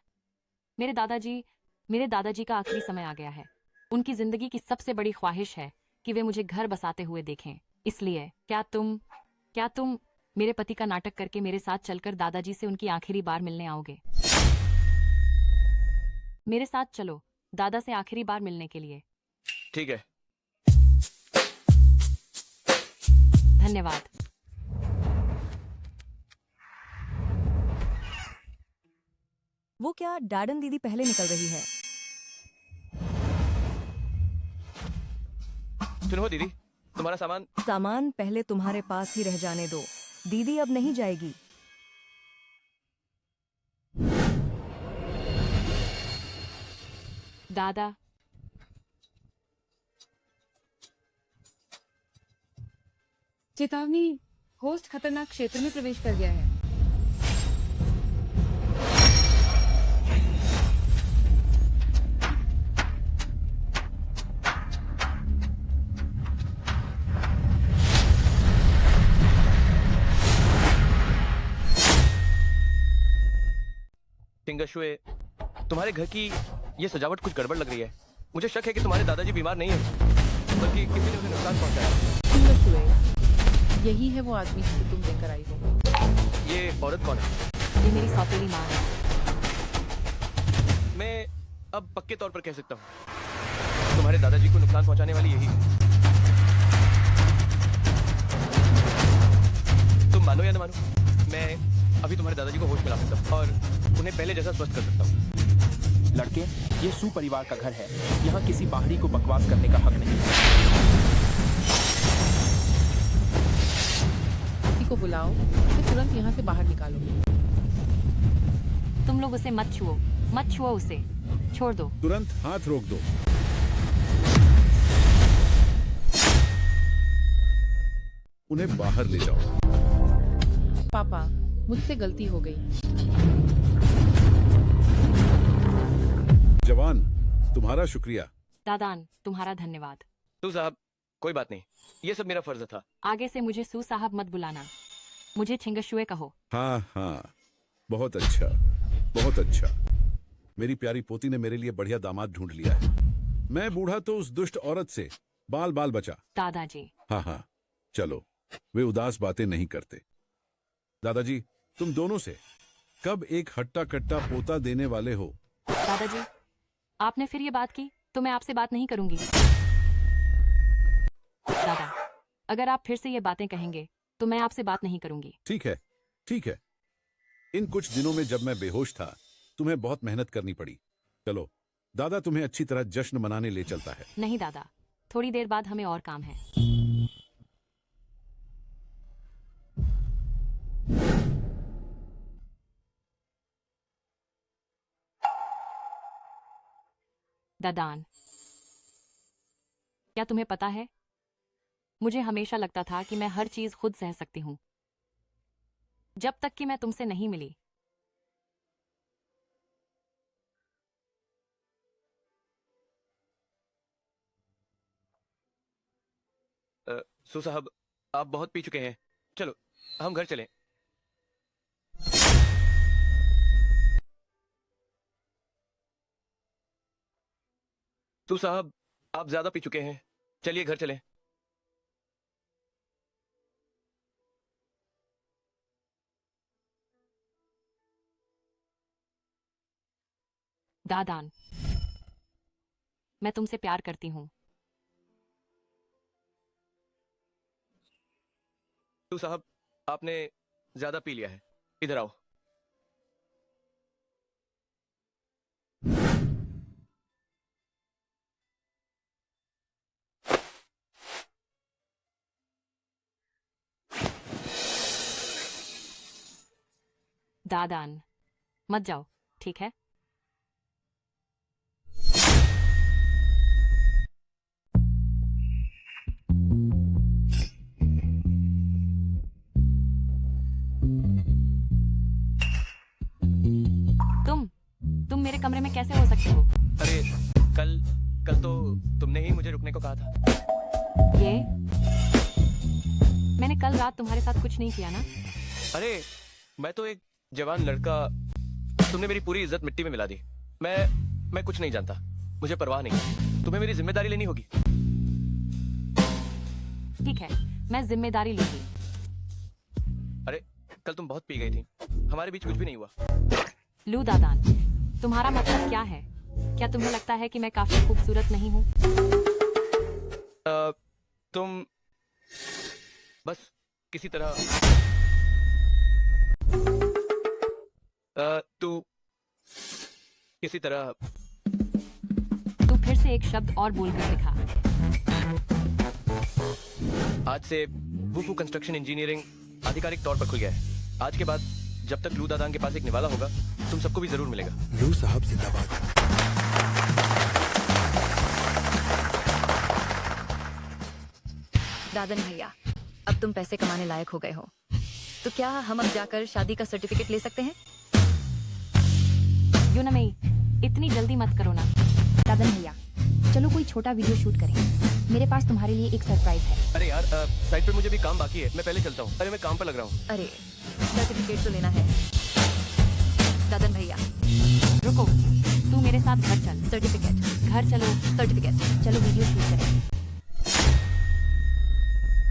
M: मेरे दादाजी का आखिरी समय आ गया है। उनकी जिंदगी की सबसे बड़ी ख्वाहिश है कि वे मुझे घर बसाते हुए देखें इसलिए क्या तुम मेरे पति का नाटक करके मेरे साथ चलकर दादाजी से उनकी आखिरी बार मिलने आओगे? मेरे साथ चलो दादा से आखिरी बार मिलने के लिए।
A: ठीक है।
M: धन्यवाद।
C: वो क्या डैडन दीदी पहले निकल रही है?
A: सुनो दीदी, तुम्हारा
C: सामान पहले तुम्हारे पास ही रह जाने दो। दीदी अब नहीं जाएगी।
M: दादा,
B: चेतावनी, होस्ट खतरनाक क्षेत्र में प्रवेश कर गया है।
A: टिंगशुए, तुम्हारे घर की ये सजावट कुछ गड़बड़ लग रही है। मुझे शक है कि तुम्हारे दादाजी बीमार नहीं है, बल्कि किसी ने उन्हें नुकसान पहुंचाया।
O: यही है वो आदमी जिसे तुम लेकर आई हो।
A: ये औरत कौन है?
M: ये मेरी सौतेली माँ है।
A: मैं अब पक्के तौर पर कह सकता हूँ तुम्हारे दादाजी को नुकसान पहुंचाने वाली यही है। तुम मानो या न मानो, मैं अभी तुम्हारे दादाजी को होश में ला सकता हूँ और उन्हें पहले जैसा स्वस्थ कर सकता हूँ।
P: लड़के, ये सू परिवार का घर है। यहाँ किसी बाहरी को बकवास करने का हक नहीं है।
O: किसी को बुलाओ, उसे तुरंत यहाँ से बाहर निकालो।
M: तुम लोग उसे मत छुओ उसे, छोड़ दो।
W: तुरंत हाथ रोक दो। उन्हें बाहर ले जाओ।
O: पापा, मुझसे गलती हो गई।
W: जवान, तुम्हारा शुक्रिया।
M: दादान, तुम्हारा धन्यवाद।
A: सू साहब, कोई बात नहीं, ये सब मेरा फर्ज था।
M: आगे से मुझे सू साहब मत बुलाना, मुझे छिंगशुए कहो।
W: हाँ हाँ, बहुत अच्छा, बहुत अच्छा। मेरी प्यारी पोती ने मेरे लिए बढ़िया दामाद ढूंढ लिया है। मैं बूढ़ा तो उस दुष्ट औरत से बाल बाल बचा।
M: दादाजी।
W: हाँ हाँ, चलो, वे उदास बातें नहीं करते। दादाजी, तुम दोनों से कब एक हट्टा कट्टा पोता देने वाले हो?
M: दादाजी, आपने फिर ये बात की तो मैं आपसे बात नहीं करूंगी। दादा, अगर आप फिर से ये बातें कहेंगे तो मैं आपसे बात नहीं करूंगी।
W: ठीक है, ठीक है। इन कुछ दिनों में जब मैं बेहोश था, तुम्हें बहुत मेहनत करनी पड़ी। चलो, दादा तुम्हें अच्छी तरह जश्न मनाने ले चलता है।
M: नहीं दादा, थोड़ी देर बाद हमें और काम है। दादान, क्या तुम्हें पता है, मुझे हमेशा लगता था कि मैं हर चीज खुद सह सकती हूं, जब तक कि मैं तुमसे नहीं मिली।
A: सू साहब, आप बहुत पी चुके हैं, चलो हम घर चलें। सू साहब, आप ज्यादा पी चुके हैं, चलिए घर चलें।
M: दादान, मैं तुमसे प्यार करती हूँ।
A: सू साहब, आपने ज्यादा पी लिया है, इधर आओ।
M: दादान, मत जाओ, ठीक है? तुम मेरे कमरे में कैसे हो सकते हो?
A: अरे कल तो तुमने ही मुझे रुकने को कहा था।
M: ये मैंने कल रात तुम्हारे साथ कुछ नहीं किया ना?
A: अरे मैं तो एक जवान लड़का, तुमने मेरी पूरी इज्जत मिट्टी में मिला दी। मैं कुछ नहीं जानता, मुझे परवाह नहीं। तुम्हें मेरी जिम्मेदारी लेनी होगी।
M: ठीक है, मैं जिम्मेदारी लूंगी।
A: अरे कल तुम बहुत पी गई थी, हमारे बीच कुछ भी नहीं हुआ।
M: लू दादान, तुम्हारा मतलब क्या है? क्या तुम्हें लगता है कि मैं काफी खूबसूरत नहीं हूँ?
A: तुम बस किसी तरह तू किसी तरह
M: तू फिर से एक शब्द और बोलकर दिखा।
A: आज से वुफू कंस्ट्रक्शन इंजीनियरिंग आधिकारिक तौर पर खुल गया है। आज के बाद जब तक लू दादान के पास एक निवाला होगा, तुम सबको भी जरूर मिलेगा।
K: लू साहब जिंदाबाद।
B: दादन भैया, अब तुम पैसे कमाने लायक हो गए हो, तो क्या हम अब जाकर शादी का सर्टिफिकेट ले सकते हैं?
M: यूनमई, इतनी जल्दी मत करो ना।
I: दादन भैया, चलो कोई छोटा वीडियो शूट करें। मेरे पास तुम्हारे लिए एक सरप्राइज है।
A: अरे यार, साइट पे मुझे भी काम बाकी है, मैं पहले चलता हूँ। अरे मैं काम पर लग रहा हूँ।
B: अरे सर्टिफिकेट तो लेना है। दादन भैया
M: रुको, तू मेरे साथ घर चल।
B: सर्टिफिकेट।
M: घर चलो।
B: सर्टिफिकेट।
I: चलो वीडियो शूट करें।